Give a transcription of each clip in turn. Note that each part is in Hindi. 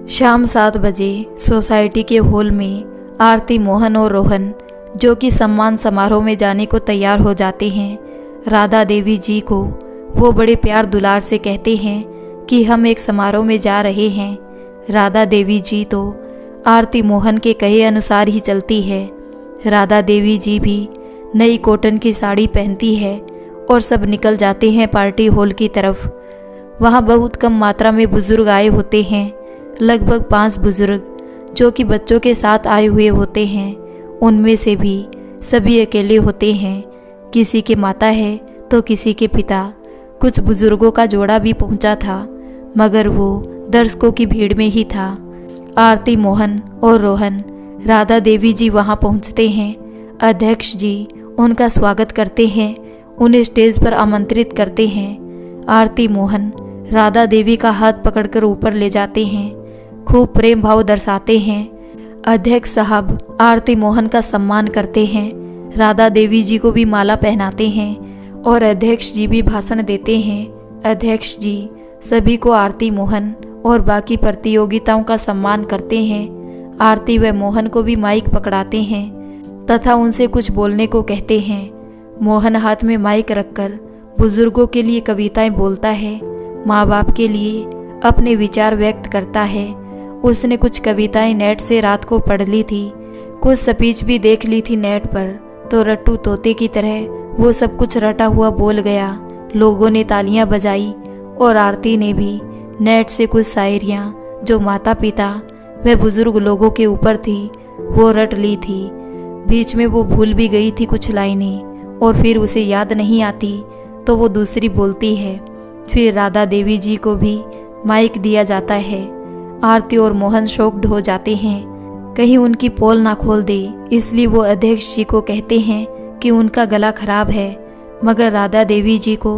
शाम 7 बजे सोसाइटी के हॉल में आरती, मोहन और रोहन, जो कि सम्मान समारोह में जाने को तैयार हो जाते हैं, राधा देवी जी को वो बड़े प्यार दुलार से कहते हैं कि हम एक समारोह में जा रहे हैं। राधा देवी जी तो आरती, मोहन के कहे अनुसार ही चलती है। राधा देवी जी भी नई कॉटन की साड़ी पहनती है और सब निकल जाते हैं पार्टी हॉल की तरफ। वहाँ बहुत कम मात्रा में बुजुर्ग आए होते हैं, लगभग 5 बुजुर्ग, जो कि बच्चों के साथ आए हुए होते हैं। उनमें से भी सभी अकेले होते हैं, किसी के माता है तो किसी के पिता। कुछ बुजुर्गों का जोड़ा भी पहुंचा था, मगर वो दर्शकों की भीड़ में ही था। आरती, मोहन और रोहन, राधा देवी जी वहां पहुंचते हैं। अध्यक्ष जी उनका स्वागत करते हैं, उन्हें स्टेज पर आमंत्रित करते हैं। आरती, मोहन राधा देवी का हाथ पकड़कर ऊपर ले जाते हैं, खूब प्रेम भाव दर्शाते हैं। अध्यक्ष साहब आरती, मोहन का सम्मान करते हैं, राधा देवी जी को भी माला पहनाते हैं और अध्यक्ष जी भी भाषण देते हैं। अध्यक्ष जी सभी को आरती, मोहन और बाकी प्रतियोगिताओं का सम्मान करते हैं। आरती व मोहन को भी माइक पकड़ाते हैं तथा उनसे कुछ बोलने को कहते हैं। मोहन हाथ में माइक रखकर बुजुर्गों के लिए कविताएं बोलता है, माँ बाप के लिए अपने विचार व्यक्त करता है। उसने कुछ कविताएं नेट से रात को पढ़ ली थी, कुछ स्पीच भी देख ली थी नेट पर, तो रट्टू तोते की तरह वो सब कुछ रटा हुआ बोल गया। लोगों ने तालियां बजाई और आरती ने भी नेट से कुछ शायरियां जो माता पिता व बुजुर्ग लोगों के ऊपर थी वो रट ली थी। बीच में वो भूल भी गई थी कुछ लाइनें और फिर उसे याद नहीं आती तो वो दूसरी बोलती है। फिर राधा देवी जी को भी माइक दिया जाता है। आरती और मोहन शॉक्ड हो जाते हैं, कहीं उनकी पोल ना खोल दे, इसलिए वो अध्यक्ष जी को कहते हैं कि उनका गला खराब है। मगर राधा देवी जी को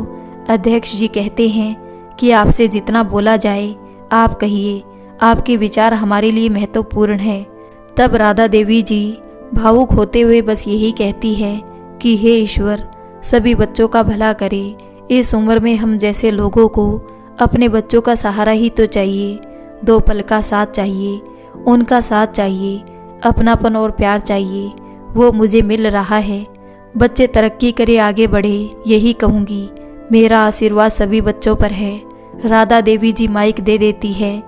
अध्यक्ष जी कहते हैं कि आपसे जितना बोला जाए आप कहिए, आपके विचार हमारे लिए महत्वपूर्ण है। तब राधा देवी जी भावुक होते हुए बस यही कहती है कि हे ईश्वर, सभी बच्चों का भला करे। इस उम्र में हम जैसे लोगों को अपने बच्चों का सहारा ही तो चाहिए, 2 पल का साथ चाहिए, उनका साथ चाहिए, अपनापन और प्यार चाहिए। वो मुझे मिल रहा है। बच्चे तरक्की करे, आगे बढ़े, यही कहूँगी। मेरा आशीर्वाद सभी बच्चों पर है। राधा देवी जी माइक दे देती है।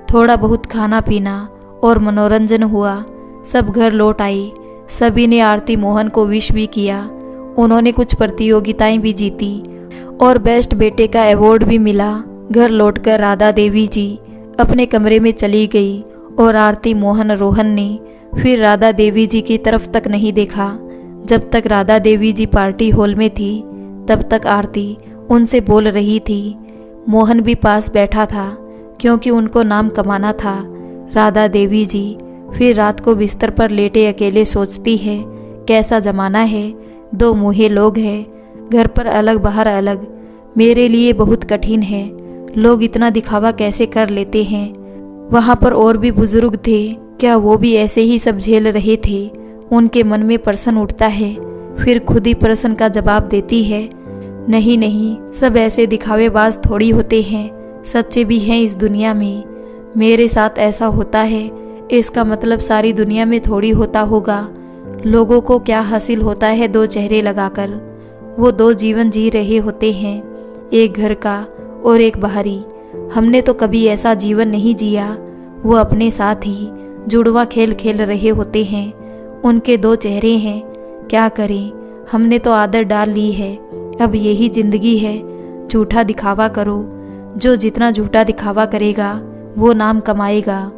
थोड़ा बहुत खाना पीना और मनोरंजन हुआ, सब घर लौट आए। सभी ने आरती, मोहन को विश भी किया। उन्होंने कुछ प्रतियोगिताएं भी जीती और बेस्ट बेटे का अवार्ड भी मिला। घर लौटकर राधा देवी जी अपने कमरे में चली गई और आरती, मोहन, रोहन ने फिर राधा देवी जी की तरफ तक नहीं देखा। जब तक राधा देवी जी पार्टी हॉल में थी तब तक आरती उनसे बोल रही थी। मोहन भी पास बैठा था क्योंकि उनको नाम कमाना था। राधा देवी जी फिर रात को बिस्तर पर लेटे अकेले सोचती है, कैसा जमाना है, 2 मुँहे लोग हैं, घर पर अलग बाहर अलग, मेरे लिए बहुत कठिन है। लोग इतना दिखावा कैसे कर लेते हैं। वहाँ पर और भी बुजुर्ग थे, क्या वो भी ऐसे ही सब झेल रहे थे? उनके मन में प्रश्न उठता है। फिर खुद ही प्रश्न का जवाब देती है, नहीं नहीं, सब ऐसे दिखावेबाज थोड़ी होते हैं, सच्चे भी हैं इस दुनिया में। मेरे साथ ऐसा होता है, इसका मतलब सारी दुनिया में थोड़ी होता होगा। लोगों को क्या हासिल होता है 2 चेहरे लगाकर? वो 2 जीवन जी रहे होते हैं, एक घर का और एक बाहरी। हमने तो कभी ऐसा जीवन नहीं जिया। वो अपने साथ ही जुड़वा खेल खेल रहे होते हैं। उनके 2 चेहरे हैं, क्या करें, हमने तो आदत डाल ली है। अब यही जिंदगी है, झूठा दिखावा करो। जो जितना झूठा दिखावा करेगा वो नाम कमाएगा।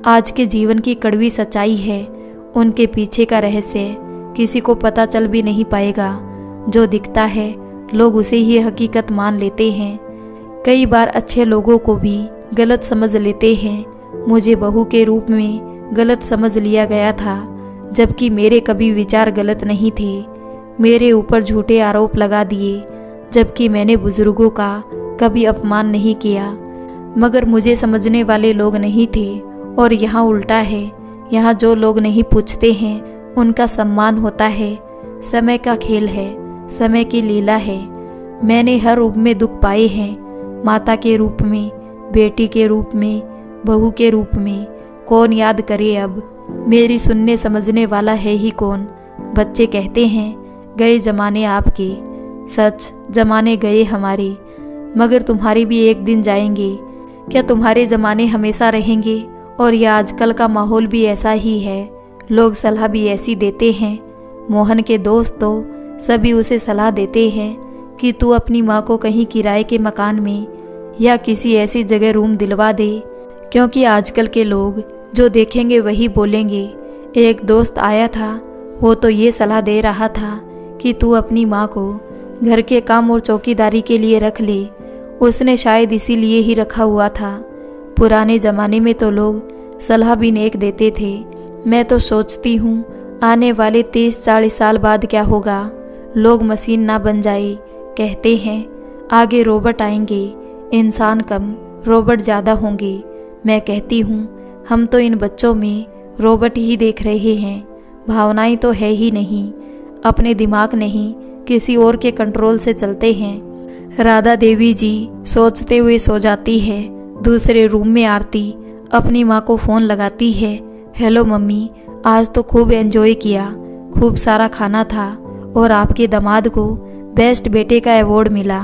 आज के जीवन की कड़वी सच्चाई है, उनके पीछे का रहस्य किसी को पता चल भी नहीं पाएगा। जो दिखता है लोग उसे ही हकीकत मान लेते हैं। कई बार अच्छे लोगों को भी गलत समझ लेते हैं। मुझे बहू के रूप में गलत समझ लिया गया था, जबकि मेरे कभी विचार गलत नहीं थे। मेरे ऊपर झूठे आरोप लगा दिए, जबकि मैंने बुजुर्गों का कभी अपमान नहीं किया। मगर मुझे समझने वाले लोग नहीं थे और यहाँ उल्टा है। यहाँ जो लोग नहीं पूछते हैं उनका सम्मान होता है। समय का खेल है, समय की लीला है। मैंने हर रूप में दुख पाए हैं, माता के रूप में, बेटी के रूप में, बहू के रूप में कौन याद करे अब, मेरी सुनने समझने वाला है ही कौन। बच्चे कहते हैं गए जमाने आपके, सच जमाने गए हमारे, मगर तुम्हारे भी एक दिन जाएंगे। क्या तुम्हारे जमाने हमेशा रहेंगे? और यह आजकल का माहौल भी ऐसा ही है, लोग सलाह भी ऐसी देते हैं। मोहन के दोस्त तो सभी उसे सलाह देते हैं कि तू अपनी माँ को कहीं किराए के मकान में या किसी ऐसी जगह रूम दिलवा दे, क्योंकि आजकल के लोग जो देखेंगे वही बोलेंगे। एक दोस्त आया था, वो तो ये सलाह दे रहा था कि तू अपनी माँ को घर के काम और चौकीदारी के लिए रख ले, उसने शायद इसीलिए ही रखा हुआ था। पुराने ज़माने में तो लोग सलाह भी नेक देते थे। मैं तो सोचती हूँ आने वाले 30-40 साल बाद क्या होगा, लोग मशीन ना बन जाए। कहते हैं आगे रोबोट आएंगे, इंसान कम रोबोट ज़्यादा होंगे। मैं कहती हूँ हम तो इन बच्चों में रोबोट ही देख रहे हैं, भावनाएं तो है ही नहीं, अपने दिमाग नहीं किसी और के कंट्रोल से चलते हैं। राधा देवी जी सोचते हुए सो जाती है। दूसरे रूम में आरती अपनी माँ को फ़ोन लगाती है। हेलो मम्मी, आज तो खूब एंजॉय किया, खूब सारा खाना था और आपके दामाद को बेस्ट बेटे का अवार्ड मिला।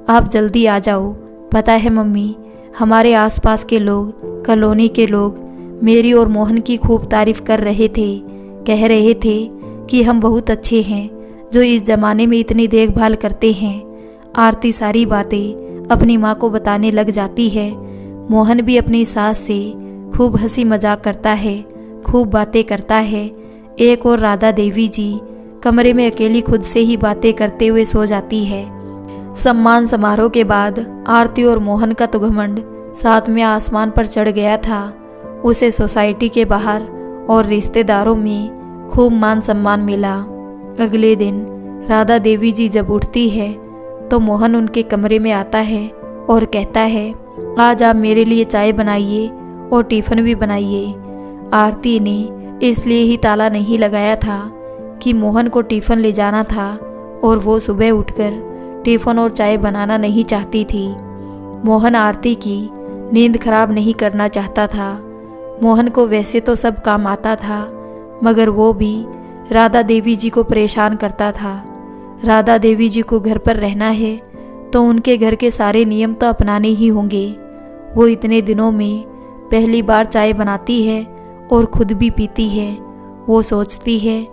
आप जल्दी आ जाओ। पता है मम्मी, हमारे आसपास के लोग, कॉलोनी के लोग मेरी और मोहन की खूब तारीफ कर रहे थे, कह रहे थे कि हम बहुत अच्छे हैं जो इस ज़माने में इतनी देखभाल करते हैं। आरती सारी बातें अपनी माँ को बताने लग जाती है। मोहन भी अपनी सास से खूब हंसी मजाक करता है, खूब बातें करता है। एक और राधा देवी जी कमरे में अकेली खुद से ही बातें करते हुए सो जाती है। सम्मान समारोह के बाद आरती और मोहन का तो घमंड साथ में आसमान पर चढ़ गया था। उसे सोसाइटी के बाहर और रिश्तेदारों में खूब मान सम्मान मिला। अगले दिन राधा देवी जी जब उठती है तो मोहन उनके कमरे में आता है और कहता है आज आप मेरे लिए चाय बनाइए और टिफ़िन भी बनाइए। आरती ने इसलिए ही ताला नहीं लगाया था कि मोहन को टिफ़िन ले जाना था और वो सुबह उठकर टिफ़िन और चाय बनाना नहीं चाहती थी। मोहन आरती की नींद खराब नहीं करना चाहता था। मोहन को वैसे तो सब काम आता था, मगर वो भी राधा देवी जी को परेशान करता था। राधा देवी जी को घर पर रहना है तो उनके घर के सारे नियम तो अपनाने ही होंगे। वो इतने दिनों में पहली बार चाय बनाती है और खुद भी पीती है। वो सोचती है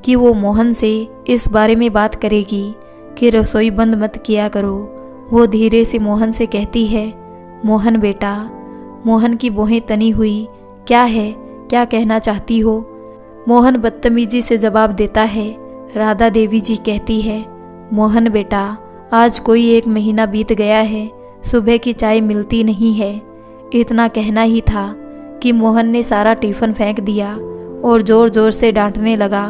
कि वो मोहन से इस बारे में बात करेगी कि रसोई बंद मत किया करो। वो धीरे से मोहन से कहती है मोहन बेटा। मोहन की भौहें तनी हुई। क्या है, क्या कहना चाहती हो? मोहन बदतमीजी से जवाब देता है। राधा देवी जी कहती है मोहन बेटा, आज कोई 1 महीना बीत गया है, सुबह की चाय मिलती नहीं है। इतना कहना ही था कि मोहन ने सारा टिफ़िन फेंक दिया और ज़ोर ज़ोर से डांटने लगा।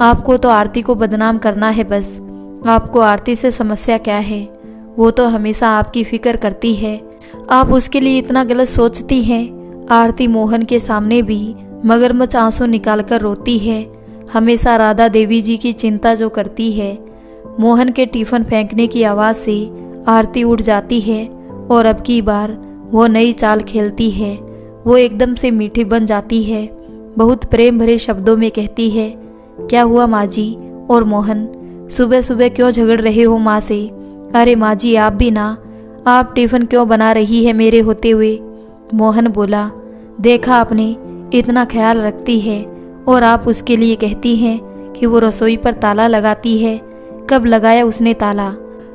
आपको तो आरती को बदनाम करना है बस। आपको आरती से समस्या क्या है? वो तो हमेशा आपकी फिक्र करती है, आप उसके लिए इतना गलत सोचती हैं। आरती मोहन के सामने भी मगरमच्छ आंसू निकालकर रोती है। हमेशा राधा देवी जी की चिंता जो करती है। मोहन के टिफ़िन फेंकने की आवाज़ से आरती उठ जाती है और अब की बार वो नई चाल खेलती है। वो एकदम से मीठी बन जाती है। बहुत प्रेम भरे शब्दों में कहती है क्या हुआ माँ जी? और मोहन, सुबह सुबह क्यों झगड़ रहे हो माँ से? अरे माँ जी आप भी ना, आप टिफ़िन क्यों बना रही है मेरे होते हुए? मोहन बोला देखा आपने, इतना ख्याल रखती है और आप उसके लिए कहती हैं कि वो रसोई पर ताला लगाती है। कब लगाया उसने ताला?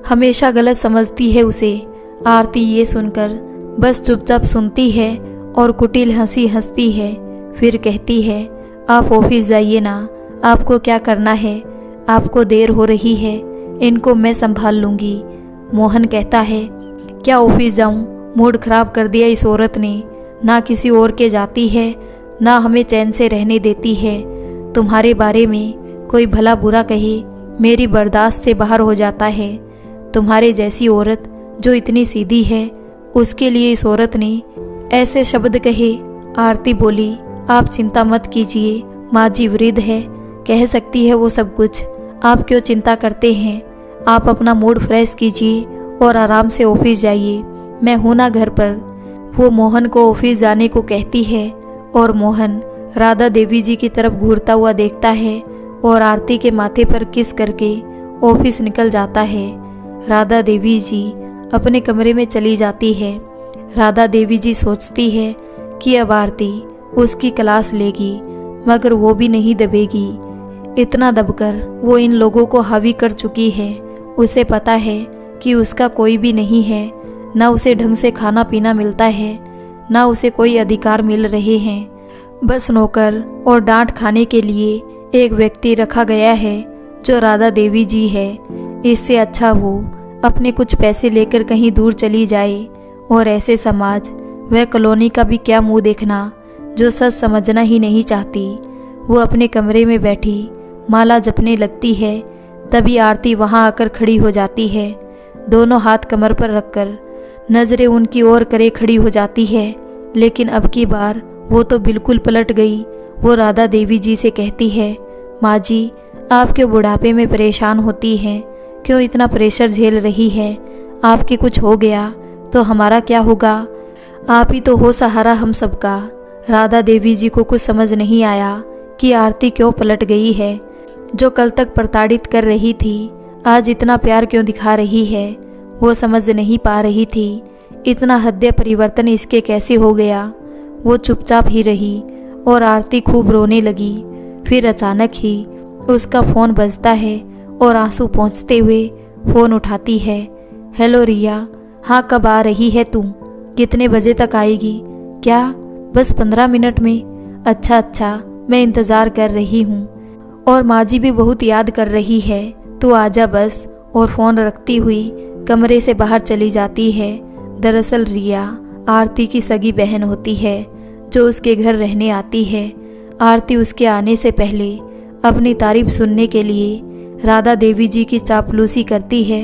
हमेशा गलत समझती है उसे। आरती ये सुनकर बस चुपचाप सुनती है और कुटिल हंसी हंसती है। फिर कहती है आप ऑफिस जाइए ना, आपको क्या करना है? आपको देर हो रही है, इनको मैं संभाल लूँगी। मोहन कहता है क्या ऑफिस जाऊँ? मूड खराब कर दिया इस औरत ने, ना किसी और के जाती है ना हमें चैन से रहने देती है। तुम्हारे बारे में कोई भला बुरा कहे मेरी बर्दाश्त से बाहर हो जाता है। तुम्हारे जैसी औरत जो इतनी सीधी है, उसके लिए इस औरत ने ऐसे शब्द कहे। आरती बोली आप चिंता मत कीजिए, माँ जी वृद्ध है, कह सकती है वो सब कुछ। आप क्यों चिंता करते हैं? आप अपना मूड फ्रेश कीजिए और आराम से ऑफिस जाइए, मैं हूं ना घर पर। वो मोहन को ऑफिस जाने को कहती है और मोहन राधा देवी जी की तरफ घूरता हुआ देखता है और आरती के माथे पर किस करके ऑफिस निकल जाता है। राधा देवी जी अपने कमरे में चली जाती है। राधा देवी जी सोचती है कि अब आरती उसकी क्लास लेगी, मगर वो भी नहीं दबेगी। इतना दबकर वो इन लोगों को हावी कर चुकी है। उसे पता है कि उसका कोई भी नहीं है, ना उसे ढंग से खाना पीना मिलता है, ना उसे कोई अधिकार मिल रहे हैं। बस नौकर और डांट खाने के लिए एक व्यक्ति रखा गया है जो राधा देवी जी है। इससे अच्छा वो अपने कुछ पैसे लेकर कहीं दूर चली जाए और ऐसे समाज वह कॉलोनी का भी क्या मुंह देखना जो सच समझना ही नहीं चाहती। वो अपने कमरे में बैठी माला जपने लगती है, तभी आरती वहां आकर खड़ी हो जाती है। दोनों हाथ कमर पर रखकर नजरें उनकी ओर करे खड़ी हो जाती है, लेकिन अब की बार वो तो बिल्कुल पलट गई। वो राधा देवी जी से कहती है, माँ जी आप क्यों बुढ़ापे में परेशान होती हैं, क्यों इतना प्रेशर झेल रही है? आपके कुछ हो गया तो हमारा क्या होगा? आप ही तो हो सहारा हम सबका। राधा देवी जी को कुछ समझ नहीं आया कि आरती क्यों पलट गई है। जो कल तक प्रताड़ित कर रही थी आज इतना प्यार क्यों दिखा रही है, वो समझ नहीं पा रही थी। इतना हृदय परिवर्तन इसके कैसे हो गया। वो चुपचाप ही रही और आरती खूब रोने लगी। फिर अचानक ही उसका फ़ोन बजता है और आंसू पोंछते हुए फ़ोन उठाती है। हेलो रिया, हाँ कब आ रही है तू? कितने बजे तक आएगी? क्या बस 15 मिनट में? अच्छा मैं इंतज़ार कर रही हूँ और माँ जी भी बहुत याद कर रही है, तू आजा बस। और फ़ोन रखती हुई कमरे से बाहर चली जाती है। दरअसल रिया आरती की सगी बहन होती है जो उसके घर रहने आती है। आरती उसके आने से पहले अपनी तारीफ सुनने के लिए राधा देवी जी की चापलूसी करती है,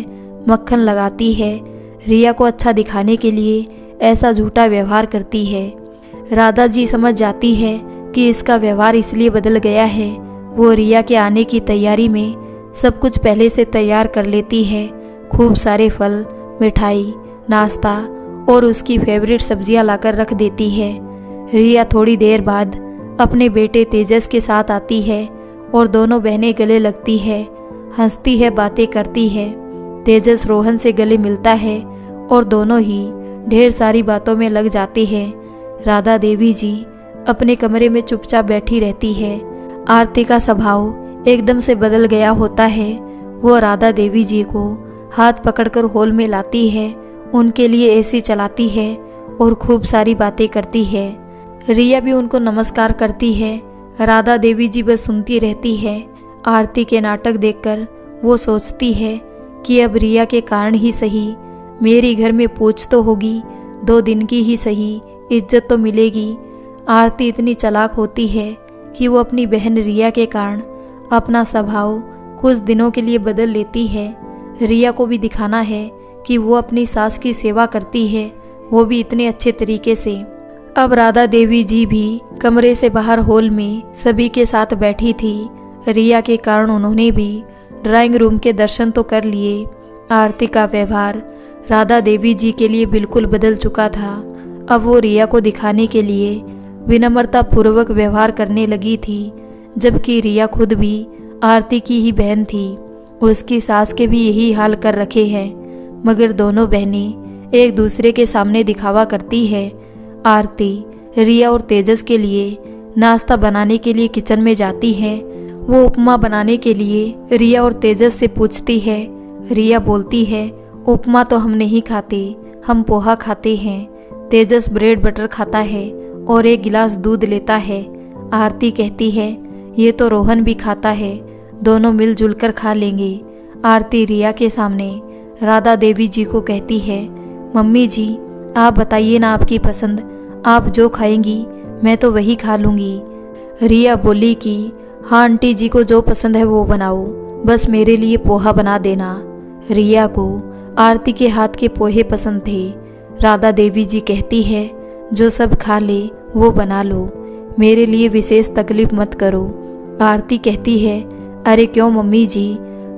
मक्खन लगाती है, रिया को अच्छा दिखाने के लिए ऐसा झूठा व्यवहार करती है। राधा जी समझ जाती है कि इसका व्यवहार इसलिए बदल गया है। वो रिया के आने की तैयारी में सब कुछ पहले से तैयार कर लेती है। खूब सारे फल, मिठाई, नाश्ता और उसकी फेवरेट सब्जियां लाकर रख देती है। रिया थोड़ी देर बाद अपने बेटे तेजस के साथ आती है और दोनों बहनें गले लगती है, हंसती है, बातें करती है। तेजस रोहन से गले मिलता है और दोनों ही ढेर सारी बातों में लग जाते हैं। राधा देवी जी अपने कमरे में चुपचाप बैठी रहती है। आरती का स्वभाव एकदम से बदल गया होता है। वो राधा देवी जी को हाथ पकड़कर हॉल में लाती है, उनके लिए एसी चलाती है और खूब सारी बातें करती है। रिया भी उनको नमस्कार करती है। राधा देवी जी बस सुनती रहती है। आरती के नाटक देखकर वो सोचती है कि अब रिया के कारण ही सही मेरी घर में पूछ तो होगी, 2 दिन की ही सही इज्जत तो मिलेगी। आरती इतनी चालाक होती है कि वो अपनी बहन रिया के कारण अपना स्वभाव कुछ दिनों के लिए बदल लेती है। रिया को भी दिखाना है कि वो अपनी सास की सेवा करती है, वो भी इतने अच्छे तरीके से। अब राधा देवी जी भी कमरे से बाहर हॉल में सभी के साथ बैठी थी। रिया के कारण उन्होंने भी ड्राइंग रूम के दर्शन तो कर लिए। आरती का व्यवहार राधा देवी जी के लिए बिल्कुल बदल चुका था। अब वो रिया को दिखाने के लिए विनम्रता पूर्वक व्यवहार करने लगी थी, जबकि रिया खुद भी आरती की ही बहन थी। उसकी सास के भी यही हाल कर रखे हैं, मगर दोनों बहनें एक दूसरे के सामने दिखावा करती है। आरती रिया और तेजस के लिए नाश्ता बनाने के लिए किचन में जाती है। वो उपमा बनाने के लिए रिया और तेजस से पूछती है। रिया बोलती है, उपमा तो हम नहीं खाते, हम पोहा खाते हैं। तेजस ब्रेड बटर खाता है और 1 गिलास दूध लेता है। आरती कहती है, ये तो रोहन भी खाता है, दोनों मिलजुल कर खा लेंगे। आरती रिया के सामने राधा देवी जी को कहती है, मम्मी जी आप बताइए ना आपकी पसंद, आप जो खाएंगी मैं तो वही खा लूँगी। रिया बोली कि हाँ आंटी जी को जो पसंद है वो बनाओ, बस मेरे लिए पोहा बना देना। रिया को आरती के हाथ के पोहे पसंद थे। राधा देवी जी कहती है, जो सब खा ले वो बना लो, मेरे लिए विशेष तकलीफ मत करो। आरती कहती है, अरे क्यों मम्मी जी,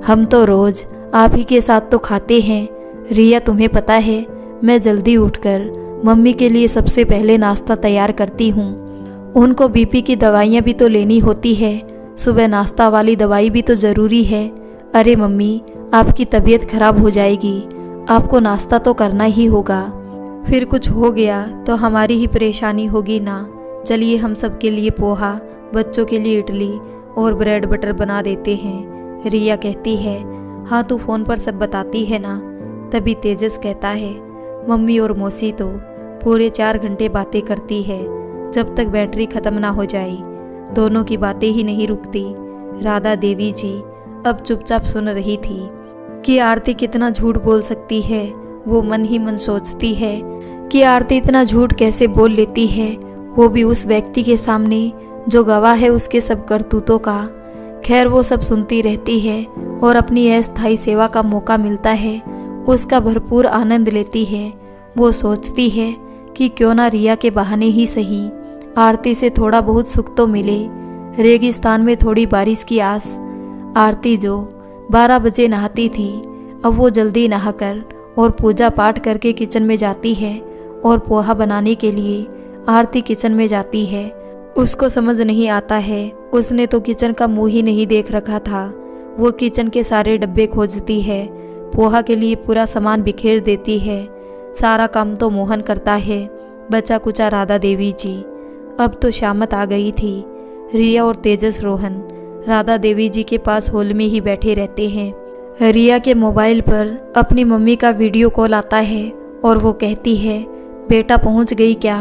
हम तो रोज आप ही के साथ तो खाते हैं। रिया तुम्हें पता है मैं जल्दी उठकर मम्मी के लिए सबसे पहले नाश्ता तैयार करती हूँ। उनको बीपी की दवाइयाँ भी तो लेनी होती है, सुबह नाश्ता वाली दवाई भी तो ज़रूरी है। अरे मम्मी, आपकी तबीयत खराब हो जाएगी, आपको नाश्ता तो करना ही होगा। फिर कुछ हो गया तो हमारी ही परेशानी होगी ना। चलिए हम सब के लिए पोहा, बच्चों के लिए इडली और ब्रेड बटर बना देते हैं। रिया कहती है, हाँ तू फ़ोन पर सब बताती है ना। तभी तेजस कहता है, मम्मी और मौसी तो पूरे 4 घंटे बातें करती है, जब तक बैटरी ख़त्म ना हो जाए। दोनों की बातें ही नहीं रुकती। राधा देवी जी अब चुपचाप सुन रही थी कि आरती कितना झूठ बोल सकती है। वो मन ही मन सोचती है कि आरती इतना झूठ कैसे बोल लेती है, वो भी उस व्यक्ति के सामने जो गवाह है उसके सब करतूतों का। खैर वो सब सुनती रहती है और अपनी अस्थायी सेवा का मौका मिलता है उसका भरपूर आनंद लेती है। वो सोचती है कि क्यों ना रिया के बहाने ही सही आरती से थोड़ा बहुत सुख तो मिले। रेगिस्तान में थोड़ी बारिश की आस। आरती जो 12 बजे नहाती थी, अब वो जल्दी नहाकर और पूजा पाठ करके किचन में जाती है और पोहा बनाने के लिए आरती किचन में जाती है। उसको समझ नहीं आता है, उसने तो किचन का मुंह ही नहीं देख रखा था। वो किचन के सारे डब्बे खोजती है, पोहा के लिए पूरा सामान बिखेर देती है। सारा काम तो मोहन करता है, बचा कुचा राधा देवी जी। अब तो शामत आ गई थी। रिया और तेजस रोहन राधा देवी जी के पास हॉल में ही बैठे रहते हैं। रिया के मोबाइल पर अपनी मम्मी का वीडियो कॉल आता है और वो कहती है, बेटा पहुंच गई क्या?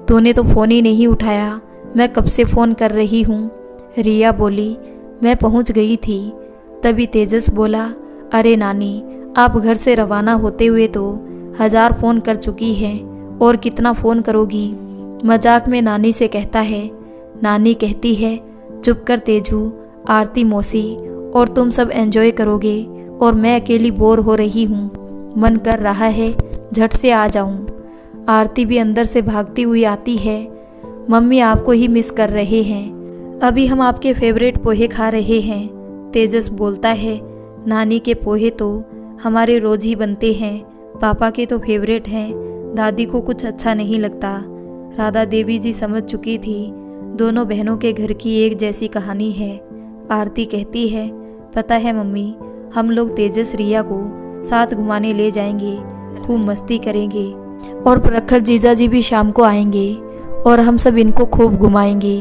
तूने तो फ़ोन ही नहीं उठाया, मैं कब से फ़ोन कर रही हूँ। रिया बोली, मैं पहुंच गई थी। तभी तेजस बोला, अरे नानी, आप घर से रवाना होते हुए तो 1000 फ़ोन कर चुकी हैं और कितना फ़ोन करोगी। मजाक में नानी से कहता है। नानी कहती है, चुप कर तेजू, आरती मौसी और तुम सब एंजॉय करोगे और मैं अकेली बोर हो रही हूँ। मन कर रहा है झट से आ जाऊँ। आरती भी अंदर से भागती हुई आती है। मम्मी आपको ही मिस कर रहे हैं, अभी हम आपके फेवरेट पोहे खा रहे हैं। तेजस बोलता है, नानी के पोहे तो हमारे रोज़ ही बनते हैं, पापा के तो फेवरेट हैं, दादी को कुछ अच्छा नहीं लगता। राधा देवी जी समझ चुकी थी दोनों बहनों के घर की एक जैसी कहानी है। आरती कहती है, पता है मम्मी, हम लोग तेजस रिया को साथ घुमाने ले जाएंगे, खूब मस्ती करेंगे और प्रखर जीजा जी भी शाम को आएंगे और हम सब इनको खूब घुमाएंगे।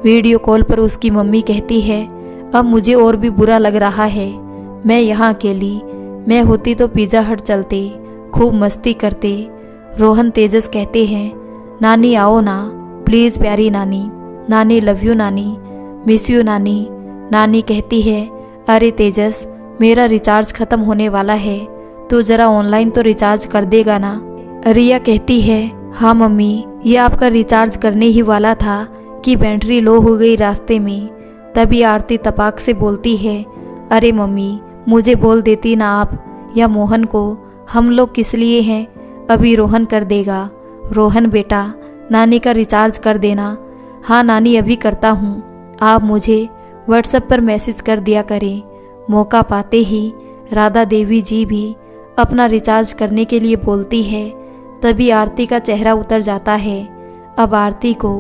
वीडियो कॉल पर उसकी मम्मी कहती है, अब मुझे और भी बुरा लग रहा है, मैं यहाँ अकेली। मैं होती तो पिज़्ज़ा हट चलते, खूब मस्ती करते। रोहन तेजस कहते हैं, नानी आओ ना प्लीज़ प्यारी नानी, नानी लव यू नानी, मिस यू नानी। नानी कहती है, अरे तेजस, मेरा रिचार्ज ख़त्म होने वाला है, तो ज़रा ऑनलाइन तो रिचार्ज कर देगा ना। रिया कहती है, हाँ मम्मी, ये आपका रिचार्ज करने ही वाला था कि बैटरी लो हो गई रास्ते में। तभी आरती तपाक से बोलती है, अरे मम्मी, मुझे बोल देती ना आप या मोहन को, हम लोग किस लिए हैं, अभी रोहन कर देगा। रोहन बेटा, नानी का रिचार्ज कर देना। हाँ नानी, अभी करता हूँ, आप मुझे व्हाट्सएप पर मैसेज कर दिया करें। मौका पाते ही राधा देवी जी भी अपना रिचार्ज करने के लिए बोलती है। तभी आरती का चेहरा उतर जाता है। अब आरती को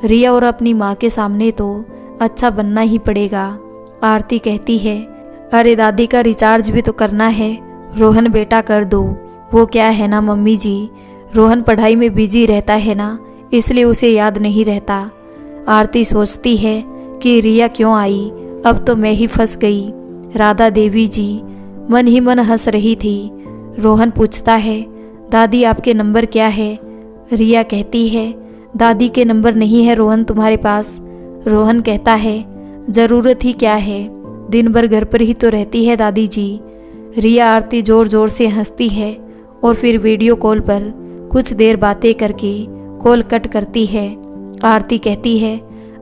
रिया और अपनी माँ के सामने तो अच्छा बनना ही पड़ेगा। आरती कहती है, अरे दादी का रिचार्ज भी तो करना है, रोहन बेटा कर दो। वो क्या है ना मम्मी जी, रोहन पढ़ाई में बिजी रहता है ना, इसलिए उसे याद नहीं रहता। आरती सोचती है कि रिया क्यों आई, अब तो मैं ही फंस गई। राधा देवी जी मन ही मन हंस रही थी। रोहन पूछता है, दादी आपके नंबर क्या है? रिया कहती है, दादी के नंबर नहीं है रोहन तुम्हारे पास। रोहन कहता है, ज़रूरत ही क्या है, दिन भर घर पर ही तो रहती है दादी जी। रिया आरती ज़ोर ज़ोर से हंसती है और फिर वीडियो कॉल पर कुछ देर बातें करके कॉल कट करती है। आरती कहती है,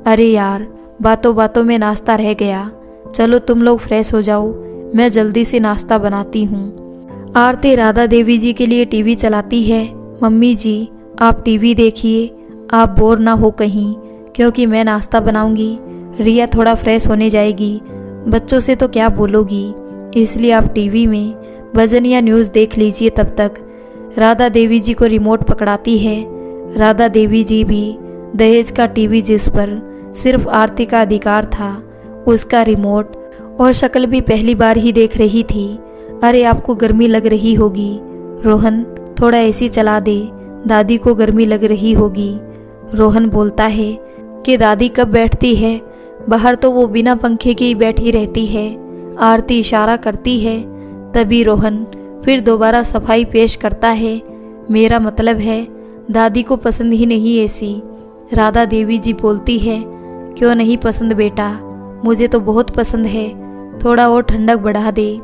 अरे यार, बातों बातों में नाश्ता रह गया, चलो तुम लोग फ्रेश हो जाओ, मैं जल्दी से नाश्ता बनाती हूँ। आरती राधा देवी जी के लिए टीवी चलाती है। मम्मी जी आप टीवी देखिए, आप बोर ना हो कहीं, क्योंकि मैं नाश्ता बनाऊंगी। रिया थोड़ा फ्रेश होने जाएगी, बच्चों से तो क्या बोलोगी, इसलिए आप टीवी में भजन या न्यूज़ देख लीजिए तब तक। राधा देवी जी को रिमोट पकड़ाती है। राधा देवी जी भी दहेज का टीवी जिस पर सिर्फ आरती का अधिकार था, उसका रिमोट और शक्ल भी पहली बार ही देख रही थी। अरे आपको गर्मी लग रही होगी रोहन, थोड़ा एसी चला दे, दादी को गर्मी लग रही होगी। रोहन बोलता है कि दादी कब बैठती है, बाहर तो वो बिना पंखे की बैठी रहती है। आरती इशारा करती है। तभी रोहन फिर दोबारा सफाई पेश करता है, मेरा मतलब है दादी को पसंद ही नहीं एसी। राधा देवी जी बोलती है, क्यों नहीं पसंद बेटा, मुझे तो बहुत पसंद है, थोड़ा और ठंडक बढ़ा दे।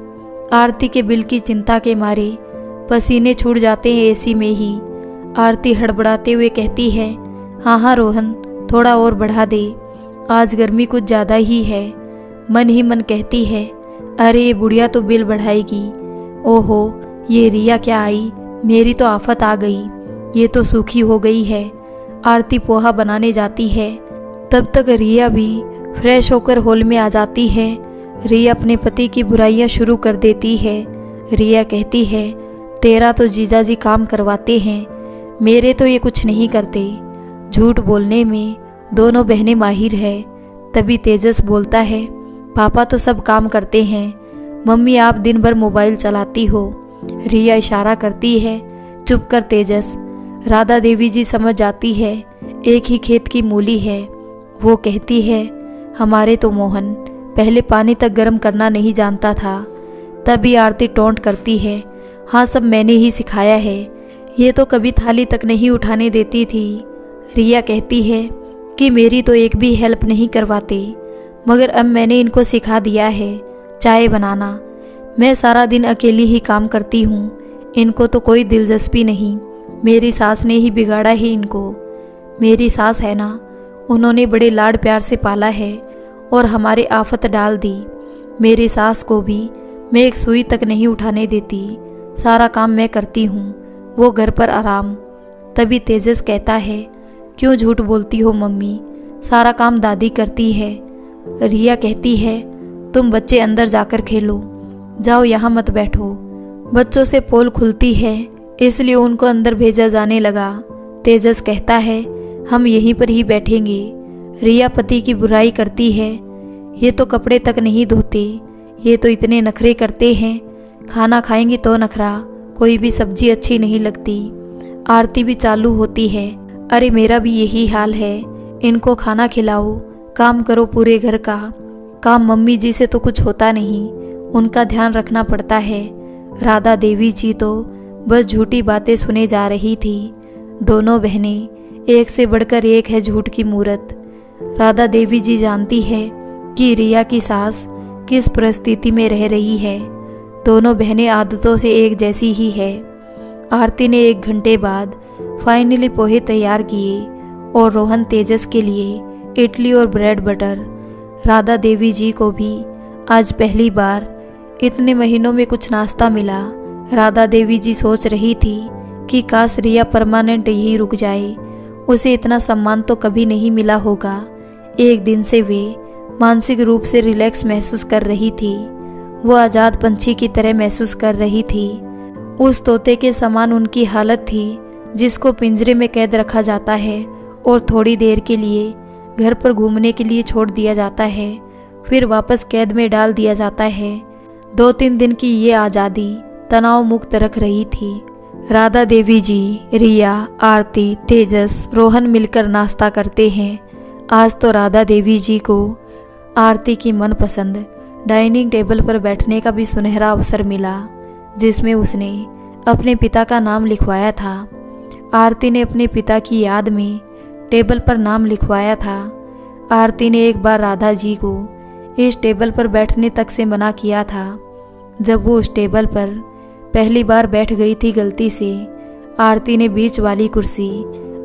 आरती के बिल की चिंता के मारे पसीने छूट जाते हैं एसी में ही। आरती हड़बड़ाते हुए कहती है, हाँ हाँ रोहन, थोड़ा और बढ़ा दे, आज गर्मी कुछ ज़्यादा ही है। मन ही मन कहती है, अरे ये बुढ़िया तो बिल बढ़ाएगी। ओहो, ये रिया क्या आई, मेरी तो आफत आ गई, ये तो सूखी हो गई है। आरती पोहा बनाने जाती है। तब तक रिया भी फ्रेश होकर हॉल में आ जाती है। रिया अपने पति की बुराइयां शुरू कर देती है। रिया कहती है, तेरा तो जीजाजी काम करवाते हैं, मेरे तो ये कुछ नहीं करते। झूठ बोलने में दोनों बहनें माहिर है। तभी तेजस बोलता है, पापा तो सब काम करते हैं, मम्मी आप दिन भर मोबाइल चलाती हो। रिया इशारा करती है, चुप कर तेजस। राधा देवी जी समझ जाती है, एक ही खेत की मूली है। वो कहती है, हमारे तो मोहन पहले पानी तक गर्म करना नहीं जानता था। तभी आरती टोंट करती है, हाँ सब मैंने ही सिखाया है, ये तो कभी थाली तक नहीं उठाने देती थी। रिया कहती है कि मेरी तो एक भी हेल्प नहीं करवाते, मगर अब मैंने इनको सिखा दिया है चाय बनाना। मैं सारा दिन अकेली ही काम करती हूँ, इनको तो कोई दिलचस्पी नहीं, मेरी सास ने ही बिगाड़ा है इनको। मेरी सास है ना, उन्होंने बड़े लाड प्यार से पाला है और हमारे आफत डाल दी। मेरी सास को भी मैं एक सुई तक नहीं उठाने देती, सारा काम मैं करती हूँ, वो घर पर आराम। तभी तेजस कहता है, क्यों झूठ बोलती हो मम्मी, सारा काम दादी करती है। रिया कहती है, तुम बच्चे अंदर जाकर खेलो, जाओ यहाँ मत बैठो। बच्चों से पोल खुलती है, इसलिए उनको अंदर भेजा जाने लगा। तेजस कहता है, हम यहीं पर ही बैठेंगे। रिया पति की बुराई करती है, ये तो कपड़े तक नहीं धोते, ये तो इतने नखरे करते हैं, खाना खाएंगे तो नखरा, कोई भी सब्जी अच्छी नहीं लगती। आरती भी चालू होती है, अरे मेरा भी यही हाल है, इनको खाना खिलाओ, काम करो पूरे घर का। काम मम्मी जी से तो कुछ होता नहीं, उनका ध्यान रखना पड़ता है। राधा देवी जी तो बस झूठी बातें सुने जा रही थी। दोनों बहनें एक से बढ़कर एक है झूठ की मूरत। राधा देवी जी जानती है कि रिया की सास किस परिस्थिति में रह रही है। दोनों बहनें आदतों से एक जैसी ही है। आरती ने 1 घंटे बाद फाइनली पोहे तैयार किए और रोहन तेजस के लिए इडली और ब्रेड बटर। राधा देवी जी को भी आज पहली बार इतने महीनों में कुछ नाश्ता मिला। राधा देवी जी सोच रही थी कि काश रिया परमानेंट यहीं रुक जाए, उसे इतना सम्मान तो कभी नहीं मिला होगा। एक दिन से वे मानसिक रूप से रिलैक्स महसूस कर रही थी। वो आज़ाद पंछी की तरह महसूस कर रही थी। उस तोते के समान उनकी हालत थी जिसको पिंजरे में कैद रखा जाता है और थोड़ी देर के लिए घर पर घूमने के लिए छोड़ दिया जाता है, फिर वापस कैद में डाल दिया जाता है। 2-3 दिन की ये आज़ादी तनाव मुक्त रख रही थी। राधा देवी जी, रिया, आरती, तेजस, रोहन मिलकर नाश्ता करते हैं। आज तो राधा देवी जी को आरती की मनपसंद डाइनिंग टेबल पर बैठने का भी सुनहरा अवसर मिला, जिसमें उसने अपने पिता का नाम लिखवाया था। आरती ने अपने पिता की याद में टेबल पर नाम लिखवाया था। आरती ने एक बार राधा जी को इस टेबल पर बैठने तक से मना किया था। जब वो उस टेबल पर पहली बार बैठ गई थी गलती से, आरती ने बीच वाली कुर्सी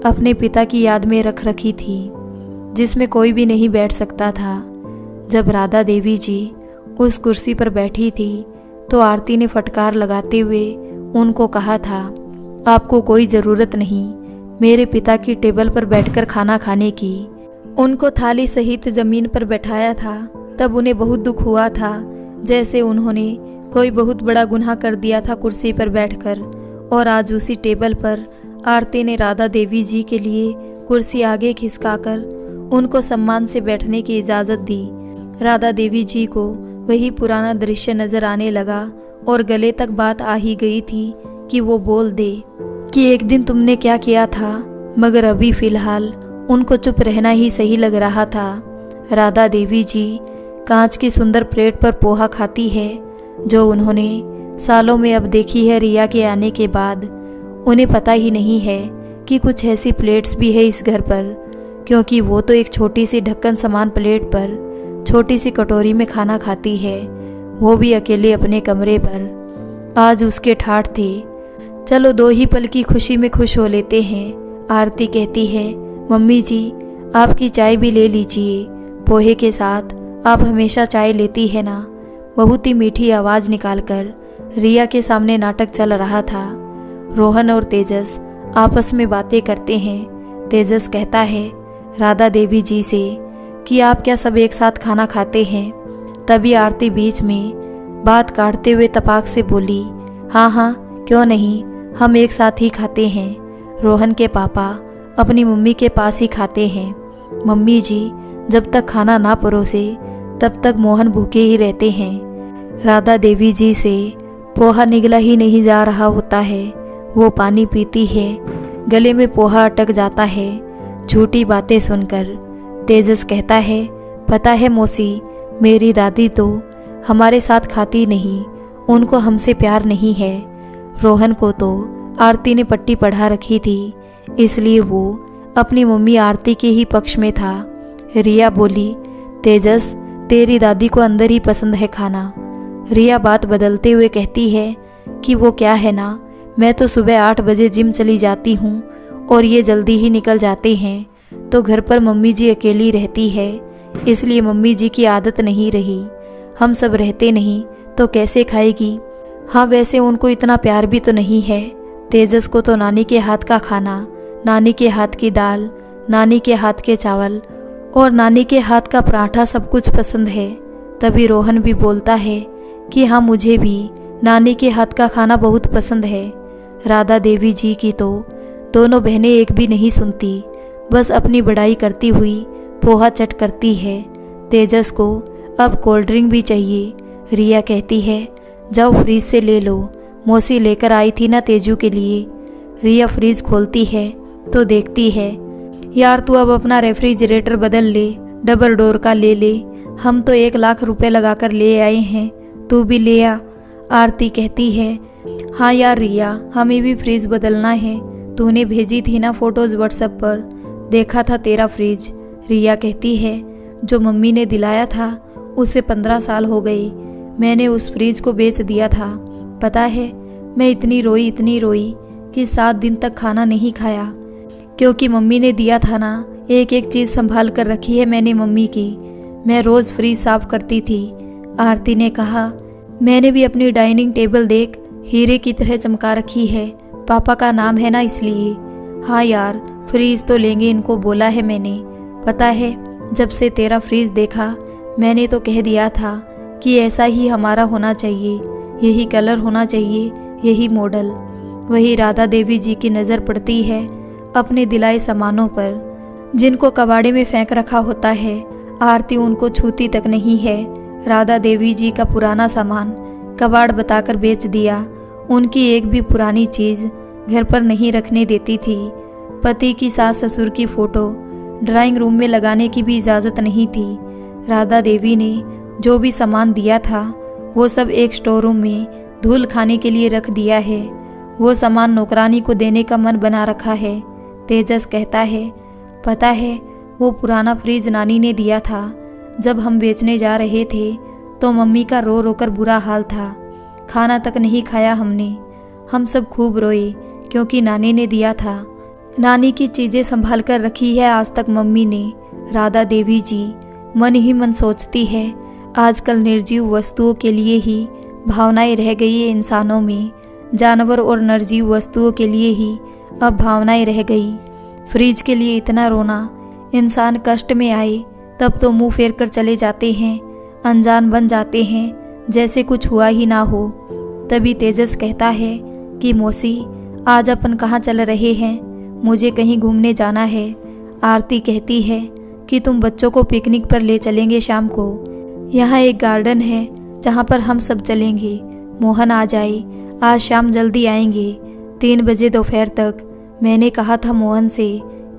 अपने पिता की याद में रख रखी थी, जिसमें कोई भी नहीं बैठ सकता था। जब राधा देवी जी उस कुर्सी पर बैठी थी तो आरती ने फटकार लगाते हुए उनको कहा था, आपको कोई ज़रूरत नहीं मेरे पिता की टेबल पर बैठकर खाना खाने की। उनको थाली सहित ज़मीन पर बैठाया था। तब उन्हें बहुत दुख हुआ था, जैसे उन्होंने कोई बहुत बड़ा गुनाह कर दिया था कुर्सी पर बैठकर, और आज उसी टेबल पर आरती ने राधा देवी जी के लिए कुर्सी आगे खिसकाकर उनको सम्मान से बैठने की इजाज़त दी। राधा देवी जी को वही पुराना दृश्य नजर आने लगा और गले तक बात आ ही गई थी कि वो बोल दे कि एक दिन तुमने क्या किया था, मगर अभी फ़िलहाल उनको चुप रहना ही सही लग रहा था। राधा देवी जी कांच की सुंदर प्लेट पर पोहा खाती है, जो उन्होंने सालों में अब देखी है रिया के आने के बाद। उन्हें पता ही नहीं है कि कुछ ऐसी प्लेट्स भी है इस घर पर, क्योंकि वो तो एक छोटी सी ढक्कन समान प्लेट पर छोटी सी कटोरी में खाना खाती है, वो भी अकेले अपने कमरे पर। आज उसके ठाठ थे, चलो 2 ही पल की खुशी में खुश हो लेते हैं। आरती कहती है, मम्मी जी आपकी चाय भी ले लीजिए, पोहे के साथ आप हमेशा चाय लेती है ना। बहुत ही मीठी आवाज़ निकालकर रिया के सामने नाटक चल रहा था। रोहन और तेजस आपस में बातें करते हैं। तेजस कहता है राधा देवी जी से कि आप क्या सब एक साथ खाना खाते हैं। तभी आरती बीच में बात काटते हुए तपाक से बोली, हाँ हाँ क्यों नहीं, हम एक साथ ही खाते हैं। रोहन के पापा अपनी मम्मी के पास ही खाते हैं। मम्मी जी जब तक खाना ना परोसे तब तक मोहन भूखे ही रहते हैं। राधा देवी जी से पोहा निगला ही नहीं जा रहा होता है। वो पानी पीती है, गले में पोहा अटक जाता है झूठी बातें सुनकर। तेजस कहता है, पता है मौसी, मेरी दादी तो हमारे साथ खाती नहीं, उनको हमसे प्यार नहीं है। रोहन को तो आरती ने पट्टी पढ़ा रखी थी, इसलिए वो अपनी मम्मी आरती के ही पक्ष में था। रिया बोली, तेजस तेरी दादी को अंदर ही पसंद है खाना। रिया बात बदलते हुए कहती है कि वो क्या है ना, मैं तो सुबह 8 बजे जिम चली जाती हूँ और ये जल्दी ही निकल जाते हैं, तो घर पर मम्मी जी अकेली रहती है, इसलिए मम्मी जी की आदत नहीं रही। हम सब रहते नहीं तो कैसे खाएगी। हाँ वैसे उनको इतना प्यार भी तो नहीं है। तेजस को तो नानी के हाथ का खाना, नानी के हाथ की दाल, नानी के हाथ के चावल और नानी के हाथ का पराठा सब कुछ पसंद है। तभी रोहन भी बोलता है कि हाँ मुझे भी नानी के हाथ का खाना बहुत पसंद है। राधा देवी जी की तो दोनों बहनें एक भी नहीं सुनती, बस अपनी बड़ाई करती हुई पोहा चट करती है। तेजस को अब कोल्ड ड्रिंक भी चाहिए। रिया कहती है, जाओ फ्रीज से ले लो, मौसी लेकर आई थी ना तेजू के लिए। रिया फ्रीज खोलती है तो देखती है, यार तू अब अपना रेफ्रिजरेटर बदल ले, डबल डोर का ले ले, हम तो 1 लाख रुपए लगाकर ले आए हैं, तू भी ले आ। आरती कहती है, हाँ यार रिया, हमें भी फ्रिज बदलना है, तूने भेजी थी ना फोटोज व्हाट्सएप पर, देखा था तेरा फ्रिज। रिया कहती है, जो मम्मी ने दिलाया था उसे 15 साल हो गए, मैंने उस फ्रिज को बेच दिया था। पता है मैं इतनी रोई कि 7 दिन तक खाना नहीं खाया, क्योंकि मम्मी ने दिया था ना, एक एक चीज़ संभाल कर रखी है मैंने मम्मी की, मैं रोज़ फ्रिज साफ करती थी। आरती ने कहा, मैंने भी अपनी डाइनिंग टेबल देख हीरे की तरह चमका रखी है, पापा का नाम है ना इसलिए। हाँ यार फ्रीज तो लेंगे, इनको बोला है मैंने। पता है जब से तेरा फ्रीज देखा मैंने तो कह दिया था कि ऐसा ही हमारा होना चाहिए, यही कलर होना चाहिए, यही मॉडल। वही राधा देवी जी की नज़र पड़ती है अपने दिलाए सामानों पर, जिनको कबाड़े में फेंक रखा होता है। आरती उनको छूती तक नहीं है। राधा देवी जी का पुराना सामान कबाड़ बताकर बेच दिया। उनकी एक भी पुरानी चीज़ घर पर नहीं रखने देती थी। पति की सास ससुर की फ़ोटो ड्राइंग रूम में लगाने की भी इजाज़त नहीं थी। राधा देवी ने जो भी सामान दिया था वो सब एक स्टोर रूम में धूल खाने के लिए रख दिया है। वो सामान नौकरानी को देने का मन बना रखा है। तेजस कहता है, पता है वो पुराना फ्रिज नानी ने दिया था, जब हम बेचने जा रहे थे तो मम्मी का रो रो कर बुरा हाल था, खाना तक नहीं खाया हमने। हम सब खूब रोए क्योंकि नानी ने दिया था। नानी की चीज़ें संभाल कर रखी है आज तक मम्मी ने। राधा देवी जी मन ही मन सोचती है, आजकल निर्जीव वस्तुओं के लिए ही भावनाएं रह गई है इंसानों में, जानवर और निर्जीव वस्तुओं के लिए ही अब भावनाएं रह गई। फ्रिज के लिए इतना रोना, इंसान कष्ट में आए तब तो मुंह फेर कर चले जाते हैं, अनजान बन जाते हैं, जैसे कुछ हुआ ही ना हो। तभी तेजस कहता है कि मौसी आज अपन कहाँ चल रहे हैं? मुझे कहीं घूमने जाना है। आरती कहती है कि तुम बच्चों को पिकनिक पर ले चलेंगे शाम को। यहाँ एक गार्डन है जहाँ पर हम सब चलेंगे। मोहन आ जाए, आज शाम जल्दी आएंगे, 3 बजे दोपहर तक। मैंने कहा था मोहन से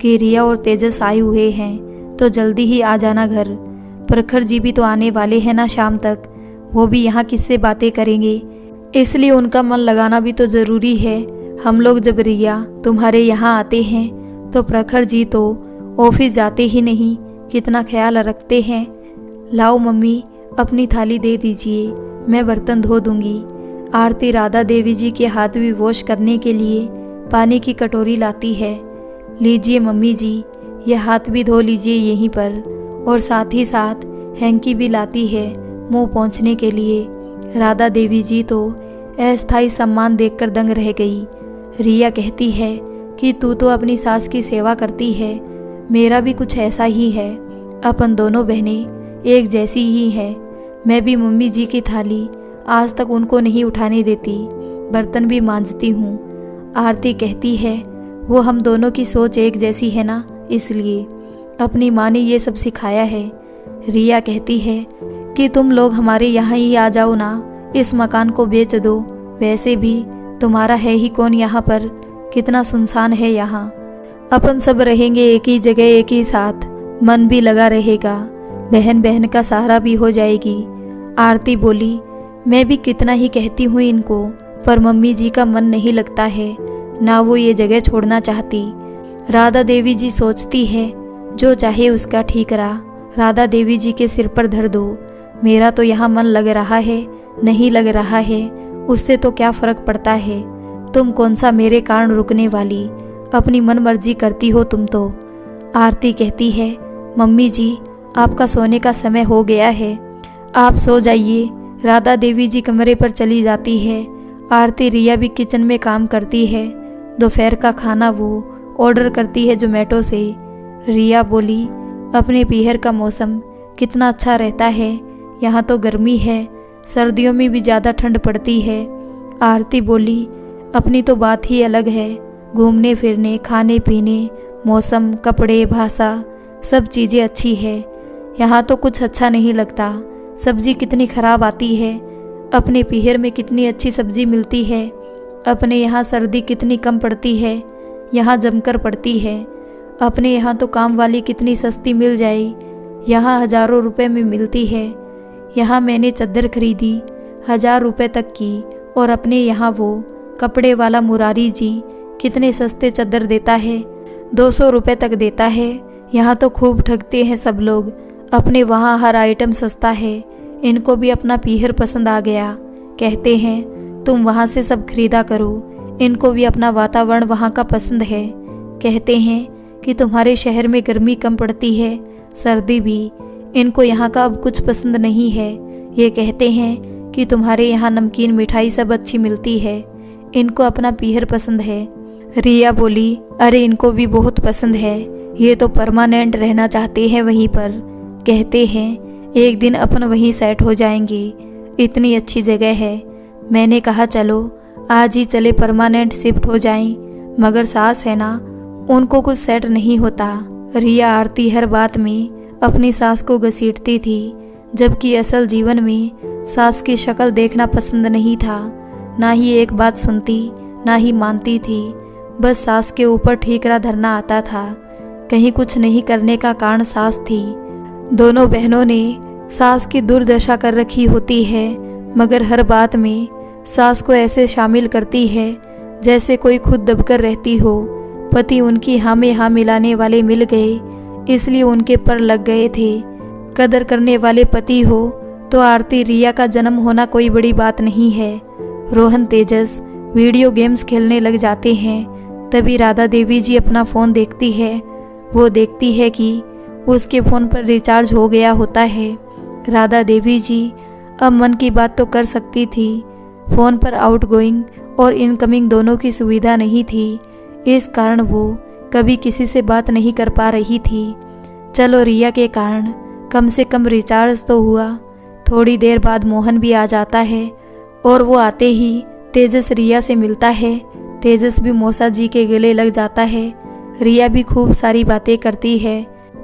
कि रिया और तेजस आए हुए हैं तो जल्दी ही आ जाना घर। प्रखर जी भी तो आने वाले हैं ना शाम तक, वो भी यहाँ किससे बातें करेंगे, इसलिए उनका मन लगाना भी तो ज़रूरी है। हम लोग जब रिया तुम्हारे यहाँ आते हैं तो प्रखर जी तो ऑफिस जाते ही नहीं, कितना ख्याल रखते हैं। लाओ मम्मी अपनी थाली दे दीजिए, मैं बर्तन धो दूंगी। आरती राधा देवी जी के हाथ भी वॉश करने के लिए पानी की कटोरी लाती है। लीजिए मम्मी जी, ये हाथ भी धो लीजिए यहीं पर, और साथ ही साथ हैंकी भी लाती है मुंह पोंछने के लिए। राधा देवी जी तो अस्थायी सम्मान देखकर दंग रह गई। रिया कहती है कि तू तो अपनी सास की सेवा करती है, मेरा भी कुछ ऐसा ही है। अपन दोनों बहनें एक जैसी ही हैं। मैं भी मम्मी जी की थाली आज तक उनको नहीं उठाने देती, बर्तन भी मांजती हूँ। आरती कहती है वो हम दोनों की सोच एक जैसी है ना, इसलिए अपनी माँ ने ये सब सिखाया है। रिया कहती है कि तुम लोग हमारे यहाँ ही आ जाओ ना, इस मकान को बेच दो, वैसे भी तुम्हारा है ही कौन यहाँ पर, कितना सुनसान है यहाँ। अपन सब रहेंगे एक ही जगह एक ही साथ, मन भी लगा रहेगा, बहन बहन का सहारा भी हो जाएगी। आरती बोली मैं भी कितना ही कहती हूँ इनको, पर मम्मी जी का मन नहीं लगता है, ना वो ये जगह छोड़ना चाहती। राधा देवी जी सोचती है जो चाहे उसका ठीक रहा, राधा देवी जी के सिर पर धर दो। मेरा तो यहाँ मन लग रहा है, नहीं लग रहा है, उससे तो क्या फर्क पड़ता है। तुम कौन सा मेरे कारण रुकने वाली, अपनी मन मर्जी करती हो तुम तो। आरती कहती है मम्मी जी आपका सोने का समय हो गया है, आप सो जाइए। राधा देवी जी कमरे पर चली जाती है। आरती रिया भी किचन में काम करती है। दोपहर का खाना वो ऑर्डर करती है जोमेटो से। रिया बोली अपने पीहर का मौसम कितना अच्छा रहता है, यहाँ तो गर्मी है, सर्दियों में भी ज़्यादा ठंड पड़ती है। आरती बोली अपनी तो बात ही अलग है, घूमने फिरने, खाने पीने, मौसम, कपड़े, भाषा, सब चीज़ें अच्छी है। यहाँ तो कुछ अच्छा नहीं लगता, सब्जी कितनी ख़राब आती है, अपने पीहर में कितनी अच्छी सब्जी मिलती है, अपने यहाँ सर्दी कितनी कम पड़ती है, यहाँ जमकर पड़ती है। अपने यहाँ तो काम वाली कितनी सस्ती मिल जाए, यहाँ हज़ारों रुपए में मिलती है। यहाँ मैंने चद्दर खरीदी 1000 रुपये तक की, और अपने यहाँ वो कपड़े वाला मुरारी जी कितने सस्ते चद्दर देता है, 200 रुपये तक देता है। यहाँ तो खूब ठगते हैं सब लोग, अपने वहाँ हर आइटम सस्ता है। इनको भी अपना पीहर पसंद आ गया, कहते हैं तुम वहाँ से सब खरीदा करो। इनको भी अपना वातावरण वहाँ का पसंद है, कहते हैं कि तुम्हारे शहर में गर्मी कम पड़ती है, सर्दी भी। इनको यहाँ का अब कुछ पसंद नहीं है, ये कहते हैं कि तुम्हारे यहाँ नमकीन मिठाई सब अच्छी मिलती है। इनको अपना पीहर पसंद है। रिया बोली अरे इनको भी बहुत पसंद है, ये तो परमानेंट रहना चाहते हैं वहीं पर, कहते हैं एक दिन अपन वहीं सेट हो जाएंगे, इतनी अच्छी जगह है। मैंने कहा चलो आज ही चले परमानेंट शिफ्ट हो जाएं, मगर सास है ना, उनको कुछ सेट नहीं होता। रिया आरती हर बात में अपनी सास को घसीटती थी, जबकि असल जीवन में सास की शक्ल देखना पसंद नहीं था। ना ही एक बात सुनती, ना ही मानती थी, बस सास के ऊपर ठीकरा धरना आता था। कहीं कुछ नहीं करने का कारण सास थी। दोनों बहनों ने सास की दुर्दशा कर रखी होती है, मगर हर बात में सास को ऐसे शामिल करती है जैसे कोई खुद दबकर रहती हो। पति उनकी हाँ में हाँ मिलाने वाले मिल गए, इसलिए उनके पर लग गए थे। कदर करने वाले पति हो तो आरती रिया का जन्म होना कोई बड़ी बात नहीं है। रोहन तेजस वीडियो गेम्स खेलने लग जाते हैं, तभी राधा देवी जी अपना फ़ोन देखती है। वो देखती है कि उसके फ़ोन पर रिचार्ज हो गया होता है। राधा देवी जी अब मन की बात तो कर सकती थी, फ़ोन पर आउटगोइंग और इनकमिंग दोनों की सुविधा नहीं थी, इस कारण वो कभी किसी से बात नहीं कर पा रही थी। चलो रिया के कारण कम से कम रिचार्ज तो हुआ। थोड़ी देर बाद मोहन भी आ जाता है, और वो आते ही तेजस रिया से मिलता है। तेजस भी मौसा जी के गले लग जाता है। रिया भी खूब सारी बातें करती है।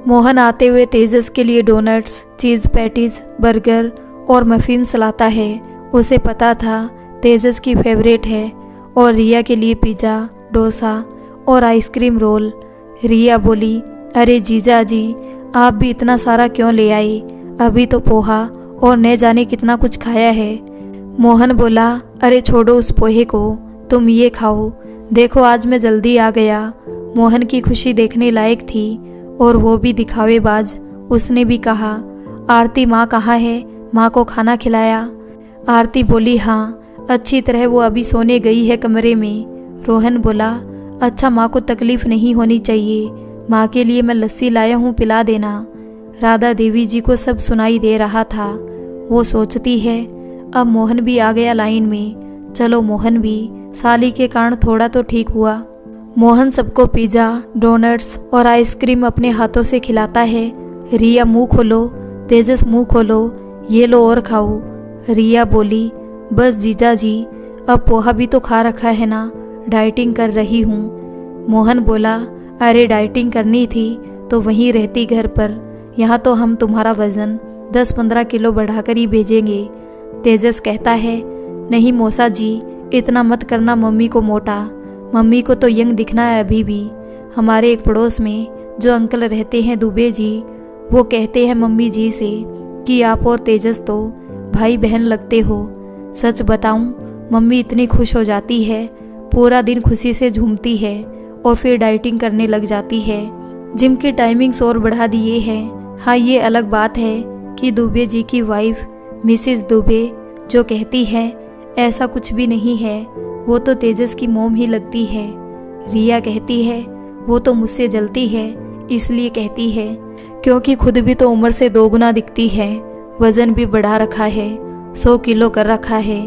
मोहन आते हुए तेजस के लिए डोनट्स, चीज़ पैटीज, बर्गर और मफिन्स लाता है। उसे पता था तेजस की फेवरेट है। और रिया के लिए पिज़्ज़ा, डोसा और आइसक्रीम रोल। रिया बोली, अरे जीजा जी, आप भी इतना सारा क्यों ले आए? अभी तो पोहा और न जाने कितना कुछ खाया है। मोहन बोला, अरे छोड़ो उस पोहे को, तुम ये खाओ। देखो आज मैं जल्दी आ गया। मोहन की खुशी देखने लायक थी और वो भी दिखावेबाज। उसने भी कहा, आरती माँ कहाँ है? माँ को खाना खिलाया? आरती बोली, हाँ अच्छी तरह, वो अभी सोने गई है कमरे में। रोहन बोला, अच्छा माँ को तकलीफ नहीं होनी चाहिए। माँ के लिए मैं लस्सी लाया हूँ, पिला देना। राधा देवी जी को सब सुनाई दे रहा था। वो सोचती है अब मोहन भी आ गया लाइन में, चलो मोहन भी साली के कारण थोड़ा तो ठीक हुआ। मोहन सबको पिज़्ज़ा, डोनट्स और आइसक्रीम अपने हाथों से खिलाता है। रिया मुंह खोलो, तेजस मुंह खोलो, ये लो और खाओ। रिया बोली, बस जीजा जी, अब पोहा भी तो खा रखा है ना, डाइटिंग कर रही हूँ। मोहन बोला, अरे डाइटिंग करनी थी तो वहीं रहती घर पर, यहाँ तो हम तुम्हारा वज़न 10-15 किलो बढ़ाकर ही भेजेंगे। तेजस कहता है, नहीं मौसा जी, इतना मत करना मम्मी को मोटा। मम्मी को तो यंग दिखना है अभी भी। हमारे एक पड़ोस में जो अंकल रहते हैं दुबे जी, वो कहते हैं मम्मी जी से कि आप और तेजस तो भाई बहन लगते हो। सच बताऊं, मम्मी इतनी खुश हो जाती है, पूरा दिन खुशी से झूमती है और फिर डाइटिंग करने लग जाती है। जिम की टाइमिंग्स और बढ़ा दिए हैं। हाँ ये अलग बात है कि दुबे जी की वाइफ मिसेस दुबे जो कहती है ऐसा कुछ भी नहीं है, वो तो तेजस की मोम ही लगती है। रिया कहती है, वो तो मुझसे जलती है इसलिए कहती है, क्योंकि खुद भी तो उम्र से 2 गुना दिखती है, वजन भी बढ़ा रखा है, 100 किलो कर रखा है।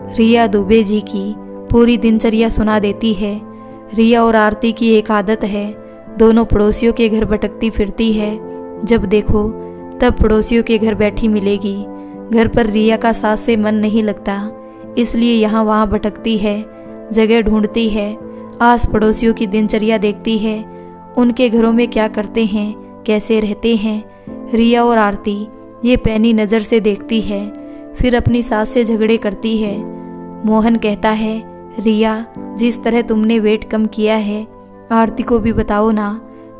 रिया दुबे जी की पूरी दिनचर्या सुना देती है। रिया और आरती की एक आदत है, दोनों पड़ोसियों के घर भटकती फिरती है। जब देखो तब पड़ोसियों के घर बैठी मिलेगी। घर पर रिया का सास से मन नहीं लगता, इसलिए यहाँ वहाँ भटकती है, जगह ढूंढती है, आस पड़ोसियों की दिनचर्या देखती है, उनके घरों में क्या करते हैं, कैसे रहते हैं। रिया और आरती ये पैनी नज़र से देखती है, फिर अपनी सास से झगड़े करती है। मोहन कहता है, रिया जिस तरह तुमने वेट कम किया है, आरती को भी बताओ ना,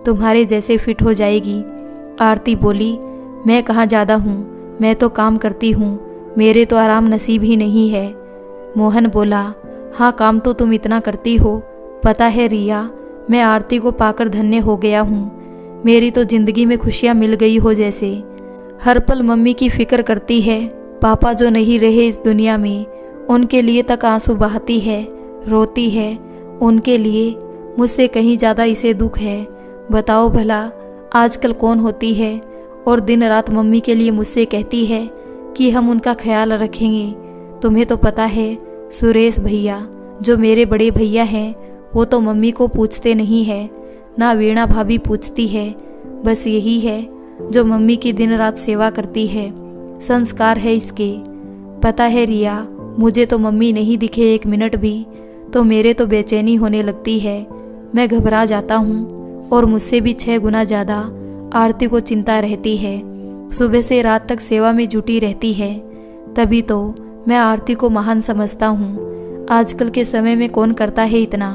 तुम्हारे जैसे फिट हो जाएगी। आरती बोली, मैं कहाँ ज़्यादा हूँ, मैं तो काम करती हूँ, मेरे तो आराम नसीब ही नहीं है। मोहन बोला, हाँ काम तो तुम इतना करती हो, पता है रिया, मैं आरती को पाकर धन्य हो गया हूँ। मेरी तो ज़िंदगी में खुशियाँ मिल गई हो जैसे। हर पल मम्मी की फिक्र करती है, पापा जो नहीं रहे इस दुनिया में, उनके लिए तक आंसू बहाती है, रोती है उनके लिए। मुझसे कहीं ज़्यादा इसे दुख है। बताओ भला आजकल कौन होती है और दिन रात मम्मी के लिए मुझसे कहती है कि हम उनका ख्याल रखेंगे। तुम्हें तो पता है सुरेश भैया जो मेरे बड़े भैया हैं, वो तो मम्मी को पूछते नहीं है, ना वीणा भाभी पूछती है। बस यही है जो मम्मी की दिन रात सेवा करती है, संस्कार है इसके। पता है रिया, मुझे तो मम्मी नहीं दिखे 1 मिनट भी तो मेरे तो बेचैनी होने लगती है, मैं घबरा जाता हूँ। और मुझसे भी 6 गुना ज़्यादा आरती को चिंता रहती है, सुबह से रात तक सेवा में जुटी रहती है। तभी तो मैं आरती को महान समझता हूँ। आजकल के समय में कौन करता है इतना।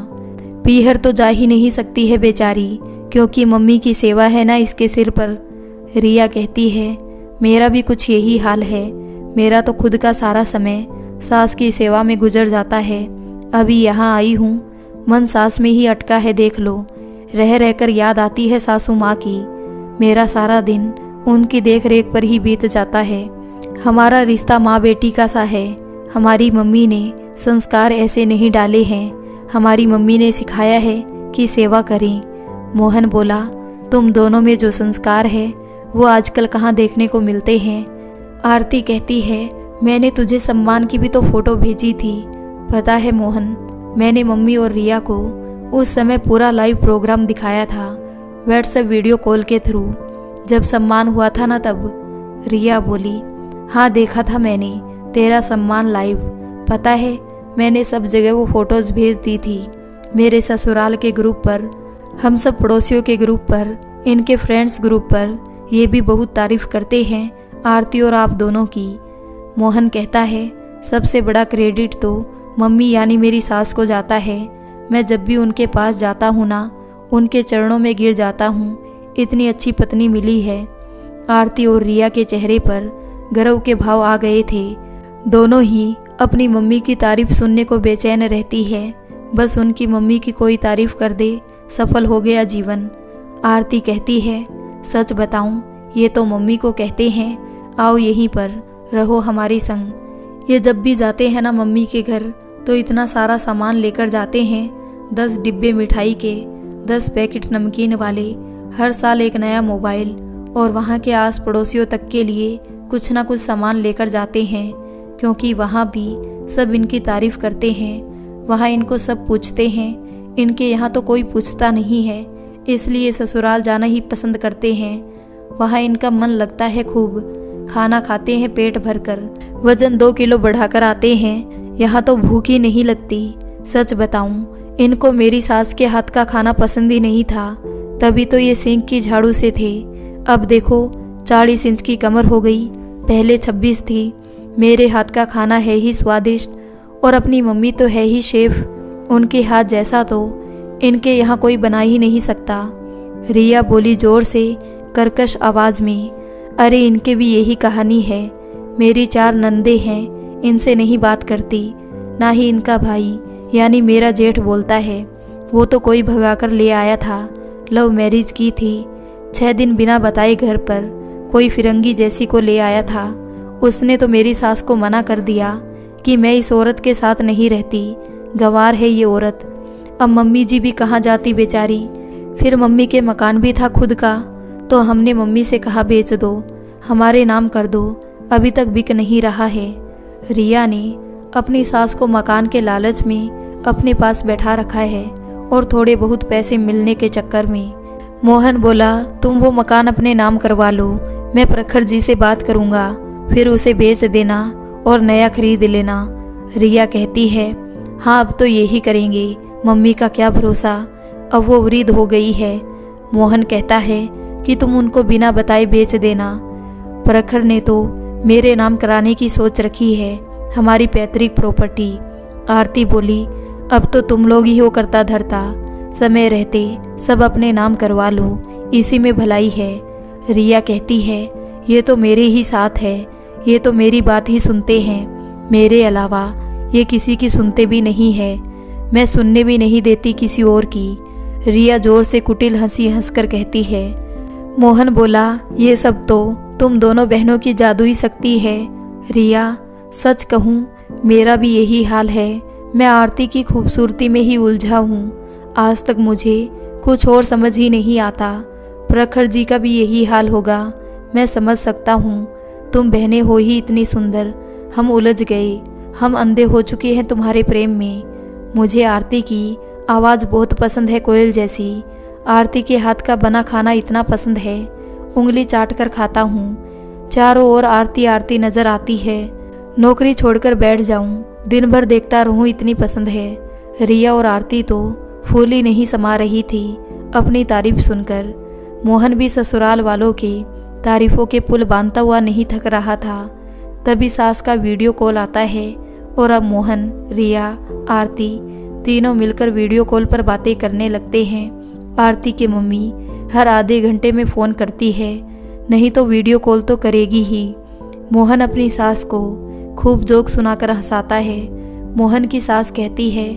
पीहर तो जा ही नहीं सकती है बेचारी, क्योंकि मम्मी की सेवा है ना इसके सिर पर। रिया कहती है, मेरा भी कुछ यही हाल है, मेरा तो खुद का सारा समय सास की सेवा में गुजर जाता है। अभी यहाँ आई हूँ, मन सास में ही अटका है, देख लो। रह रहकर याद आती है सासू माँ की। मेरा सारा दिन उनकी देख रेख पर ही बीत जाता है। हमारा रिश्ता माँ बेटी का सा है। हमारी मम्मी ने संस्कार ऐसे नहीं डाले हैं। हमारी मम्मी ने सिखाया है कि सेवा करें। मोहन बोला, तुम दोनों में जो संस्कार है वो आजकल कहाँ देखने को मिलते हैं। आरती कहती है, मैंने तुझे सम्मान की भी तो फोटो भेजी थी। पता है मोहन, मैंने मम्मी और रिया को उस समय पूरा लाइव प्रोग्राम दिखाया था, व्हाट्सएप वीडियो कॉल के थ्रू, जब सम्मान हुआ था ना तब। रिया बोली, हाँ देखा था मैंने तेरा सम्मान लाइव। पता है मैंने सब जगह वो फोटोज़ भेज दी थी। मेरे ससुराल के ग्रुप पर, हम सब पड़ोसियों के ग्रुप पर, इनके फ्रेंड्स ग्रुप पर ये भी बहुत तारीफ करते हैं आरती और आप दोनों की। मोहन कहता है, सबसे बड़ा क्रेडिट तो मम्मी यानी मेरी सास को जाता है। मैं जब भी उनके पास जाता हूँ ना, उनके चरणों में गिर जाता हूँ। इतनी अच्छी पत्नी मिली है। आरती और रिया के चेहरे पर गर्व के भाव आ गए थे। दोनों ही अपनी मम्मी की तारीफ सुनने को बेचैन रहती है। बस उनकी मम्मी की कोई तारीफ कर दे, सफल हो गया जीवन। आरती कहती है, सच बताऊं, ये तो मम्मी को कहते हैं, आओ यहीं पर रहो हमारे संग। ये जब भी जाते हैं ना मम्मी के घर तो इतना सारा सामान लेकर जाते हैं। 10 डिब्बे मिठाई के, 10 पैकेट नमकीन वाले, हर साल एक नया मोबाइल, और वहाँ के आस पड़ोसियों तक के लिए कुछ ना कुछ सामान लेकर जाते हैं, क्योंकि वहाँ भी सब इनकी तारीफ करते हैं। वहाँ इनको सब पूछते हैं। इनके यहाँ तो कोई पूछता नहीं है, इसलिए ससुराल जाना ही पसंद करते हैं। वहाँ इनका मन लगता है खूब। खाना खाते हैं पेट भरकर, वजन 2 किलो बढ़ाकर आते हैं। यहाँ तो भूख ही नहीं लगती। सच बताऊं, इनको मेरी सास के हाथ का खाना पसंद ही नहीं था, तभी तो ये सिंक की झाड़ू से थे। अब देखो 40 इंच की कमर हो गई, पहले 26 थी। मेरे हाथ का खाना है ही स्वादिष्ट, और अपनी मम्मी तो है ही शेफ। उनके हाथ जैसा तो इनके यहाँ कोई बना ही नहीं सकता। रिया बोली जोर से, कर्कश आवाज में, अरे इनके भी यही कहानी है। मेरी 4 नंदे हैं, इनसे नहीं बात करती, ना ही इनका भाई यानी मेरा जेठ बोलता है। वो तो कोई भगाकर ले आया था, लव मैरिज की थी। 6 दिन बिना बताए घर पर कोई फिरंगी जैसी को ले आया था। उसने तो मेरी सास को मना कर दिया कि मैं इस औरत के साथ नहीं रहती, गंवार है ये औरत। अब मम्मी जी भी कहाँ जाती बेचारी। फिर मम्मी के मकान भी था खुद का, तो हमने मम्मी से कहा बेच दो, हमारे नाम कर दो, अभी तक बिक नहीं रहा है। रिया ने अपनी सास को मकान के लालच में अपने पास बैठा रखा है, और थोड़े बहुत पैसे मिलने के चक्कर में। मोहन बोला, तुम वो मकान अपने नाम करवा लो, मैं प्रखर जी से बात करूँगा, फिर उसे बेच देना और नया खरीद लेना। रिया कहती है, हाँ अब तो यही करेंगे, मम्मी का क्या भरोसा, अब वो वृद्ध हो गई है। मोहन कहता है कि तुम उनको बिना बताए बेच देना। प्रखर ने तो मेरे नाम कराने की सोच रखी है, हमारी पैतृक प्रॉपर्टी। आरती बोली, अब तो तुम लोग ही हो करता धरता, समय रहते सब अपने नाम करवा लो, इसी में भलाई है। रिया कहती है, ये तो मेरे ही साथ है, ये तो मेरी बात ही सुनते हैं, मेरे अलावा ये किसी की सुनते भी नहीं है, मैं सुनने भी नहीं देती किसी और की। रिया जोर से कुटिल हंसी हंसकर कहती है। मोहन बोला, ये सब तो तुम दोनों बहनों की जादुई शक्ति है। रिया, सच कहूँ मेरा भी यही हाल है, मैं आरती की खूबसूरती में ही उलझा हूँ। आज तक मुझे कुछ और समझ ही नहीं आता। प्रखर जी का भी यही हाल होगा, मैं समझ सकता हूँ। तुम बहनें हो ही इतनी सुंदर, हम उलझ गए, हम अंधे हो चुके हैं तुम्हारे प्रेम में। मुझे आरती की आवाज़ बहुत पसंद है, कोयल जैसी। आरती के हाथ का बना खाना इतना पसंद है, उंगली चाट कर खाता हूँ। चारों ओर आरती आरती नजर आती है, नौकरी छोड़कर बैठ जाऊँ, दिन भर देखता रहूँ, इतनी पसंद है। रिया और आरती तो फूल ही नहीं समा रही थी अपनी तारीफ सुनकर। मोहन भी ससुराल वालों के तारीफों के पुल बांधता हुआ नहीं थक रहा था। तभी सास का वीडियो कॉल आता है, और अब मोहन, रिया, आरती तीनों मिलकर वीडियो कॉल पर बातें करने लगते हैं। आरती की मम्मी हर आधे घंटे में फ़ोन करती है, नहीं तो वीडियो कॉल तो करेगी ही। मोहन अपनी सास को खूब जोक सुनाकर हंसाता है। मोहन की सास कहती है,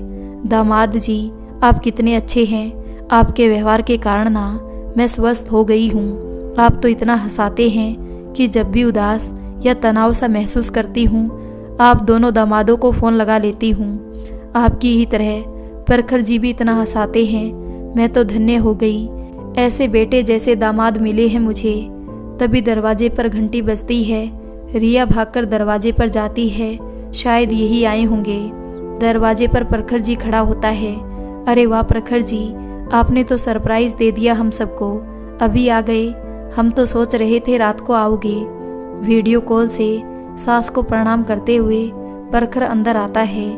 दामाद जी आप कितने अच्छे हैं, आपके व्यवहार के कारण ना मैं स्वस्थ हो गई हूँ। आप तो इतना हंसाते हैं कि जब भी उदास या तनाव सा महसूस करती हूँ, आप दोनों दामादों को फ़ोन लगा लेती हूँ। आपकी ही तरह प्रखर जी भी इतना हंसाते हैं, मैं तो धन्य हो गई, ऐसे बेटे जैसे दामाद मिले हैं मुझे। तभी दरवाजे पर घंटी बजती है। रिया भागकर दरवाजे पर जाती है, शायद यही आए होंगे। दरवाजे पर प्रखर जी खड़ा होता है। अरे वाह प्रखर जी, आपने तो सरप्राइज दे दिया हम सबको, अभी आ गए, हम तो सोच रहे थे रात को आओगे। वीडियो कॉल से सास को प्रणाम करते हुए प्रखर अंदर आता है।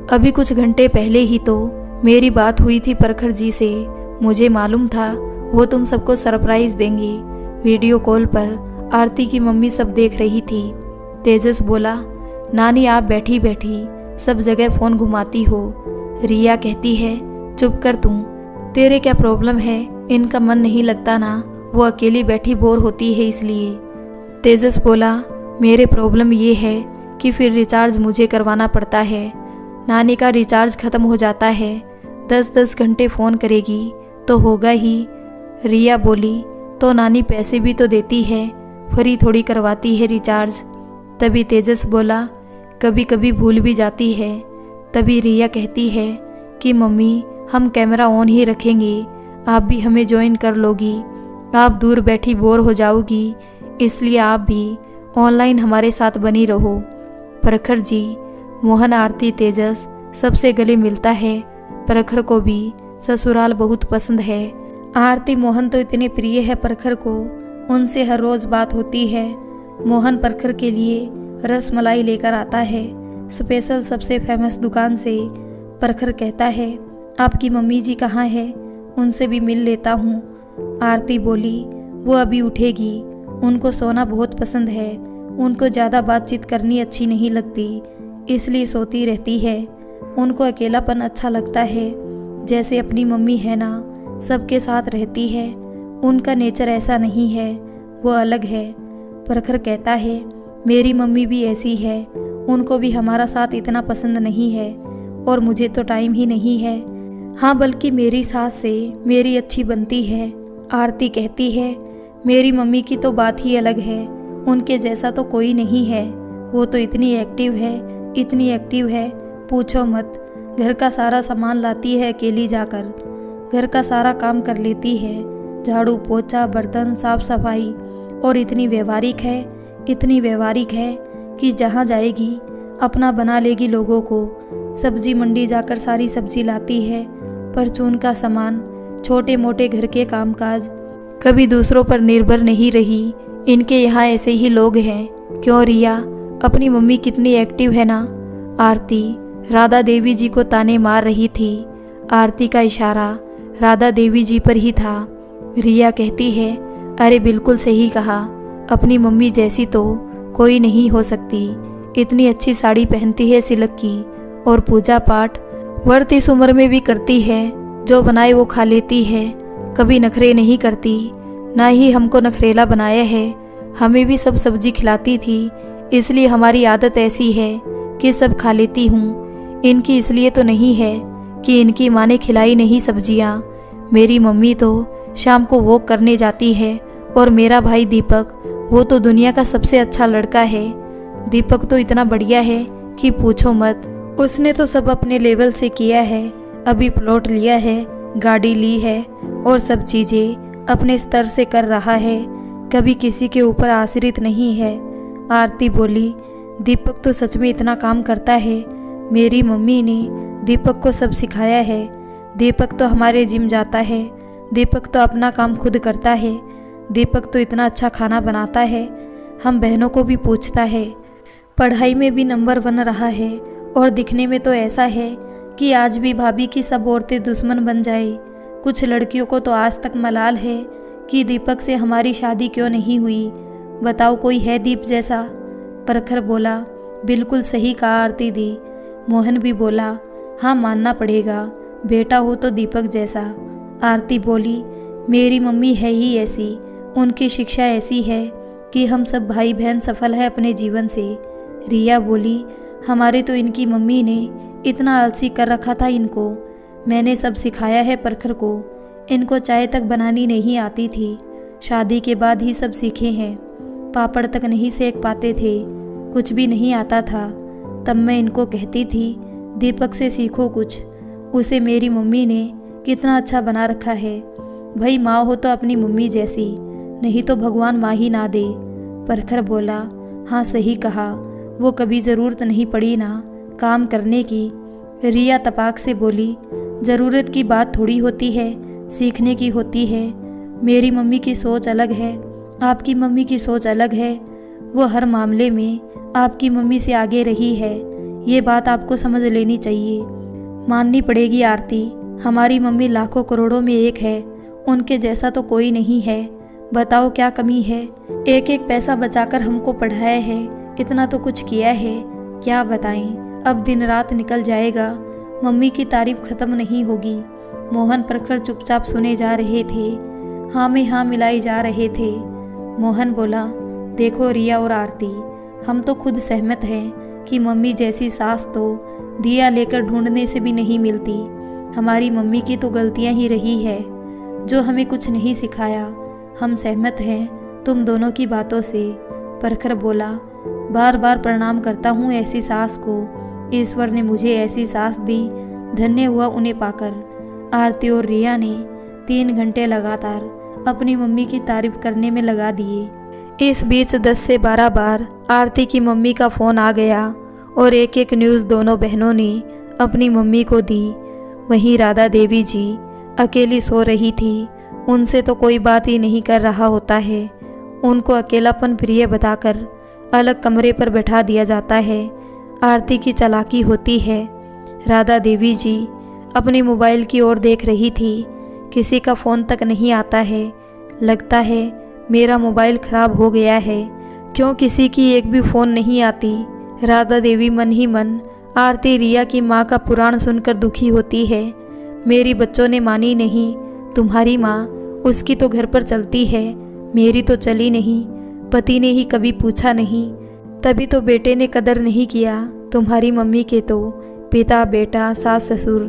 अभी कुछ घंटे पहले ही तो मेरी बात हुई थी प्रखर जी से, मुझे मालूम था वो तुम सबको सरप्राइज देंगे। वीडियो कॉल पर आरती की मम्मी सब देख रही थी। तेजस बोला, नानी आप बैठी बैठी सब जगह फ़ोन घुमाती हो। रिया कहती है, चुप कर तुम, तेरे क्या प्रॉब्लम है, इनका मन नहीं लगता ना, वो अकेली बैठी बोर होती है इसलिए। तेजस बोला, मेरे प्रॉब्लम ये है कि फिर रिचार्ज मुझे करवाना पड़ता है। नानी का रिचार्ज ख़त्म हो जाता है, 10-10 घंटे फ़ोन करेगी तो होगा ही। रिया बोली, तो नानी पैसे भी तो देती है, फ्री थोड़ी करवाती है रिचार्ज। तभी तेजस बोला, कभी कभी भूल भी जाती है। तभी रिया कहती है कि मम्मी हम कैमरा ऑन ही रखेंगे, आप भी हमें ज्वाइन कर लोगी, आप दूर बैठी बोर हो जाओगी, इसलिए आप भी ऑनलाइन हमारे साथ बनी रहो। प्रखर जी, मोहन, आरती, तेजस सबसे गले मिलता है। प्रखर को भी ससुराल बहुत पसंद है। आरती मोहन तो इतने प्रिय है प्रखर को, उनसे हर रोज़ बात होती है। मोहन प्रखर के लिए रस मलाई लेकर आता है स्पेशल सबसे फेमस दुकान से। प्रखर कहता है, आपकी मम्मी जी कहाँ है, उनसे भी मिल लेता हूँ। आरती बोली, वो अभी उठेगी, उनको सोना बहुत पसंद है, उनको ज़्यादा बातचीत करनी अच्छी नहीं लगती, इसलिए सोती रहती है। उनको अकेलापन अच्छा लगता है, जैसे अपनी मम्मी है ना, सबके साथ रहती है। उनका नेचर ऐसा नहीं है, वो अलग है। प्रखर कहता है, मेरी मम्मी भी ऐसी है, उनको भी हमारा साथ इतना पसंद नहीं है और मुझे तो टाइम ही नहीं है। हाँ, बल्कि मेरी सास से मेरी अच्छी बनती है। आरती कहती है, मेरी मम्मी की तो बात ही अलग है, उनके जैसा तो कोई नहीं है, वो तो इतनी एक्टिव है, इतनी एक्टिव है, पूछो मत। घर का सारा सामान लाती है अकेली जाकर, घर का सारा काम कर लेती है, झाड़ू पोछा बर्तन साफ सफाई, और इतनी व्यवहारिक है, इतनी व्यवहारिक है कि जहाँ जाएगी अपना बना लेगी लोगों को। सब्जी मंडी जाकर सारी सब्जी लाती है, परचून का सामान, छोटे मोटे घर के कामकाज, कभी दूसरों पर निर्भर नहीं रही। इनके यहाँ ऐसे ही लोग हैं। क्यों रिया, अपनी मम्मी कितनी एक्टिव है ना। आरती राधा देवी जी को ताने मार रही थी। आरती का इशारा राधा देवी जी पर ही था। रिया कहती है, अरे बिल्कुल सही कहा, अपनी मम्मी जैसी तो कोई नहीं हो सकती, इतनी अच्छी साड़ी पहनती है सिल्क की, और पूजा पाठ व्रत इस उम्र में भी करती है, जो बनाए वो खा लेती है, कभी नखरे नहीं करती, ना ही हमको नखरेला बनाया है। हमें भी सब सब्जी खिलाती थी, इसलिए हमारी आदत ऐसी है कि सब खा लेती हूँ। इनकी इसलिए तो नहीं है कि इनकी माँ ने खिलाई नहीं सब्जियाँ। मेरी मम्मी तो शाम को वॉक करने जाती है, और मेरा भाई दीपक, वो तो दुनिया का सबसे अच्छा लड़का है। दीपक तो इतना बढ़िया है कि पूछो मत। उसने तो सब अपने लेवल से किया है, अभी प्लॉट लिया है, गाड़ी ली है, और सब चीज़ें अपने स्तर से कर रहा है, कभी किसी के ऊपर आश्रित नहीं है। आरती बोली, दीपक तो सच में इतना काम करता है, मेरी मम्मी ने दीपक को सब सिखाया है। दीपक तो हमारे जिम जाता है, दीपक तो अपना काम खुद करता है, दीपक तो इतना अच्छा खाना बनाता है, हम बहनों को भी पूछता है, पढ़ाई में भी नंबर 1 रहा है, और दिखने में तो ऐसा है कि आज भी भाभी की सब औरतें दुश्मन बन जाए। कुछ लड़कियों को तो आज तक मलाल है कि दीपक से हमारी शादी क्यों नहीं हुई, बताओ कोई है दीप जैसा। प्रखर बोला, बिल्कुल सही कहा आरती दी। मोहन भी बोला, हाँ मानना पड़ेगा, बेटा हो तो दीपक जैसा। आरती बोली, मेरी मम्मी है ही ऐसी, उनकी शिक्षा ऐसी है कि हम सब भाई बहन सफल है अपने जीवन से। रिया बोली, हमारे तो इनकी मम्मी ने इतना आलसी कर रखा था इनको, मैंने सब सिखाया है प्रखर को, इनको चाय तक बनानी नहीं आती थी, शादी के बाद ही सब सीखे हैं, पापड़ तक नहीं सेक पाते थे, कुछ भी नहीं आता था। तब मैं इनको कहती थी, दीपक से सीखो कुछ, उसे मेरी मम्मी ने कितना अच्छा बना रखा है। भाई माँ हो तो अपनी मम्मी जैसी, नहीं तो भगवान माँ ही ना दे। प्रखर बोला, हाँ सही कहा, वो कभी ज़रूरत नहीं पड़ी ना काम करने की। रिया तपाक से बोली, ज़रूरत की बात थोड़ी होती है, सीखने की होती है। मेरी मम्मी की सोच अलग है, आपकी मम्मी की सोच अलग है, वो हर मामले में आपकी मम्मी से आगे रही है, ये बात आपको समझ लेनी चाहिए। माननी पड़ेगी आरती, हमारी मम्मी लाखों करोड़ों में एक है, उनके जैसा तो कोई नहीं है। बताओ क्या कमी है? एक एक पैसा बचाकर हमको पढ़ाया है, इतना तो कुछ किया है, क्या बताएं। अब दिन रात निकल जाएगा, मम्मी की तारीफ खत्म नहीं होगी। मोहन प्रखर चुपचाप सुने जा रहे थे, हाँ में हाँ मिलाई जा रहे थे। मोहन बोला, देखो रिया और आरती, हम तो खुद सहमत हैं कि मम्मी जैसी सास तो दिया लेकर ढूंढने से भी नहीं मिलती। हमारी मम्मी की तो गलतियां ही रही है, जो हमें कुछ नहीं सिखाया। हम सहमत हैं तुम दोनों की बातों से। प्रखर बोला, बार बार प्रणाम करता हूँ ऐसी सास को, ईश्वर ने मुझे ऐसी सास दी, धन्य हुआ उन्हें पाकर। आरती और रिया ने 3 घंटे लगातार अपनी मम्मी की तारीफ करने में लगा दिए। इस बीच 10 से 12 बार आरती की मम्मी का फ़ोन आ गया और एक एक न्यूज़ दोनों बहनों ने अपनी मम्मी को दी। वहीं राधा देवी जी अकेली सो रही थी, उनसे तो कोई बात ही नहीं कर रहा होता है। उनको अकेलापन प्रिय बताकर अलग कमरे पर बैठा दिया जाता है। आरती की चालाकी होती है। राधा देवी जी अपने मोबाइल की ओर देख रही थी, किसी का फ़ोन तक नहीं आता है। लगता है मेरा मोबाइल ख़राब हो गया है, क्यों किसी की एक भी फ़ोन नहीं आती। राधा देवी मन ही मन आरती रिया की माँ का पुराण सुनकर दुखी होती है। मेरी बच्चों ने मानी नहीं, तुम्हारी माँ उसकी तो घर पर चलती है, मेरी तो चली नहीं। पति ने ही कभी पूछा नहीं, तभी तो बेटे ने कदर नहीं किया। तुम्हारी मम्मी के तो पिता बेटा सास ससुर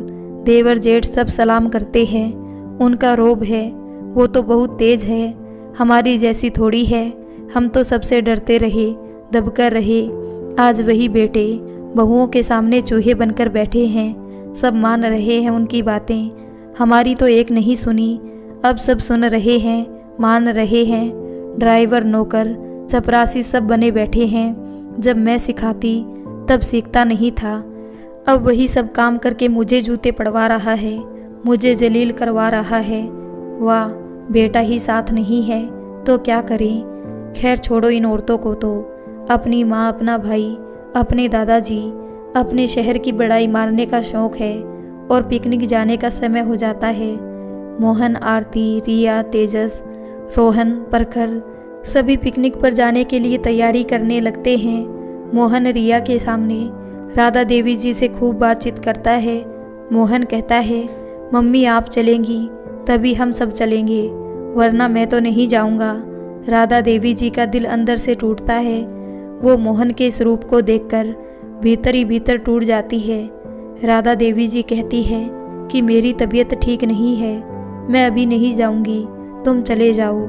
देवर जेठ सब सलाम करते हैं। उनका रोब है, वो तो बहुत तेज है, हमारी जैसी थोड़ी है। हम तो सबसे डरते रहे, दबकर रहे। आज वही बेटे बहुओं के सामने चूहे बनकर बैठे हैं, सब मान रहे हैं उनकी बातें। हमारी तो एक नहीं सुनी, अब सब सुन रहे हैं, मान रहे हैं। ड्राइवर नौकर चपरासी सब बने बैठे हैं। जब मैं सिखाती तब सीखता नहीं था, अब वही सब काम करके मुझे जूते पड़वा रहा है, मुझे जलील करवा रहा है। वाह, बेटा ही साथ नहीं है तो क्या करें। खैर छोड़ो इन औरतों को, तो अपनी माँ अपना भाई अपने दादाजी अपने शहर की बड़ाई मारने का शौक़ है और पिकनिक जाने का समय हो जाता है। मोहन आरती रिया तेजस रोहन प्रखर सभी पिकनिक पर जाने के लिए तैयारी करने लगते हैं। मोहन रिया के सामने राधा देवी जी से खूब बातचीत करता है। मोहन कहता है, मम्मी आप चलेंगी तभी हम सब चलेंगे, वरना मैं तो नहीं जाऊंगा। राधा देवी जी का दिल अंदर से टूटता है। वो मोहन के इस रूप को देखकर भीतर ही भीतर टूट जाती है। राधा देवी जी कहती है कि मेरी तबीयत ठीक नहीं है, मैं अभी नहीं जाऊंगी, तुम चले जाओ।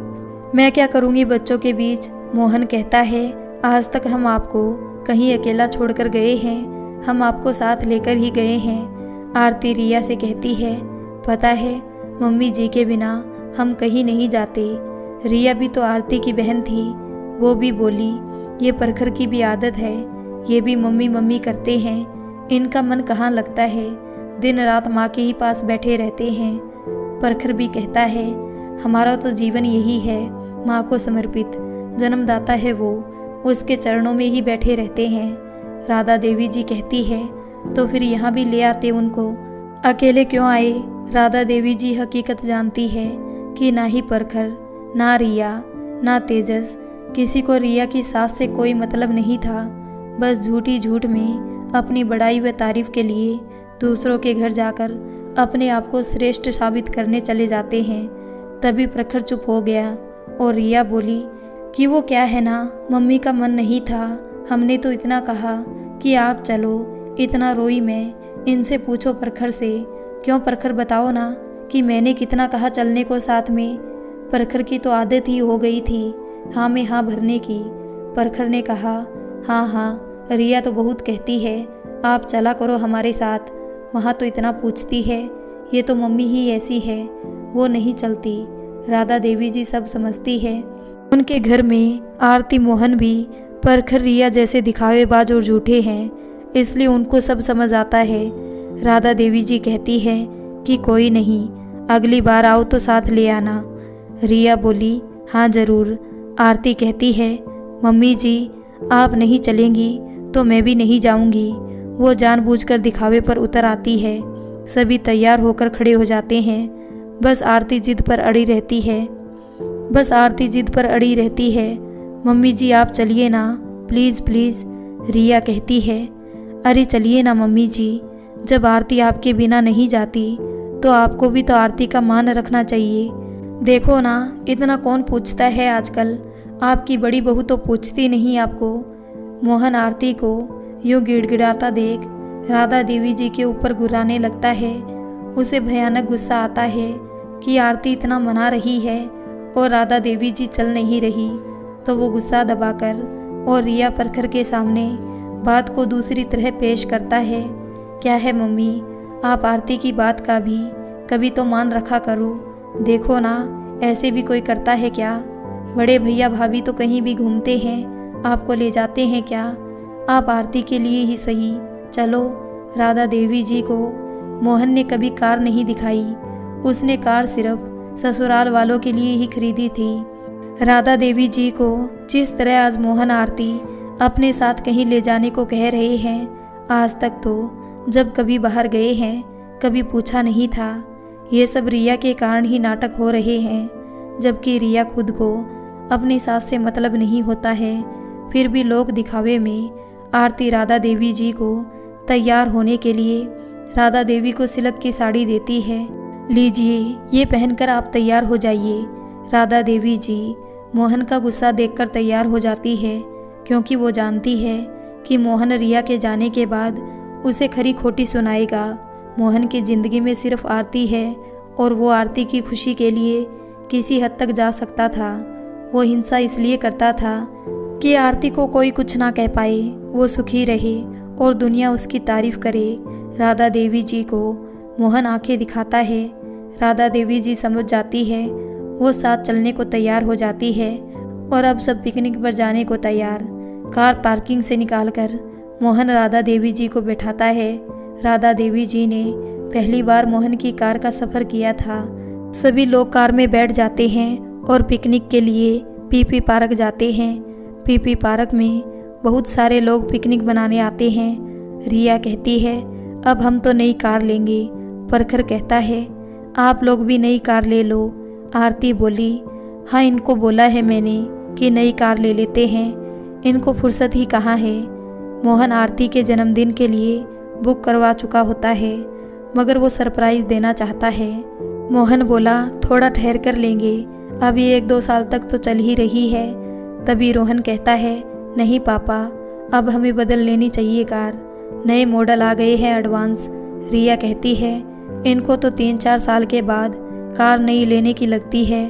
मैं क्या करूंगी बच्चों के बीच। मोहन कहता है, आज तक हम आपको कहीं अकेला छोड़कर गए हैं, हम आपको साथ लेकर ही गए हैं। आरती रिया से कहती है, पता है मम्मी जी के बिना हम कहीं नहीं जाते। रिया भी तो आरती की बहन थी, वो भी बोली, ये प्रखर की भी आदत है, ये भी मम्मी मम्मी करते हैं, इनका मन कहाँ लगता है, दिन रात माँ के ही पास बैठे रहते हैं। प्रखर भी कहता है, हमारा तो जीवन यही है, माँ को समर्पित, जन्मदाता है वो, उसके चरणों में ही बैठे रहते हैं। राधा देवी जी कहती है, तो फिर यहाँ भी ले आते उनको, अकेले क्यों आए। राधा देवी जी हकीकत जानती है कि ना ही प्रखर ना रिया ना तेजस, किसी को रिया की सास से कोई मतलब नहीं था। बस झूठी झूठ में अपनी बड़ाई व तारीफ के लिए दूसरों के घर जाकर अपने आप को श्रेष्ठ साबित करने चले जाते हैं। तभी प्रखर चुप हो गया और रिया बोली कि वो क्या है ना, मम्मी का मन नहीं था, हमने तो इतना कहा कि आप चलो, इतना रोई मैं। इनसे पूछो प्रखर से, क्यों प्रखर बताओ ना कि मैंने कितना कहा चलने को साथ में। प्रखर की तो आदत ही हो गई थी हाँ में हाँ भरने की। प्रखर ने कहा, हाँ हाँ रिया तो बहुत कहती है, आप चला करो हमारे साथ, वहाँ तो इतना पूछती है, ये तो मम्मी ही ऐसी है, वो नहीं चलती। राधा देवी जी सब समझती है। उनके घर में आरती मोहन भी प्रखर रिया जैसे दिखावेबाज और झूठे हैं, इसलिए उनको सब समझ आता है। राधा देवी जी कहती है कि कोई नहीं, अगली बार आओ तो साथ ले आना। रिया बोली, हाँ ज़रूर। आरती कहती है, मम्मी जी आप नहीं चलेंगी तो मैं भी नहीं जाऊंगी। वो जानबूझकर दिखावे पर उतर आती है। सभी तैयार होकर खड़े हो जाते हैं। बस आरती जिद पर अड़ी रहती है। मम्मी जी आप चलिए ना, प्लीज़ प्लीज़, रिया कहती है। अरे चलिए ना मम्मी जी, जब आरती आपके बिना नहीं जाती तो आपको भी तो आरती का मान रखना चाहिए। देखो ना, इतना कौन पूछता है आजकल, आपकी बड़ी बहू तो पूछती नहीं आपको। मोहन आरती को यूँ गिड़गिड़ाता देख राधा देवी जी के ऊपर गुर्राने लगता है। उसे भयानक गुस्सा आता है कि आरती इतना मना रही है और राधा देवी जी चल नहीं रही, तो वो गुस्सा दबाकर और रिया परखर के सामने बात को दूसरी तरह पेश करता है। क्या है मम्मी, आप आरती की बात का भी कभी तो मान रखा करो। देखो ना, ऐसे भी कोई करता है क्या? बड़े भैया भाभी तो कहीं भी घूमते हैं, आपको ले जाते हैं क्या? आप आरती के लिए ही सही चलो। राधा देवी जी को मोहन ने कभी कार नहीं दिखाई, उसने कार सिर्फ ससुराल वालों के लिए ही खरीदी थी। राधा देवी जी को जिस तरह आज मोहन आरती अपने साथ कहीं ले जाने को कह रहे हैं, आज तक तो जब कभी बाहर गए हैं कभी पूछा नहीं था। ये सब रिया के कारण ही नाटक हो रहे हैं, जबकि रिया खुद को अपनी सास से मतलब नहीं होता है। फिर भी लोग दिखावे में आरती राधा देवी जी को तैयार होने के लिए राधा देवी को सिल्क की साड़ी देती है। लीजिए, ये पहनकर आप तैयार हो जाइए। राधा देवी जी मोहन का गुस्सा देखकर तैयार हो जाती है, क्योंकि वो जानती है कि मोहन रिया के जाने के बाद उसे खरी खोटी सुनाएगा। मोहन की ज़िंदगी में सिर्फ आरती है और वो आरती की खुशी के लिए किसी हद तक जा सकता था। वो हिंसा इसलिए करता था कि आरती को कोई कुछ ना कह पाए, वो सुखी रहे और दुनिया उसकी तारीफ करे। राधा देवी जी को मोहन आंखें दिखाता है। राधा देवी जी समझ जाती है, वो साथ चलने को तैयार हो जाती है और अब सब पिकनिक पर जाने को तैयार। कार पार्किंग से निकालकर मोहन राधा देवी जी को बैठाता है। राधा देवी जी ने पहली बार मोहन की कार का सफ़र किया था। सभी लोग कार में बैठ जाते हैं और पिकनिक के लिए पीपी पार्क जाते हैं। पीपी पार्क में बहुत सारे लोग पिकनिक बनाने आते हैं। रिया कहती है, अब हम तो नई कार लेंगे। परखर कहता है, आप लोग भी नई कार ले लो। आरती बोली, हाँ इनको बोला है मैंने कि नई कार ले लेते हैं, इनको फुर्सत ही कहाँ है। मोहन आरती के जन्मदिन के लिए बुक करवा चुका होता है, मगर वो सरप्राइज़ देना चाहता है। मोहन बोला, थोड़ा ठहर कर लेंगे, अभी 1-2 साल तक तो चल ही रही है। तभी रोहन कहता है, नहीं पापा, अब हमें बदल लेनी चाहिए कार, नए मॉडल आ गए हैं एडवांस। रिया कहती है, इनको तो 3-4 साल के बाद कार नई लेने की लगती है।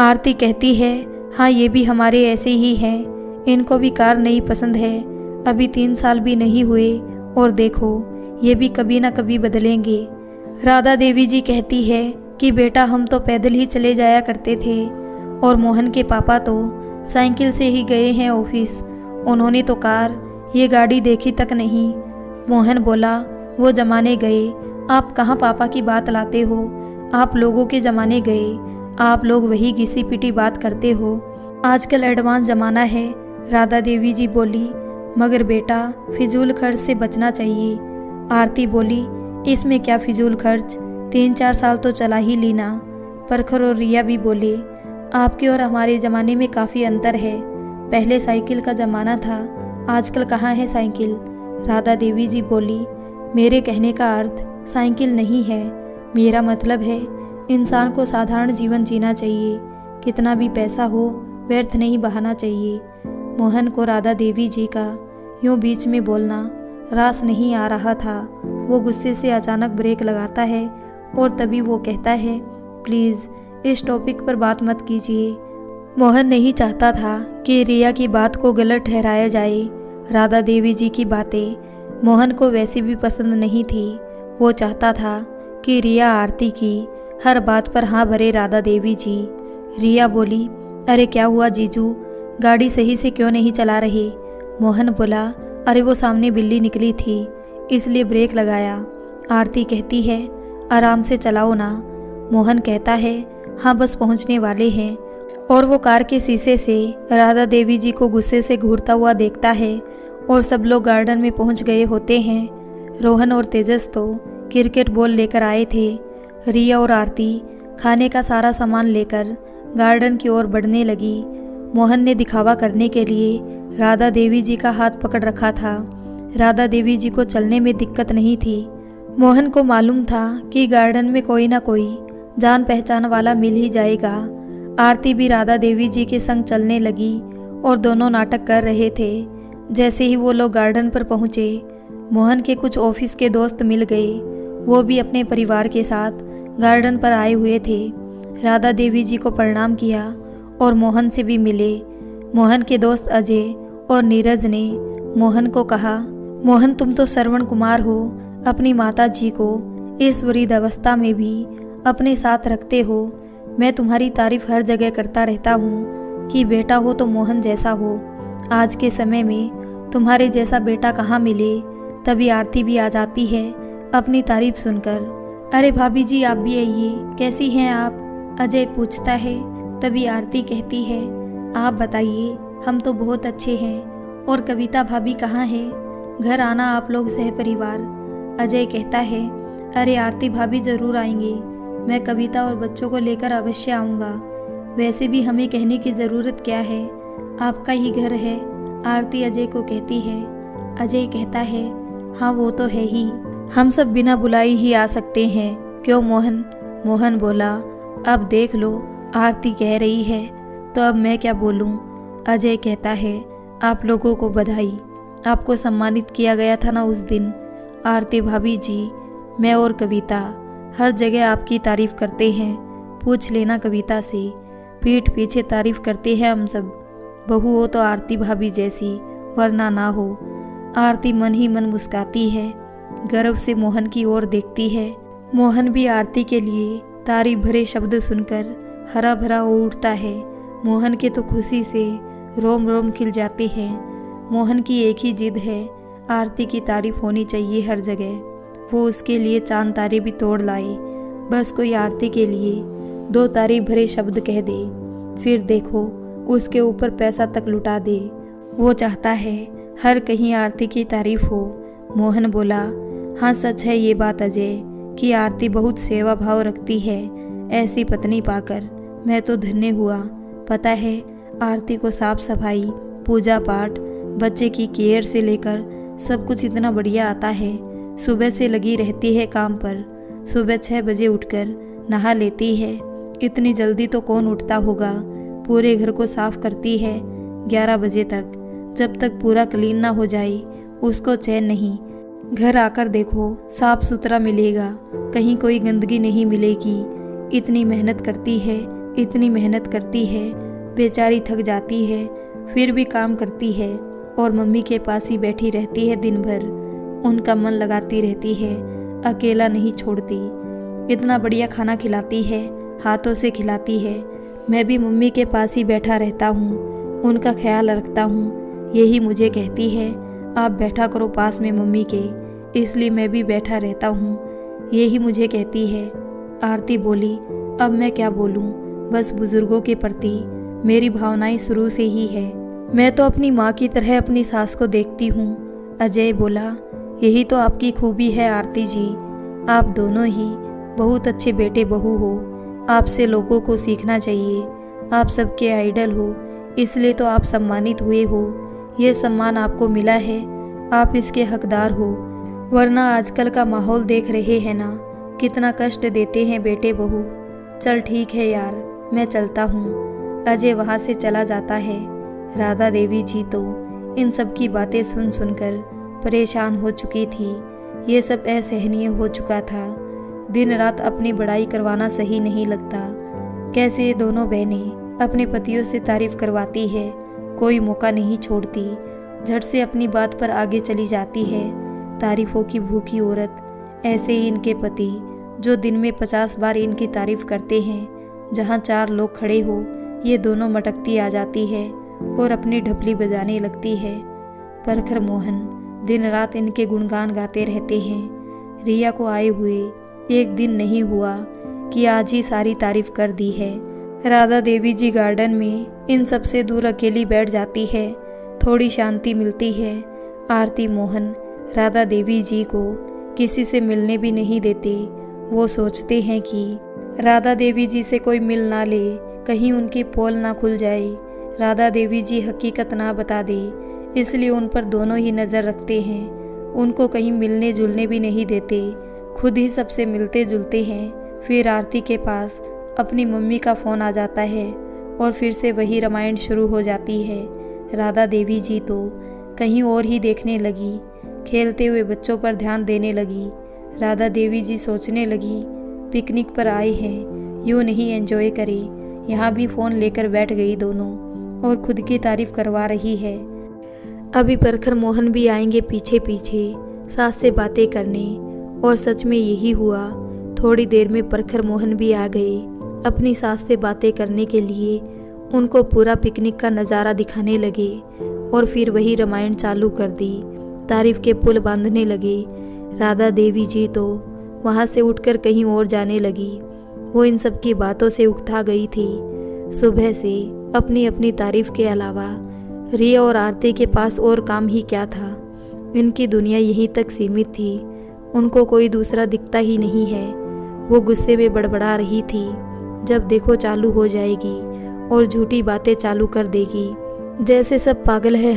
आरती कहती है, हाँ ये भी हमारे ऐसे ही हैं, इनको भी कार नई पसंद है। अभी 3 साल भी नहीं हुए और देखो ये भी कभी ना कभी बदलेंगे। राधा देवी जी कहती है कि बेटा हम तो पैदल ही चले जाया करते थे और मोहन के पापा तो साइकिल से ही गए हैं ऑफिस, उन्होंने तो कार ये गाड़ी देखी तक नहीं। मोहन बोला, वो ज़माने गए, आप कहाँ पापा की बात लाते हो, आप लोगों के ज़माने गए, आप लोग वही घिसी पिटी बात करते हो, आजकल एडवांस ज़माना है। राधा देवी जी बोली, मगर बेटा फिजूल खर्च से बचना चाहिए। आरती बोली, इसमें क्या फिजूल खर्च, 3-4 साल तो चला ही लीना। परखर और रिया भी बोले, आपके और हमारे ज़माने में काफ़ी अंतर है, पहले साइकिल का ज़माना था, आजकल कहाँ है साइकिल। राधा देवी जी बोली, मेरे कहने का अर्थ साइकिल नहीं है, मेरा मतलब है इंसान को साधारण जीवन जीना चाहिए, कितना भी पैसा हो व्यर्थ नहीं बहाना चाहिए। मोहन को राधा देवी जी का यूँ बीच में बोलना रास नहीं आ रहा था। वो गुस्से से अचानक ब्रेक लगाता है और तभी वो कहता है, प्लीज़ इस टॉपिक पर बात मत कीजिए। मोहन नहीं चाहता था कि रिया की बात को गलत ठहराया जाए। राधा देवी जी की बातें मोहन को वैसे भी पसंद नहीं थी। वो चाहता था कि रिया आरती की हर बात पर हाँ भरे राधा देवी जी। रिया बोली, अरे क्या हुआ जीजू, गाड़ी सही से क्यों नहीं चला रहे। मोहन बोला, अरे वो सामने बिल्ली निकली थी इसलिए ब्रेक लगाया। आरती कहती है, आराम से चलाओ ना। मोहन कहता है, हाँ बस पहुंचने वाले हैं। और वो कार के शीशे से राधा देवी जी को गुस्से से घूरता हुआ देखता है और सब लोग गार्डन में पहुंच गए होते हैं। रोहन और तेजस तो क्रिकेट बॉल लेकर आए थे। रिया और आरती खाने का सारा सामान लेकर गार्डन की ओर बढ़ने लगी। मोहन ने दिखावा करने के लिए राधा देवी जी का हाथ पकड़ रखा था। राधा देवी जी को चलने में दिक्कत नहीं थी। मोहन को मालूम था कि गार्डन में कोई ना कोई जान पहचान वाला मिल ही जाएगा। आरती भी राधा देवी जी के संग चलने लगी और दोनों नाटक कर रहे थे। जैसे ही वो लोग गार्डन पर पहुँचे, मोहन के कुछ ऑफिस के दोस्त मिल गए। वो भी अपने परिवार के साथ गार्डन पर आए हुए थे। राधा देवी जी को प्रणाम किया और मोहन से भी मिले। मोहन के दोस्त अजय और नीरज ने मोहन को कहा, मोहन तुम तो श्रवण कुमार हो, अपनी माता जी को इस वृद्धावस्था में भी अपने साथ रखते हो। मैं तुम्हारी तारीफ हर जगह करता रहता हूँ कि बेटा हो तो मोहन जैसा हो। आज के समय में तुम्हारे जैसा बेटा कहाँ मिले। तभी आरती भी आ जाती है अपनी तारीफ सुनकर। अरे भाभी जी आप भी आइए, कैसी हैं आप? अजय पूछता है। तभी आरती कहती है, आप बताइए, हम तो बहुत अच्छे हैं। और कविता भाभी कहाँ है? घर आना आप लोग सह परिवार। अजय कहता है, अरे आरती भाभी ज़रूर आएंगे, मैं कविता और बच्चों को लेकर अवश्य आऊँगा। वैसे भी हमें कहने की ज़रूरत क्या है, आपका ही घर है। आरती अजय को कहती है। अजय कहता है, हाँ वो तो है ही, हम सब बिना बुलाए ही आ सकते हैं, क्यों मोहन? मोहन बोला, अब देख लो, आरती कह रही है तो अब मैं क्या बोलूं? अजय कहता है, आप लोगों को बधाई, आपको सम्मानित किया गया था ना उस दिन। आरती भाभी जी, मैं और कविता हर जगह आपकी तारीफ करते हैं, पूछ लेना कविता से, पीठ पीछे तारीफ करते हैं हम सब। बहू हो तो आरती भाभी जैसी, वरना ना हो। आरती मन ही मन मुस्काती है, गर्व से मोहन की ओर देखती है। मोहन भी आरती के लिए तारीफ भरे शब्द सुनकर हरा भरा हो उठता है। मोहन के तो खुशी से रोम रोम खिल जाते हैं। मोहन की एक ही जिद है, आरती की तारीफ होनी चाहिए हर जगह। वो उसके लिए चांद तारे भी तोड़ लाए, बस कोई आरती के लिए 2 तारीफ भरे शब्द कह दे, फिर देखो उसके ऊपर पैसा तक लुटा दे। वो चाहता है हर कहीं आरती की तारीफ हो। मोहन बोला, हाँ सच है ये बात अजय कि आरती बहुत सेवा भाव रखती है। ऐसी पत्नी पाकर मैं तो धन्य हुआ। पता है, आरती को साफ सफाई, पूजा पाठ, बच्चे की केयर से लेकर सब कुछ इतना बढ़िया आता है। सुबह से लगी रहती है काम पर। सुबह 6 बजे उठकर नहा लेती है। इतनी जल्दी तो कौन उठता होगा। पूरे घर को साफ करती है 11 बजे तक। जब तक पूरा क्लीन ना हो जाए उसको चैन नहीं। घर आकर देखो साफ सुथरा मिलेगा, कहीं कोई गंदगी नहीं मिलेगी। इतनी मेहनत करती है, इतनी मेहनत करती है, बेचारी थक जाती है, फिर भी काम करती है और मम्मी के पास ही बैठी रहती है दिन भर। उनका मन लगाती रहती है, अकेला नहीं छोड़ती। इतना बढ़िया खाना खिलाती है, हाथों से खिलाती है। मैं भी मम्मी के पास ही बैठा रहता हूँ, उनका ख्याल रखता हूँ। यही मुझे कहती है, आप बैठा करो पास में मम्मी के, इसलिए मैं भी बैठा रहता हूँ। यही मुझे कहती है। आरती बोली, अब मैं क्या बोलूँ, बस बुजुर्गों के प्रति मेरी भावनाएं शुरू से ही है। मैं तो अपनी माँ की तरह अपनी सास को देखती हूँ। अजय बोला, यही तो आपकी खूबी है आरती जी, आप दोनों ही बहुत अच्छे बेटे बहू हो। आपसे लोगों को सीखना चाहिए, आप सबके आइडल हो, इसलिए तो आप सम्मानित हुए हो। ये सम्मान आपको मिला है, आप इसके हकदार हो। वरना आजकल का माहौल देख रहे हैं ना, कितना कष्ट देते हैं बेटे बहू। चल ठीक है यार, मैं चलता हूँ। अजय वहाँ से चला जाता है। राधा देवी जी तो इन सब की बातें सुन सुनकर परेशान हो चुकी थी। ये सब असहनीय हो चुका था। दिन रात अपनी बड़ाई करवाना सही नहीं लगता। कैसे ये दोनों बहनें अपने पतियों से तारीफ करवाती है, कोई मौका नहीं छोड़ती, झट से अपनी बात पर आगे चली जाती है। तारीफों की भूखी औरत। ऐसे ही इनके पति जो दिन में 50 बार इनकी तारीफ करते हैं। जहाँ 4 लोग खड़े हो, ये दोनों मटकती आ जाती है और अपनी ढपली बजाने लगती है। परखर मोहन दिन रात इनके गुणगान गाते रहते हैं। रिया को आए हुए 1 दिन नहीं हुआ कि आज ही सारी तारीफ कर दी है। राधा देवी जी गार्डन में इन सब से दूर अकेली बैठ जाती है। थोड़ी शांति मिलती है। आरती मोहन राधा देवी जी को किसी से मिलने भी नहीं देते। वो सोचते हैं कि राधा देवी जी से कोई मिल ना ले, कहीं उनकी पोल ना खुल जाए, राधा देवी जी हकीकत ना बता दे, इसलिए उन पर दोनों ही नज़र रखते हैं। उनको कहीं मिलने जुलने भी नहीं देते, खुद ही सबसे मिलते जुलते हैं। फिर आरती के पास अपनी मम्मी का फ़ोन आ जाता है और फिर से वही रामायण शुरू हो जाती है। राधा देवी जी तो कहीं और ही देखने लगी, खेलते हुए बच्चों पर ध्यान देने लगी। राधा देवी जी सोचने लगी, पिकनिक पर आए हैं, यूँ नहीं एंजॉय करें। यहाँ भी फ़ोन लेकर बैठ गई दोनों और खुद की तारीफ करवा रही है। अभी प्रखर मोहन भी आएंगे पीछे पीछे सास से बातें करने, और सच में यही हुआ। थोड़ी देर में प्रखर मोहन भी आ गए अपनी सास से बातें करने के लिए। उनको पूरा पिकनिक का नज़ारा दिखाने लगे और फिर वही रामायण चालू कर दी, तारीफ के पुल बांधने लगे। राधा देवी जी तो वहाँ से उठकर कहीं और जाने लगी। वो इन सब की बातों से उकता गई थी। सुबह से अपनी अपनी तारीफ के अलावा रिया और आरती के पास और काम ही क्या था। इनकी दुनिया यहीं तक सीमित थी, उनको कोई दूसरा दिखता ही नहीं है। वो गुस्से में बड़बड़ा रही थी, जब देखो चालू हो जाएगी और झूठी बातें चालू कर देगी, जैसे सब पागल है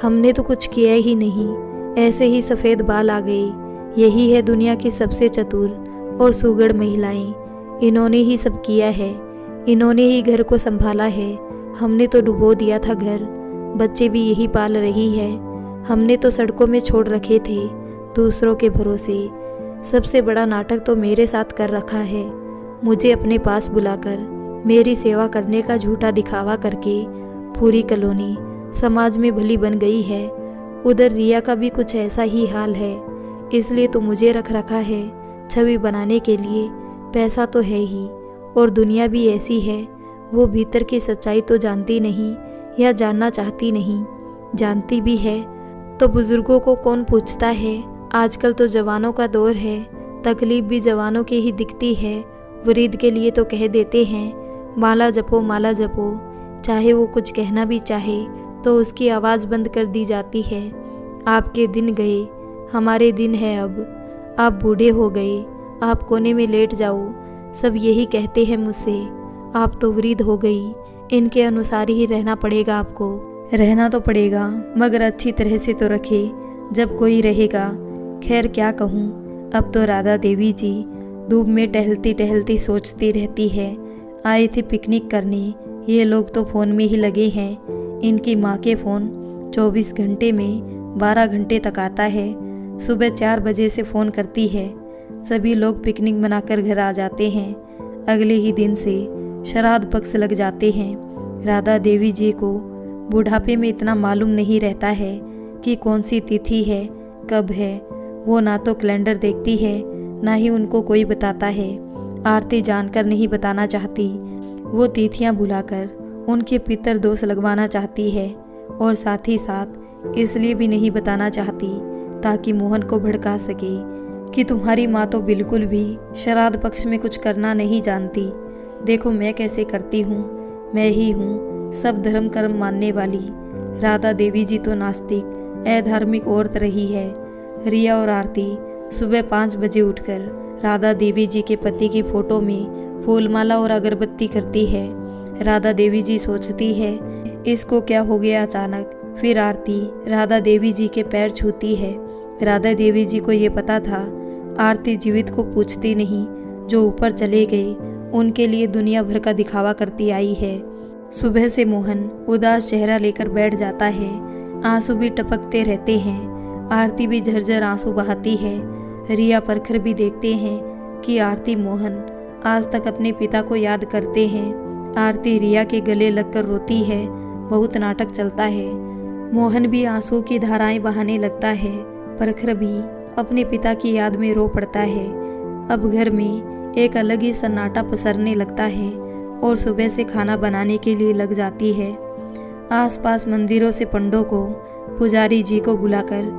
हमने तो कुछ किया ही नहीं, ऐसे ही सफ़ेद बाल आ गए। यही है दुनिया की सबसे चतुर और सुगढ़ महिलाएं, इन्होंने ही सब किया है, इन्होंने ही घर को संभाला है। हमने तो डुबो दिया था घर, बच्चे भी यही पाल रही है। हमने तो सड़कों में छोड़ रखे थे दूसरों के भरोसे। सबसे बड़ा नाटक तो मेरे साथ कर रखा है। मुझे अपने पास बुलाकर मेरी सेवा करने का झूठा दिखावा करके पूरी कॉलोनी समाज में भली बन गई है। उधर रिया का भी कुछ ऐसा ही हाल है, इसलिए तो मुझे रख रखा है छवि बनाने के लिए। पैसा तो है ही और दुनिया भी ऐसी है, वो भीतर की सच्चाई तो जानती नहीं या जानना चाहती नहीं। जानती भी है तो बुजुर्गों को कौन पूछता है। आजकल तो जवानों का दौर है, तकलीफ भी जवानों की ही दिखती है। वरीद के लिए तो कह देते हैं माला जपो माला जपो, चाहे वो कुछ कहना भी चाहे तो उसकी आवाज़ बंद कर दी जाती है। आपके दिन गए, हमारे दिन है अब। आप बूढ़े हो गए, आप कोने में लेट जाओ, सब यही कहते हैं मुझसे। आप तो वृद्ध हो गई, इनके अनुसार ही रहना पड़ेगा आपको। रहना तो पड़ेगा, मगर अच्छी तरह से तो रखे जब कोई रहेगा। खैर क्या कहूँ, अब तो राधा देवी जी धूप में टहलती टहलती सोचती रहती है। आए थे पिकनिक करने, ये लोग तो फ़ोन में ही लगे हैं। इनकी माँ के फ़ोन 24 घंटे में 12 घंटे तक आता है। सुबह 4 बजे से फ़ोन करती है, सभी लोग पिकनिक मनाकर घर आ जाते हैं। अगले ही दिन से श्राद्ध पक्ष लग जाते हैं। राधा देवी जी को बुढ़ापे में इतना मालूम नहीं रहता है कि कौन सी तिथि है, कब है। वो ना तो कैलेंडर देखती है, ना ही उनको कोई बताता है। आरती जानकर नहीं बताना चाहती, वो तिथियां भुलाकर उनके पितर दोष लगवाना चाहती है, और साथ ही साथ इसलिए भी नहीं बताना चाहती ताकि मोहन को भड़का सके कि तुम्हारी माँ तो बिल्कुल भी श्राद्ध पक्ष में कुछ करना नहीं जानती। देखो मैं कैसे करती हूँ, मैं ही हूँ सब धर्म कर्म मानने वाली। राधा देवी जी तो नास्तिक अधार्मिक औरत रही है। रिया और आरती सुबह 5 बजे उठकर राधा देवी जी के पति की फोटो में फूलमाला और अगरबत्ती करती है। राधा देवी जी सोचती है इसको क्या हो गया अचानक। फिर आरती राधा देवी जी के पैर छूती है। राधा देवी जी को ये पता था आरती जीवित को पूछती नहीं, जो ऊपर चले गए उनके लिए दुनिया भर का दिखावा करती आई है। सुबह से मोहन उदास चेहरा लेकर बैठ जाता है, आंसू भी टपकते रहते हैं। आरती भी झरझर आंसू बहाती है। रिया प्रखर भी देखते हैं कि आरती मोहन आज तक अपने पिता को याद करते हैं। आरती रिया के गले लगकर रोती है, बहुत नाटक चलता है। मोहन भी आंसू की धाराएं बहाने लगता है। प्रखर भी अपने पिता की याद में रो पड़ता है। अब घर में एक अलग ही सन्नाटा पसरने लगता है और सुबह से खाना बनाने के लिए लग जाती है। आसपास मंदिरों से पंडों को, पुजारी जी को बुलाकर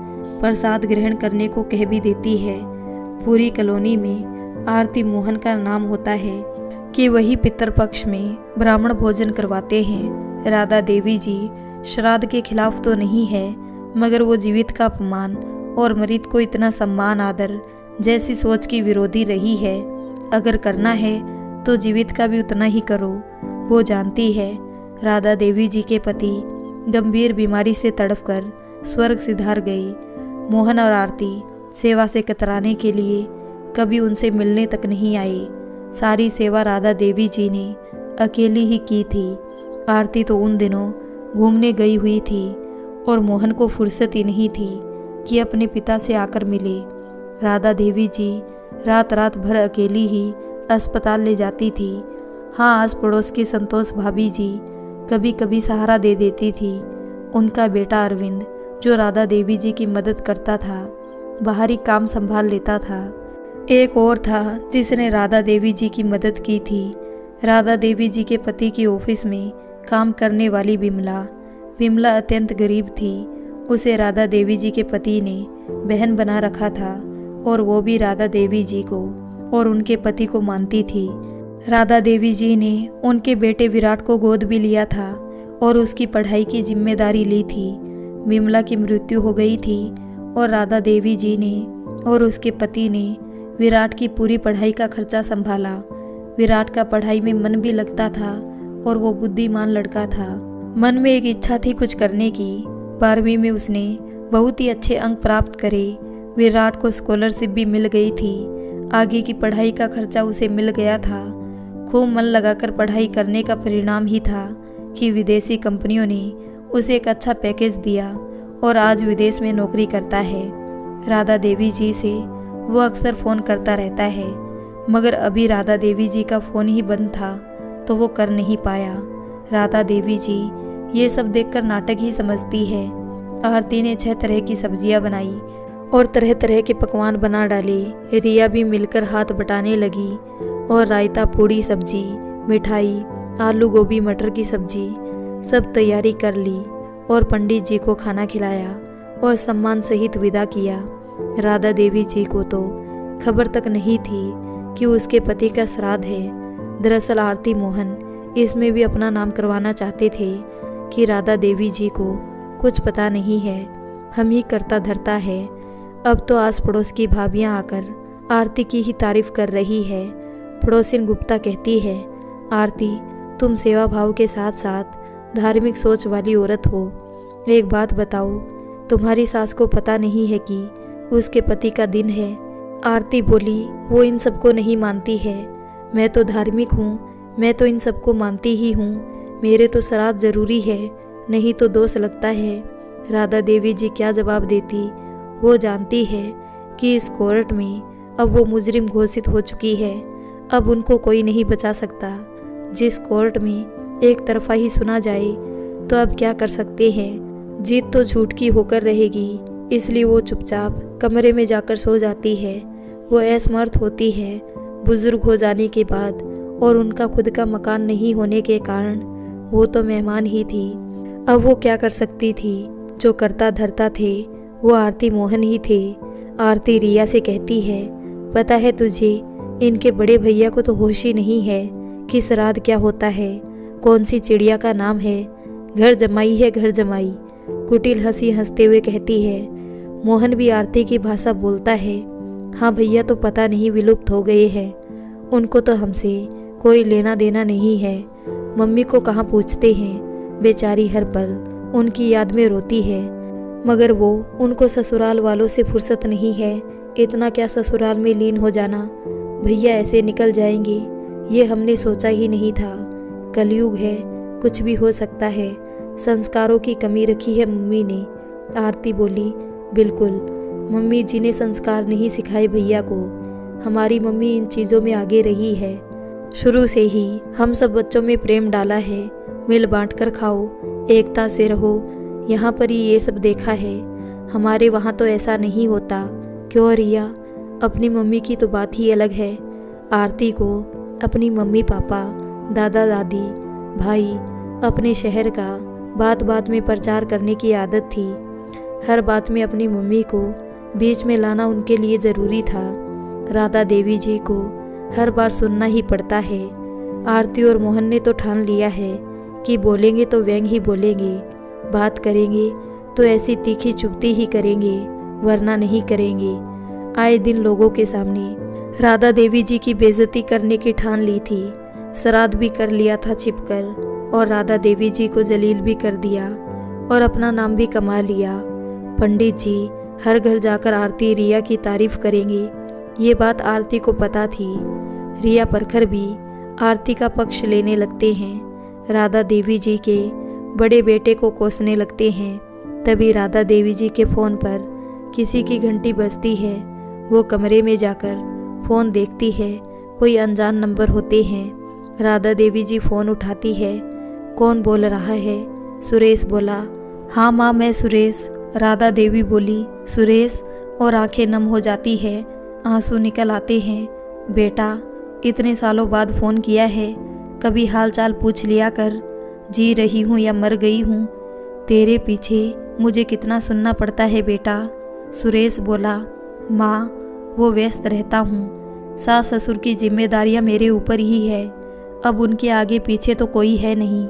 प्रसाद ग्रहण करने को कह भी देती है। पूरी कॉलोनी में आरती मोहन का नाम होता है कि वही पितृपक्ष में ब्राह्मण भोजन करवाते हैं। राधा देवी जी श्राद्ध के खिलाफ तो नहीं है, मगर वो जीवित का अपमान और मरीद को इतना सम्मान आदर जैसी सोच की विरोधी रही है। अगर करना है तो जीवित का भी उतना ही करो। वो जानती है राधा देवी जी के पति गंभीर बीमारी से तड़पकर स्वर्ग सिधार गए। मोहन और आरती सेवा से कतराने के लिए कभी उनसे मिलने तक नहीं आए। सारी सेवा राधा देवी जी ने अकेली ही की थी। आरती तो उन दिनों घूमने गई हुई थी और मोहन को फुर्सत ही नहीं थी कि अपने पिता से आकर मिले। राधा देवी जी रात रात भर अकेली ही अस्पताल ले जाती थी। हाँ, आस पड़ोस की संतोष भाभी जी कभी कभी सहारा दे देती थी। उनका बेटा अरविंद जो राधा देवी जी की मदद करता था, बाहरी काम संभाल लेता था। एक और था जिसने राधा देवी जी की मदद की थी, राधा देवी जी के पति की ऑफिस में काम करने वाली विमला। विमला अत्यंत गरीब थी। उसे राधा देवी जी के पति ने बहन बना रखा था और वो भी राधा देवी जी को और उनके पति को मानती थी। राधा देवी जी ने उनके बेटे विराट को गोद भी लिया था और उसकी पढ़ाई की जिम्मेदारी ली थी। विमला की मृत्यु हो गई थी और राधा देवी जी ने और उसके पति ने विराट की पूरी पढ़ाई का खर्चा संभाला। विराट का पढ़ाई में मन भी लगता था और वो बुद्धिमान लड़का था। मन में एक इच्छा थी कुछ करने की। 12वीं में उसने बहुत ही अच्छे अंक प्राप्त करे। विराट को स्कॉलरशिप भी मिल गई थी। आगे की पढ़ाई का खर्चा उसे मिल गया था। खूब मन लगाकर पढ़ाई करने का परिणाम ही था कि विदेशी कंपनियों ने उसे एक अच्छा पैकेज दिया और आज विदेश में नौकरी करता है। राधा देवी जी से वो अक्सर फ़ोन करता रहता है, मगर अभी राधा देवी जी का फ़ोन ही बंद था तो वो कर नहीं पाया। राधा देवी जी ये सब देखकर नाटक ही समझती है। आरती ने 6 तरह की सब्जियां बनाई और तरह तरह के पकवान बना डाले। रिया भी मिलकर हाथ बटाने लगी और रायता, पूड़ी, सब्जी, मिठाई, आलू गोभी मटर की सब्जी सब तैयारी कर ली और पंडित जी को खाना खिलाया और सम्मान सहित विदा किया। राधा देवी जी को तो खबर तक नहीं थी कि उसके पति का श्राद्ध है। दरअसल आरती मोहन इसमें भी अपना नाम करवाना चाहते थे कि राधा देवी जी को कुछ पता नहीं है, हम ही करता धरता है। अब तो आस पड़ोस की भाभियां आकर आरती की ही तारीफ कर रही है। पड़ोसिन गुप्ता कहती है, आरती तुम सेवा भाव के साथ साथ धार्मिक सोच वाली औरत हो। एक बात बताओ, तुम्हारी सास को पता नहीं है कि उसके पति का दिन है? आरती बोली, वो इन सबको नहीं मानती है। मैं तो धार्मिक हूँ, मैं तो इन सबको मानती ही हूँ। मेरे तो श्राद्ध जरूरी है, नहीं तो दोष लगता है। राधा देवी जी क्या जवाब देती? वो जानती है कि इस कोर्ट में अब वो मुजरिम घोषित हो चुकी है। अब उनको कोई नहीं बचा सकता। जिस कोर्ट में एक तरफा ही सुना जाए तो अब क्या कर सकते हैं। जीत तो झूठ की होकर रहेगी, इसलिए वो चुपचाप कमरे में जाकर सो जाती है। वो असमर्थ होती है। बुजुर्ग हो जाने के बाद और उनका खुद का मकान नहीं होने के कारण वो तो मेहमान ही थी। अब वो क्या कर सकती थी? जो करता धरता थे वो आरती मोहन ही थे। आरती रिया से कहती है, पता है तुझे, इनके बड़े भैया को तो होश ही नहीं है कि श्राद्ध क्या होता है, कौन सी चिड़िया का नाम है। घर जमाई है घर जमाई। कुटिल हंसी हंसते हुए कहती है। मोहन भी आरती की भाषा बोलता है। हाँ भैया तो पता नहीं विलुप्त हो गए हैं, उनको तो हमसे कोई लेना देना नहीं है। मम्मी को कहाँ पूछते हैं, बेचारी हर पल उनकी याद में रोती है। मगर वो उनको ससुराल वालों से फुर्सत नहीं है। इतना क्या ससुराल में लीन हो जाना, भैया ऐसे निकल जाएंगे, ये हमने सोचा ही नहीं था। कलयुग है, कुछ भी हो सकता है। संस्कारों की कमी रखी है मम्मी ने। आरती बोली, बिल्कुल, मम्मी जी ने संस्कार नहीं सिखाए भैया को। हमारी मम्मी इन चीज़ों में आगे रही है। शुरू से ही हम सब बच्चों में प्रेम डाला है। मिल बांट कर खाओ, एकता से रहो। यहाँ पर ही ये सब देखा है, हमारे वहाँ तो ऐसा नहीं होता। क्यों रिया? अपनी मम्मी की तो बात ही अलग है। आरती को अपनी मम्मी पापा, दादा दादी, भाई, अपने शहर का बात बात में प्रचार करने की आदत थी। हर बात में अपनी मम्मी को बीच में लाना उनके लिए ज़रूरी था। राधा देवी जी को हर बार सुनना ही पड़ता है। आरती और मोहन ने तो ठान लिया है कि बोलेंगे तो व्यंग ही बोलेंगे, बात करेंगे तो ऐसी तीखी चुभती ही करेंगे। वरना नहीं करेंगे। आए दिन लोगों के सामने राधा देवी जी की बेइज्जती करने की ठान ली थी। श्राद्ध भी कर लिया था छिपकर और राधा देवी जी को जलील भी कर दिया और अपना नाम भी कमा लिया। पंडित जी हर घर जाकर आरती रिया की तारीफ करेंगे, ये बात आरती को पता थी। रिया परखर भी आरती का पक्ष लेने लगते हैं। राधा देवी जी के बड़े बेटे को कोसने लगते हैं। तभी राधा देवी जी के फ़ोन पर किसी की घंटी बजती है। वो कमरे में जाकर फ़ोन देखती है, कोई अनजान नंबर होते हैं। राधा देवी जी फ़ोन उठाती है। कौन बोल रहा है? सुरेश बोला। हाँ माँ, मैं सुरेश। राधा देवी बोली। सुरेश, और आंखें नम हो जाती है, आंसू निकल आते हैं। बेटा, इतने सालों बाद फ़ोन किया है, कभी हाल चाल पूछ लिया कर। जी रही हूँ या मर गई हूँ, तेरे पीछे मुझे कितना सुनना पड़ता है बेटा। सुरेश बोला। माँ, वो व्यस्त रहता हूँ, सास ससुर की जिम्मेदारियाँ मेरे ऊपर ही है। अब उनके आगे पीछे तो कोई है नहीं,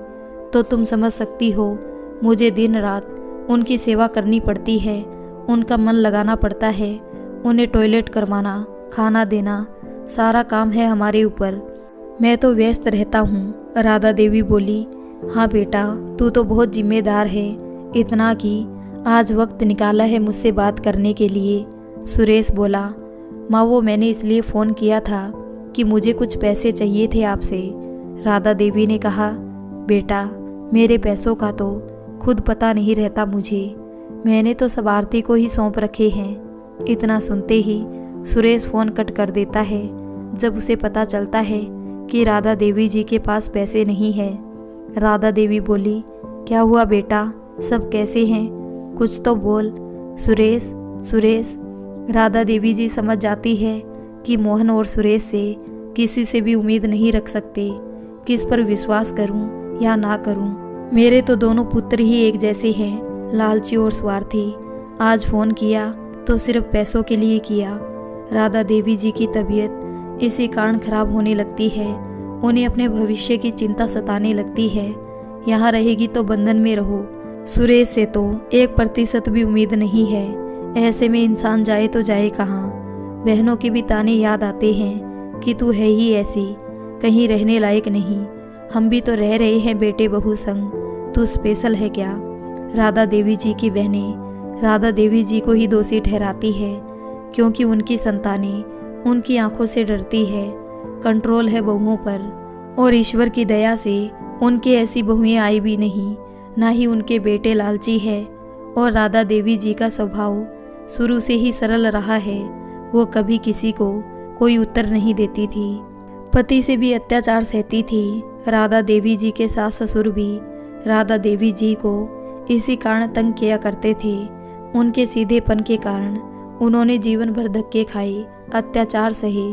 तो तुम समझ सकती हो मुझे दिन रात उनकी सेवा करनी पड़ती है, उनका मन लगाना पड़ता है। उन्हें टॉयलेट करवाना, खाना देना, सारा काम है हमारे ऊपर। मैं तो व्यस्त रहता हूँ। राधा देवी बोली। हाँ बेटा, तू तो बहुत जिम्मेदार है, इतना कि आज वक्त निकाला है मुझसे बात करने के लिए। सुरेश बोला। माँ, वो मैंने इसलिए फ़ोन किया था कि मुझे कुछ पैसे चाहिए थे आपसे। राधा देवी ने कहा। बेटा, मेरे पैसों का तो खुद पता नहीं रहता मुझे, मैंने तो सब आरती को ही सौंप रखे हैं। इतना सुनते ही सुरेश फ़ोन कट कर देता है। जब उसे पता चलता है कि राधा देवी जी के पास पैसे नहीं है। राधा देवी बोली। क्या हुआ बेटा, सब कैसे हैं? कुछ तो बोल। सुरेश, सुरेश। राधा देवी जी समझ जाती है कि मोहन और सुरेश से किसी से भी उम्मीद नहीं रख सकते। किस पर विश्वास करूं या ना करूं? मेरे तो दोनों पुत्र ही एक जैसे हैं, लालची और स्वार्थी। आज फ़ोन किया तो सिर्फ पैसों के लिए किया। राधा देवी जी की तबीयत इसी कारण खराब होने लगती है। उन्हें अपने भविष्य की चिंता सताने लगती है। यहाँ रहेगी तो बंधन में रहो। सुरेश से तो 1% भी उम्मीद नहीं है। ऐसे में इंसान जाए तो जाए कहाँ? बहनों के भी ताने याद आते हैं कि तू है ही ऐसी, कहीं रहने लायक नहीं। हम भी तो रह रहे हैं बेटे बहू संग, तू स्पेशल है क्या? राधा देवी जी की बहनें राधा देवी जी को ही दोषी ठहराती है, क्योंकि उनकी संतानें उनकी आंखों से डरती है। कंट्रोल है बहुओं पर, और ईश्वर की दया से उनके ऐसी बहुएं आई भी नहीं, ना ही उनके बेटे लालची है। और राधा देवी जी का स्वभाव शुरू से ही सरल रहा है। वो कभी किसी को कोई उत्तर नहीं देती थी, पति से भी अत्याचार सहती थी। राधा देवी जी के सास ससुर भी राधा देवी जी को इसी कारण तंग किया करते थे। उनके सीधेपन के कारण उन्होंने जीवन भर धक्के खाए, अत्याचार सहे।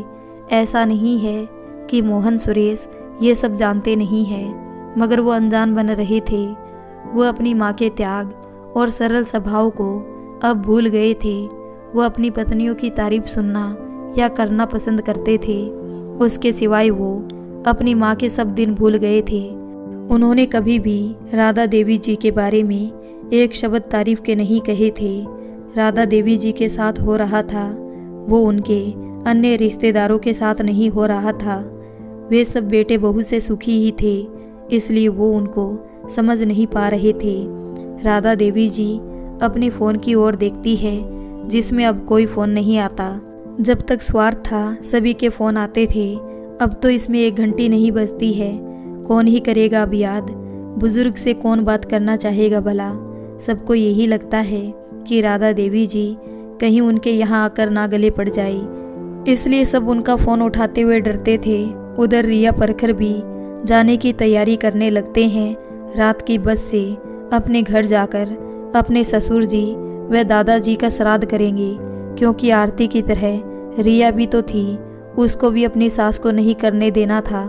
ऐसा नहीं है कि मोहन सुरेश ये सब जानते नहीं हैं, मगर वो अनजान बन रहे थे। वो अपनी माँ के त्याग और सरल स्वभाव को अब भूल गए थे। वो अपनी पत्नियों की तारीफ सुनना या करना पसंद करते थे। उसके सिवाय वो अपनी माँ के सब दिन भूल गए थे। उन्होंने कभी भी राधा देवी जी के बारे में एक शब्द तारीफ के नहीं कहे थे। राधा देवी जी के साथ हो रहा था वो उनके अन्य रिश्तेदारों के साथ नहीं हो रहा था। वे सब बेटे बहू से सुखी ही थे, इसलिए वो उनको समझ नहीं पा रहे थे। राधा देवी जी अपने फ़ोन की ओर देखती है, जिसमें अब कोई फ़ोन नहीं आता। जब तक स्वार्थ था सभी के फ़ोन आते थे, अब तो इसमें एक घंटी नहीं बजती है। कौन ही करेगा अब याद? बुजुर्ग से कौन बात करना चाहेगा भला? सबको यही लगता है कि राधा देवी जी कहीं उनके यहाँ आकर ना गले पड़ जाए, इसलिए सब उनका फ़ोन उठाते हुए डरते थे। उधर रिया परखर भी जाने की तैयारी करने लगते हैं। रात की बस से अपने घर जाकर अपने ससुर जी व दादाजी का श्राद्ध करेंगे, क्योंकि आरती की तरह रिया भी तो थी, उसको भी अपनी सास को नहीं करने देना था।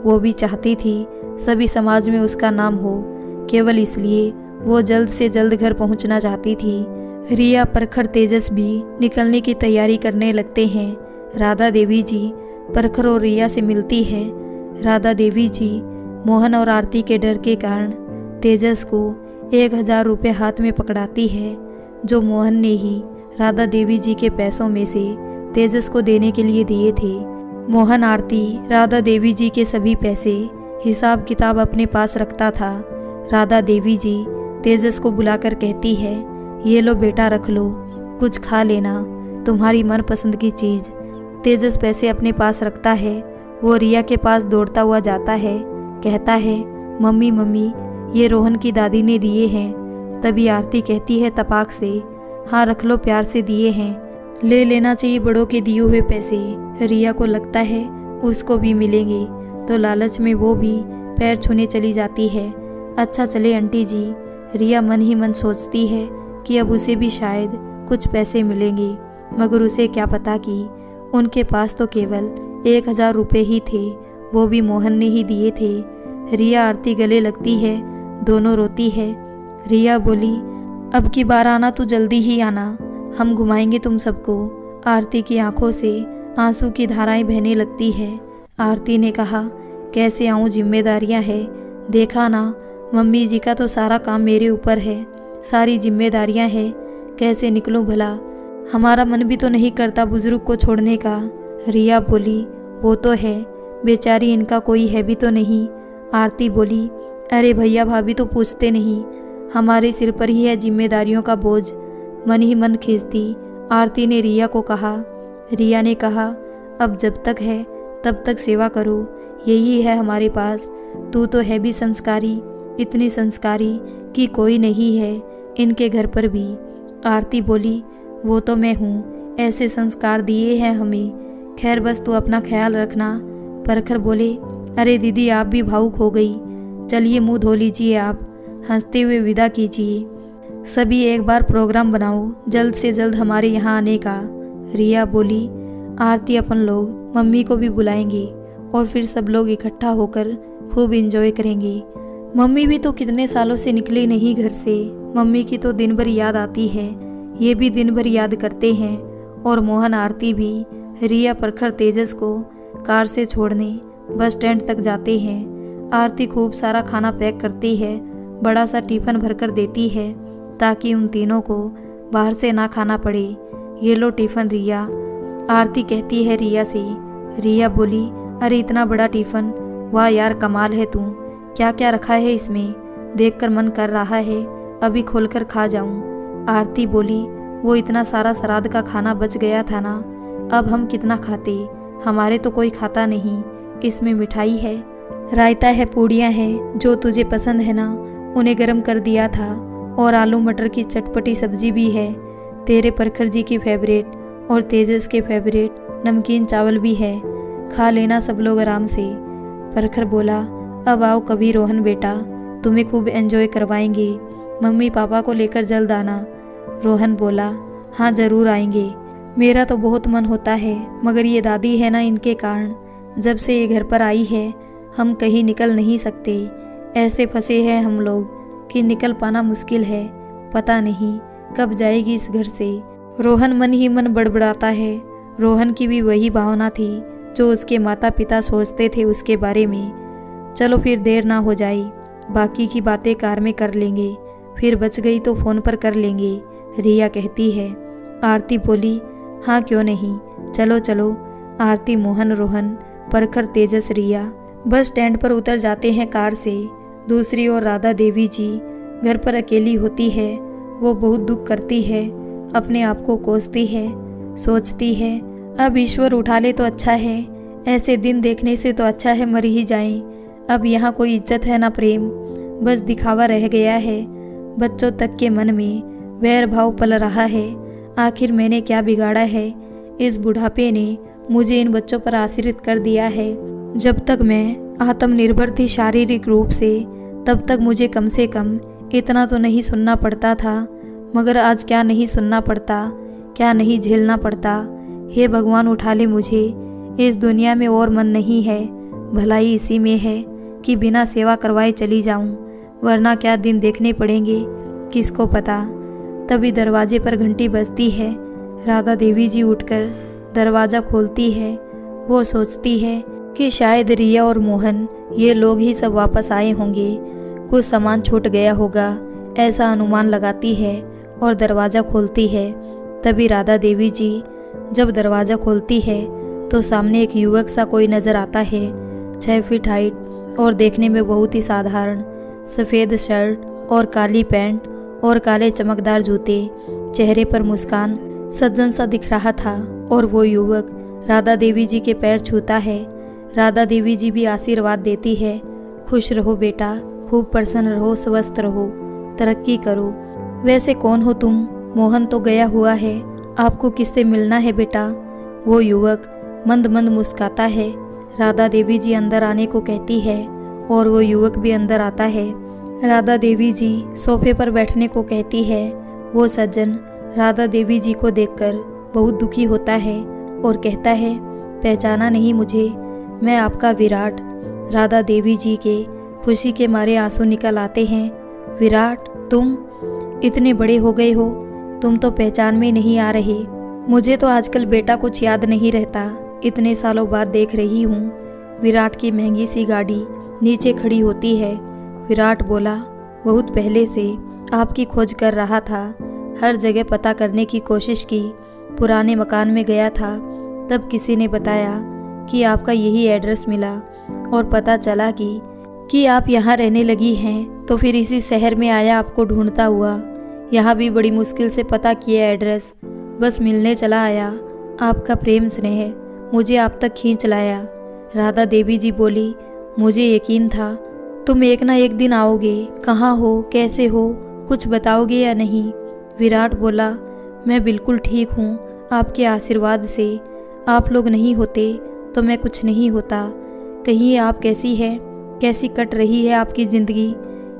वो भी चाहती थी सभी समाज में उसका नाम हो, केवल इसलिए वो जल्द से जल्द घर पहुंचना चाहती थी। रिया परखर तेजस भी निकलने की तैयारी करने लगते हैं। राधा देवी जी परखर और रिया से मिलती है। राधा देवी जी मोहन और आरती के डर के कारण तेजस को 1000 रुपये हाथ में पकड़ाती है, जो मोहन ने ही राधा देवी जी के पैसों में से तेजस को देने के लिए दिए थे। मोहन आरती राधा देवी जी के सभी पैसे हिसाब किताब अपने पास रखता था। राधा देवी जी तेजस को बुलाकर कहती है, ये लो बेटा, रख लो, कुछ खा लेना, तुम्हारी मनपसंद की चीज़। तेजस पैसे अपने पास रखता है। वो रिया के पास दौड़ता हुआ जाता है, कहता है, मम्मी मम्मी, ये रोहन की दादी ने दिए हैं। तभी आरती कहती है तपाक से, हाँ रख लो, प्यार से दिए हैं, ले लेना चाहिए बड़ों के दिए हुए पैसे। रिया को लगता है उसको भी मिलेंगे, तो लालच में वो भी पैर छूने चली जाती है। अच्छा चले आंटी जी, रिया मन ही मन सोचती है कि अब उसे भी शायद कुछ पैसे मिलेंगे, मगर उसे क्या पता कि उनके पास तो केवल 1000 रुपये ही थे, वो भी मोहन ने ही दिए थे। रिया आरती गले लगती है, दोनों रोती है। रिया बोली, अब की बार आना तो जल्दी ही आना, हम घुमाएंगे तुम सबको। आरती की आंखों से आंसू की धाराएं बहने लगती है। आरती ने कहा, कैसे आऊँ, जिम्मेदारियाँ हैं, देखा ना, मम्मी जी का तो सारा काम मेरे ऊपर है, सारी जिम्मेदारियाँ हैं, कैसे निकलूँ भला, हमारा मन भी तो नहीं करता बुजुर्ग को छोड़ने का। रिया बोली, वो तो है, बेचारी इनका कोई है भी तो नहीं। आरती बोली, अरे भैया भाभी तो पूछते नहीं, हमारे सिर पर ही है जिम्मेदारियों का बोझ। मन ही मन खींचती आरती ने रिया को कहा। रिया ने कहा, अब जब तक है तब तक सेवा करो, यही है हमारे पास। तू तो है भी संस्कारी, इतनी संस्कारी कि कोई नहीं है इनके घर पर भी। आरती बोली, वो तो मैं हूँ, ऐसे संस्कार दिए हैं हमें, खैर बस तू अपना ख्याल रखना। परखर बोले, अरे दीदी आप भी भावुक हो गई, चलिए मुंह धो लीजिए, आप हंसते हुए विदा कीजिए। सभी एक बार प्रोग्राम बनाओ जल्द से जल्द हमारे यहाँ आने का। रिया बोली, आरती अपन लोग मम्मी को भी बुलाएंगे और फिर सब लोग इकट्ठा होकर खूब एंजॉय करेंगे। मम्मी भी तो कितने सालों से निकले नहीं घर से, मम्मी की तो दिन भर याद आती है, ये भी दिन भर याद करते हैं। और मोहन आरती भी रिया परखर तेजस को कार से छोड़ने बस स्टैंड तक जाते हैं। आरती खूब सारा खाना पैक करती है, बड़ा सा टिफिन भरकर देती है ताकि उन तीनों को बाहर से ना खाना पड़े। ये लो टिफिन रिया, आरती कहती है रिया से। रिया बोली, अरे इतना बड़ा टिफिन, वाह यार कमाल है तू, क्या क्या रखा है इसमें, देखकर मन कर रहा है अभी खोलकर खा जाऊं। आरती बोली, वो इतना सारा श्राद्ध का खाना बच गया था ना, अब हम कितना खाते, हमारे तो कोई खाता नहीं। इसमें मिठाई है, रायता है, पूड़ियाँ हैं, जो तुझे पसंद है ना उन्हें गर्म कर दिया था, और आलू मटर की चटपटी सब्जी भी है, तेरे परखर जी की फेवरेट और तेजस के फेवरेट नमकीन चावल भी है, खा लेना सब लोग आराम से। परखर बोला, अब आओ कभी रोहन बेटा, तुम्हें खूब एंजॉय करवाएंगे, मम्मी पापा को लेकर जल्द आना। रोहन बोला, हाँ ज़रूर आएंगे, मेरा तो बहुत मन होता है, मगर ये दादी है ना, इनके कारण जब से ये घर पर आई है हम कहीं निकल नहीं सकते, ऐसे फंसे हैं हम लोग कि निकल पाना मुश्किल है, पता नहीं कब जाएगी इस घर से। रोहन मन ही मन बड़बड़ाता है। रोहन की भी वही भावना थी जो उसके माता पिता सोचते थे उसके बारे में। चलो फिर देर ना हो जाए, बाकी की बातें कार में कर लेंगे, फिर बच गई तो फ़ोन पर कर लेंगे, रिया कहती है। आरती बोली, हाँ क्यों नहीं, चलो चलो। आरती, मोहन, रोहन, परखर, तेजस, रिया बस स्टैंड पर उतर जाते हैं कार से। दूसरी ओर राधा देवी जी घर पर अकेली होती है। वो बहुत दुख करती है, अपने आप को कोसती है, सोचती है अब ईश्वर उठा ले तो अच्छा है, ऐसे दिन देखने से तो अच्छा है मर ही जाएं। अब यहाँ कोई इज्जत है ना प्रेम, बस दिखावा रह गया है। बच्चों तक के मन में वैर भाव पल रहा है। आखिर मैंने क्या बिगाड़ा है, इस बुढ़ापे ने मुझे इन बच्चों पर आश्रित कर दिया है। जब तक मैं आत्मनिर्भर थी शारीरिक रूप से, तब तक मुझे कम से कम इतना तो नहीं सुनना पड़ता था, मगर आज क्या नहीं सुनना पड़ता, क्या नहीं झेलना पड़ता। हे भगवान उठा ले मुझे, इस दुनिया में और मन नहीं है, भलाई इसी में है कि बिना सेवा करवाए चली जाऊं, वरना क्या दिन देखने पड़ेंगे किसको पता। तभी दरवाजे पर घंटी बजती है। राधा देवी जी उठकर दरवाज़ा खोलती है। वो सोचती है कि शायद रिया और मोहन ये लोग ही सब वापस आए होंगे, कुछ सामान छूट गया होगा, ऐसा अनुमान लगाती है और दरवाज़ा खोलती है। तभी राधा देवी जी जब दरवाज़ा खोलती है तो सामने एक युवक सा कोई नज़र आता है, 6 फीट हाइट और देखने में बहुत ही साधारण, सफ़ेद शर्ट और काली पैंट और काले चमकदार जूते, चेहरे पर मुस्कान, सज्जन सा दिख रहा था। और वो युवक राधा देवी जी के पैर छूता है। राधा देवी जी भी आशीर्वाद देती है, खुश रहो बेटा, खूब प्रसन्न रहो, स्वस्थ रहो, तरक्की करो। वैसे कौन हो तुम? मोहन तो गया हुआ है, आपको किससे मिलना है बेटा? वो युवक मंद मंद मुस्काता है। राधा देवी जी अंदर आने को कहती है और वो युवक भी अंदर आता है। राधा देवी जी सोफे पर बैठने को कहती है। वो सज्जन राधा देवी जी को देखकर बहुत दुखी होता है और कहता है, पहचाना नहीं मुझे? मैं आपका विराट। राधा देवी जी के खुशी के मारे आंसू निकल आते हैं। विराट, तुम इतने बड़े हो गए हो, तुम तो पहचान में नहीं आ रहे। मुझे तो आजकल बेटा कुछ याद नहीं रहता, इतने सालों बाद देख रही हूँ। विराट की महंगी सी गाड़ी नीचे खड़ी होती है। विराट बोला, बहुत पहले से आपकी खोज कर रहा था, हर जगह पता करने की कोशिश की, पुराने मकान में गया था, तब किसी ने बताया कि आपका यही एड्रेस मिला और पता चला कि आप यहाँ रहने लगी हैं, तो फिर इसी शहर में आया आपको ढूंढता हुआ। यहाँ भी बड़ी मुश्किल से पता किया एड्रेस, बस मिलने चला आया। आपका प्रेम स्नेह मुझे आप तक खींच लाया। राधा देवी जी बोली, मुझे यकीन था तुम एक ना एक दिन आओगे। कहाँ हो, कैसे हो, कुछ बताओगे या नहीं? विराट बोला, मैं बिल्कुल ठीक हूँ, आपके आशीर्वाद से। आप लोग नहीं होते तो मैं कुछ नहीं होता। कहिए आप कैसी हैं, कैसी कट रही है आपकी ज़िंदगी?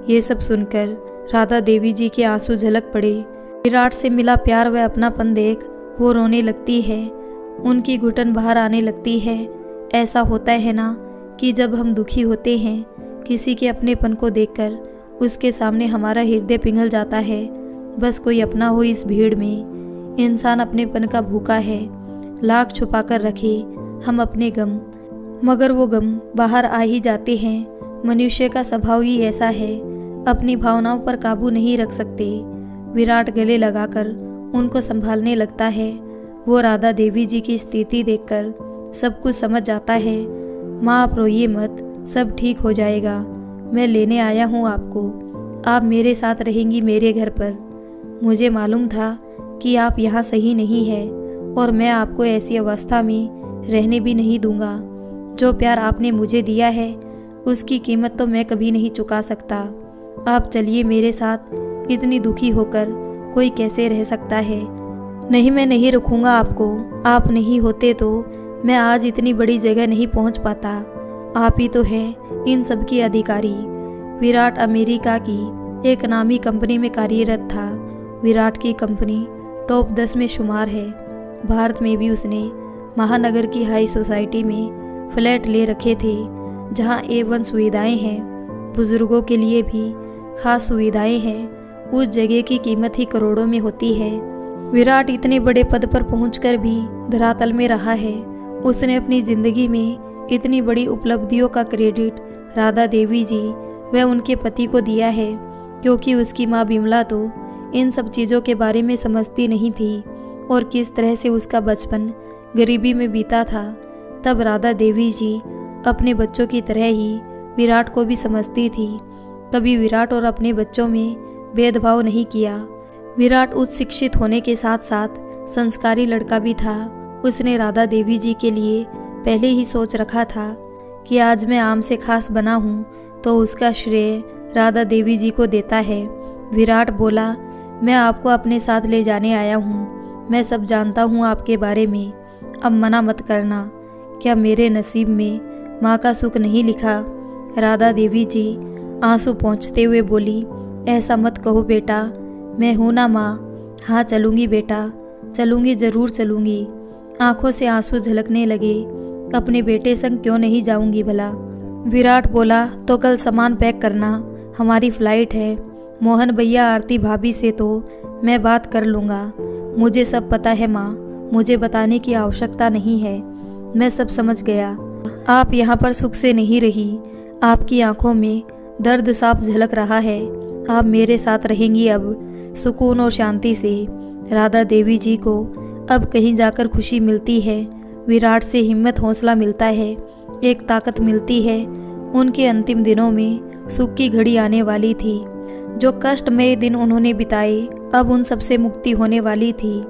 ये सब सुनकर राधा देवी जी के आंसू झलक पड़े। विराट से मिला प्यार व अपनापन देख वो रोने लगती है, उनकी घुटन बाहर आने लगती है। ऐसा होता है ना कि जब हम दुखी होते हैं, किसी के अपनेपन को देखकर उसके सामने हमारा हृदय पिघल जाता है। बस कोई अपना हो इस भीड़ में। इंसान अपनेपन का भूखा है, लाख छुपा कर रखे हम अपने गम, मगर वो गम बाहर आ ही जाते हैं। मनुष्य का स्वभाव ही ऐसा है, अपनी भावनाओं पर काबू नहीं रख सकते। विराट गले लगाकर उनको संभालने लगता है। वो राधा देवी जी की स्थिति देखकर सब कुछ समझ जाता है। माँ, आप रोइए मत, सब ठीक हो जाएगा। मैं लेने आया हूँ आपको, आप मेरे साथ रहेंगी मेरे घर पर। मुझे मालूम था कि आप यहाँ सही नहीं है और मैं आपको ऐसी अवस्था में रहने भी नहीं दूंगा। जो प्यार आपने मुझे दिया है उसकी कीमत तो मैं कभी नहीं चुका सकता। आप चलिए मेरे साथ। इतनी दुखी होकर कोई कैसे रह सकता है? नहीं, मैं नहीं रखूँगा आपको। आप नहीं होते तो मैं आज इतनी बड़ी जगह नहीं पहुँच पाता। आप ही तो हैं इन सब की अधिकारी। विराट अमेरिका की एक नामी कंपनी में कार्यरत था। विराट की कंपनी टॉप 10 में शुमार है। भारत में भी उसने महानगर की हाई सोसाइटी में फ्लैट ले रखे थे, जहां A1 सुविधाएं हैं। बुजुर्गों के लिए भी खास सुविधाएं हैं। उस जगह की कीमत ही करोड़ों में होती है। विराट इतने बड़े पद पर पहुंचकर भी धरातल में रहा है। उसने अपनी ज़िंदगी में इतनी बड़ी उपलब्धियों का क्रेडिट राधा देवी जी व उनके पति को दिया है, क्योंकि उसकी माँ बिमला तो इन सब चीज़ों के बारे में समझती नहीं थी और किस तरह से उसका बचपन गरीबी में बीता था। तब राधा देवी जी अपने बच्चों की तरह ही विराट को भी समझती थी। कभी विराट और अपने बच्चों में भेदभाव नहीं किया। विराट उच्च शिक्षित होने के साथ साथ संस्कारी लड़का भी था। उसने राधा देवी जी के लिए पहले ही सोच रखा था कि आज मैं आम से खास बना हूँ तो उसका श्रेय राधा देवी जी को देता है। विराट बोला, मैं आपको अपने साथ ले जाने आया हूँ। मैं सब जानता हूँ आपके बारे में, अब मना मत करना। क्या मेरे नसीब में माँ का सुख नहीं लिखा? राधा देवी जी आंसू पोंछते हुए बोली, ऐसा मत कहो बेटा, मैं हूँ ना माँ। हाँ चलूँगी बेटा, चलूँगी, ज़रूर चलूँगी। आंखों से आंसू झलकने लगे। अपने बेटे संग क्यों नहीं जाऊँगी भला? विराट बोला, तो कल सामान पैक करना, हमारी फ़्लाइट है। मोहन भैया, आरती भाभी से तो मैं बात कर लूँगा। मुझे सब पता है माँ, मुझे बताने की आवश्यकता नहीं है। मैं सब समझ गया। आप यहाँ पर सुख से नहीं रही, आपकी आंखों में दर्द साफ झलक रहा है। आप मेरे साथ रहेंगी अब सुकून और शांति से। राधा देवी जी को अब कहीं जाकर खुशी मिलती है। विराट से हिम्मत हौसला मिलता है, एक ताकत मिलती है। उनके अंतिम दिनों में सुख की घड़ी आने वाली थी। जो कष्टमय दिन उन्होंने बिताए, अब उन सबसे मुक्ति होने वाली थी।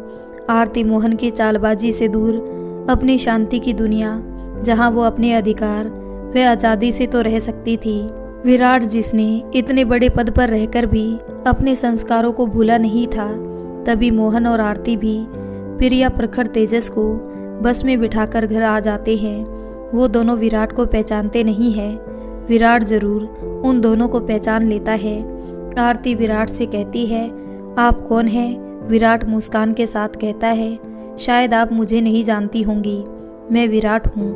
आरती मोहन की चालबाजी से दूर अपनी शांति की दुनिया, जहां वो अपने अधिकार व आज़ादी से तो रह सकती थी। विराट जिसने इतने बड़े पद पर रहकर भी अपने संस्कारों को भूला नहीं था, तभी मोहन और आरती भी प्रिया प्रखर तेजस को बस में बिठाकर घर आ जाते हैं। वो दोनों विराट को पहचानते नहीं हैं, विराट जरूर उन दोनों को पहचान लेता है। आरती विराट से कहती है, आप कौन हैं? विराट मुस्कान के साथ कहता है, शायद आप मुझे नहीं जानती होंगी, मैं विराट हूँ।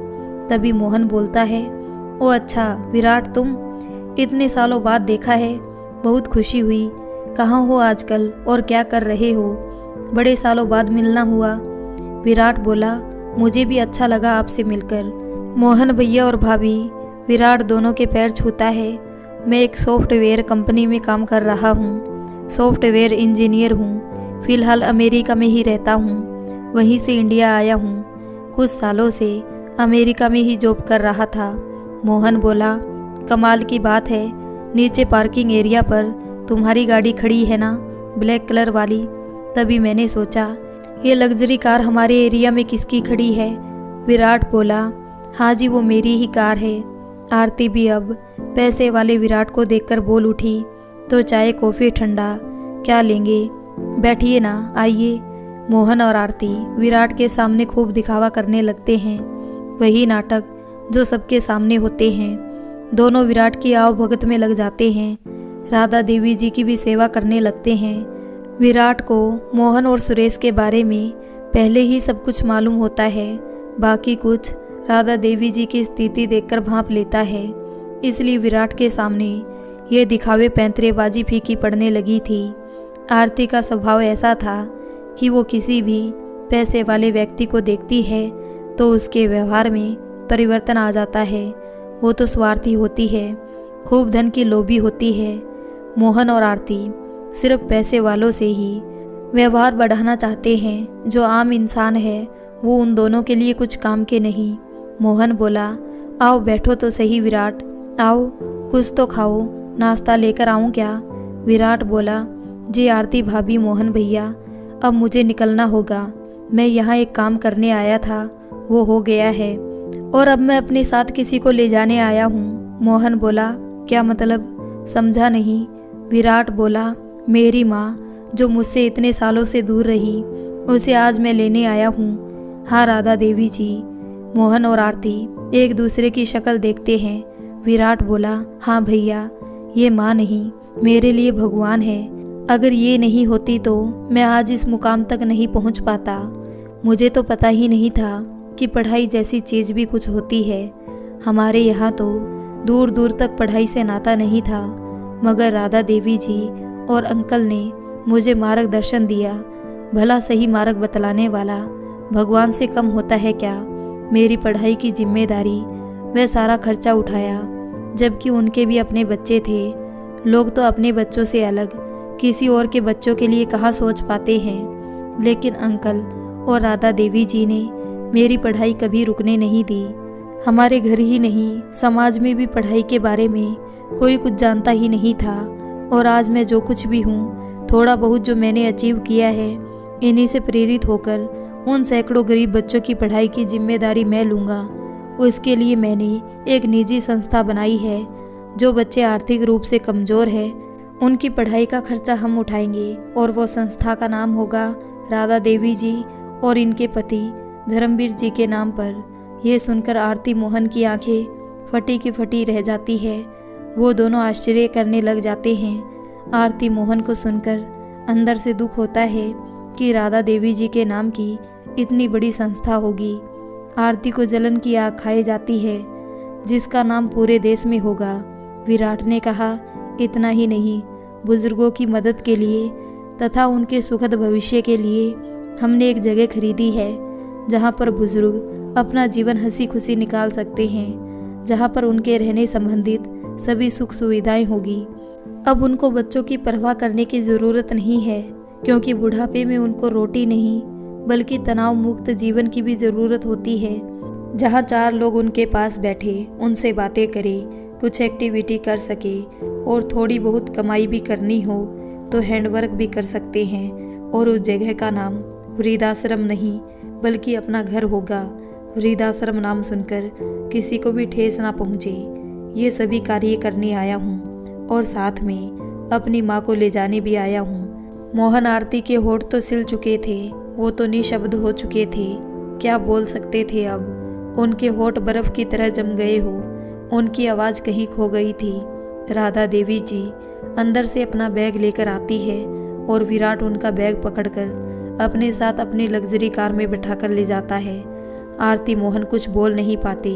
तभी मोहन बोलता है, ओ अच्छा विराट, तुम इतने सालों बाद देखा है, बहुत खुशी हुई। कहाँ हो आजकल और क्या कर रहे हो? बड़े सालों बाद मिलना हुआ। विराट बोला, मुझे भी अच्छा लगा आपसे मिलकर। मोहन भैया और भाभी विराट दोनों के पैर छूता है। मैं एक सॉफ्टवेयर कंपनी में काम कर रहा हूँ, सॉफ्टवेयर इंजीनियर हूँ। फिलहाल अमेरिका में ही रहता हूँ, वहीं से इंडिया आया हूँ। कुछ सालों से अमेरिका में ही जॉब कर रहा था। मोहन बोला, कमाल की बात है, नीचे पार्किंग एरिया पर तुम्हारी गाड़ी खड़ी है ना, ब्लैक कलर वाली। तभी मैंने सोचा, ये लग्जरी कार हमारे एरिया में किसकी खड़ी है? विराट बोला, हाँ जी, वो मेरी ही कार है। आरती भी अब पैसे वाले विराट को देखकर बोल उठी, तो चाय कॉफ़ी ठंडा क्या लेंगे? बैठिए ना, आइए। मोहन और आरती विराट के सामने खूब दिखावा करने लगते हैं, वही नाटक जो सबके सामने होते हैं। दोनों विराट की आव भगत में लग जाते हैं, राधा देवी जी की भी सेवा करने लगते हैं। विराट को मोहन और सुरेश के बारे में पहले ही सब कुछ मालूम होता है, बाकी कुछ राधा देवी जी की स्थिति देखकर भांप लेता है। इसलिए विराट के सामने ये दिखावे पैंतरेबाजी फीकी पड़ने लगी थी। आरती का स्वभाव ऐसा था कि वो किसी भी पैसे वाले व्यक्ति को देखती है तो उसके व्यवहार में परिवर्तन आ जाता है। वो तो स्वार्थी होती है, खूब धन की लोभी होती है। मोहन और आरती सिर्फ पैसे वालों से ही व्यवहार बढ़ाना चाहते हैं। जो आम इंसान है वो उन दोनों के लिए कुछ काम के नहीं। मोहन बोला, आओ बैठो तो सही विराट, आओ कुछ तो खाओ, नाश्ता लेकर आऊँ क्या? विराट बोला, जी आरती भाभी, मोहन भैया, अब मुझे निकलना होगा। मैं यहाँ एक काम करने आया था, वो हो गया है, और अब मैं अपने साथ किसी को ले जाने आया हूँ। मोहन बोला, क्या मतलब? समझा नहीं। विराट बोला, मेरी माँ जो मुझसे इतने सालों से दूर रही, उसे आज मैं लेने आया हूँ। हाँ राधा देवी जी। मोहन और आरती एक दूसरे की शक्ल देखते हैं। विराट बोला, हाँ भैया, ये माँ नहीं, मेरे लिए भगवान है। अगर ये नहीं होती तो मैं आज इस मुकाम तक नहीं पहुँच पाता। मुझे तो पता ही नहीं था कि पढ़ाई जैसी चीज़ भी कुछ होती है। हमारे यहाँ तो दूर दूर तक पढ़ाई से नाता नहीं था, मगर राधा देवी जी और अंकल ने मुझे मार्गदर्शन दिया। भला सही मार्ग बतलाने वाला भगवान से कम होता है क्या? मेरी पढ़ाई की जिम्मेदारी वह सारा खर्चा उठाया, जबकि उनके भी अपने बच्चे थे। लोग तो अपने बच्चों से अलग किसी और के बच्चों के लिए कहाँ सोच पाते हैं, लेकिन अंकल और राधा देवी जी ने मेरी पढ़ाई कभी रुकने नहीं दी। हमारे घर ही नहीं, समाज में भी पढ़ाई के बारे में कोई कुछ जानता ही नहीं था। और आज मैं जो कुछ भी हूँ, थोड़ा बहुत जो मैंने अचीव किया है, इन्हीं से प्रेरित होकर उन सैकड़ों गरीब बच्चों की पढ़ाई की जिम्मेदारी मैं लूँगा। उसके लिए मैंने एक निजी संस्था बनाई है। जो बच्चे आर्थिक रूप से कमज़ोर हैं, उनकी पढ़ाई का खर्चा हम उठाएंगे, और वो संस्था का नाम होगा राधा देवी जी और इनके पति धर्मवीर जी के नाम पर। यह सुनकर आरती मोहन की आंखें फटी की फटी रह जाती है। वो दोनों आश्चर्य करने लग जाते हैं। आरती मोहन को सुनकर अंदर से दुख होता है कि राधा देवी जी के नाम की इतनी बड़ी संस्था होगी। आरती को जलन की आग खाई जाती है, जिसका नाम पूरे देश में होगा। विराट ने कहा, इतना ही नहीं, बुजुर्गों की मदद के लिए तथा उनके सुखद भविष्य के लिए हमने एक जगह खरीदी है, जहाँ पर बुजुर्ग अपना जीवन हंसी खुशी निकाल सकते हैं, जहाँ पर उनके रहने संबंधित सभी सुख सुविधाएं होगी। अब उनको बच्चों की परवाह करने की ज़रूरत नहीं है, क्योंकि बुढ़ापे में उनको रोटी नहीं बल्कि तनाव मुक्त जीवन की भी ज़रूरत होती है, जहाँ 4 लोग उनके पास बैठे उनसे बातें करें, कुछ एक्टिविटी कर सके और थोड़ी बहुत कमाई भी करनी हो तो हैंडवर्क भी कर सकते हैं। और उस जगह का नाम वृद्धाश्रम नहीं बल्कि अपना घर होगा। वृद्धाश्रम नाम सुनकर किसी को भी ठेस ना पहुँचे, ये सभी कार्य करने आया हूँ और साथ में अपनी माँ को ले जाने भी आया हूँ। मोहन आरती के होठ तो सिल चुके थे, वो तो निशब्द हो चुके थे, क्या बोल सकते थे अब। उनके होठ बर्फ की तरह जम गए हो, उनकी आवाज़ कहीं खो गई थी। राधा देवी जी अंदर से अपना बैग लेकर आती है और विराट उनका बैग पकड़कर अपने साथ अपनी लग्जरी कार में बिठाकर ले जाता है। आरती मोहन कुछ बोल नहीं पाते,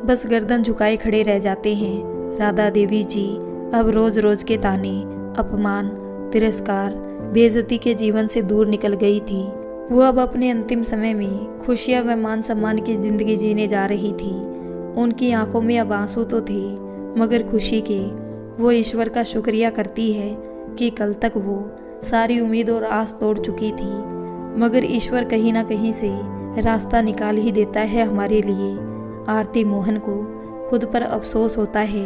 बस गर्दन झुकाए खड़े रह जाते हैं। राधा देवी जी अब रोज रोज के ताने, अपमान, तिरस्कार, बेइज्जती के जीवन से दूर निकल गई थी। वो अब अपने अंतिम समय में खुशियां व मान सम्मान की जिंदगी जीने जा रही थी। उनकी आंखों में अब आंसू तो थे मगर खुशी के। वो ईश्वर का शुक्रिया करती है कि कल तक वो सारी उम्मीद और आस तोड़ चुकी थी, मगर ईश्वर कहीं ना कहीं से रास्ता निकाल ही देता है हमारे लिए। आरती मोहन को खुद पर अफसोस होता है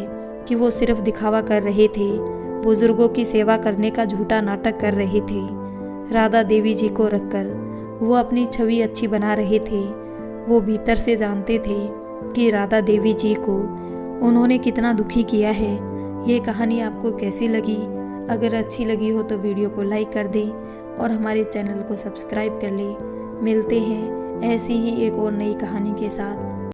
कि वो सिर्फ दिखावा कर रहे थे, बुजुर्गों की सेवा करने का झूठा नाटक कर रहे थे। राधा देवी जी को रखकर वो अपनी छवि अच्छी बना रहे थे। वो भीतर से जानते थे कि राधा देवी जी को उन्होंने कितना दुखी किया है। ये कहानी आपको कैसी लगी? अगर अच्छी लगी हो तो वीडियो को लाइक कर दें और हमारे चैनल को सब्सक्राइब कर लें। मिलते हैं ऐसी ही एक और नई कहानी के साथ।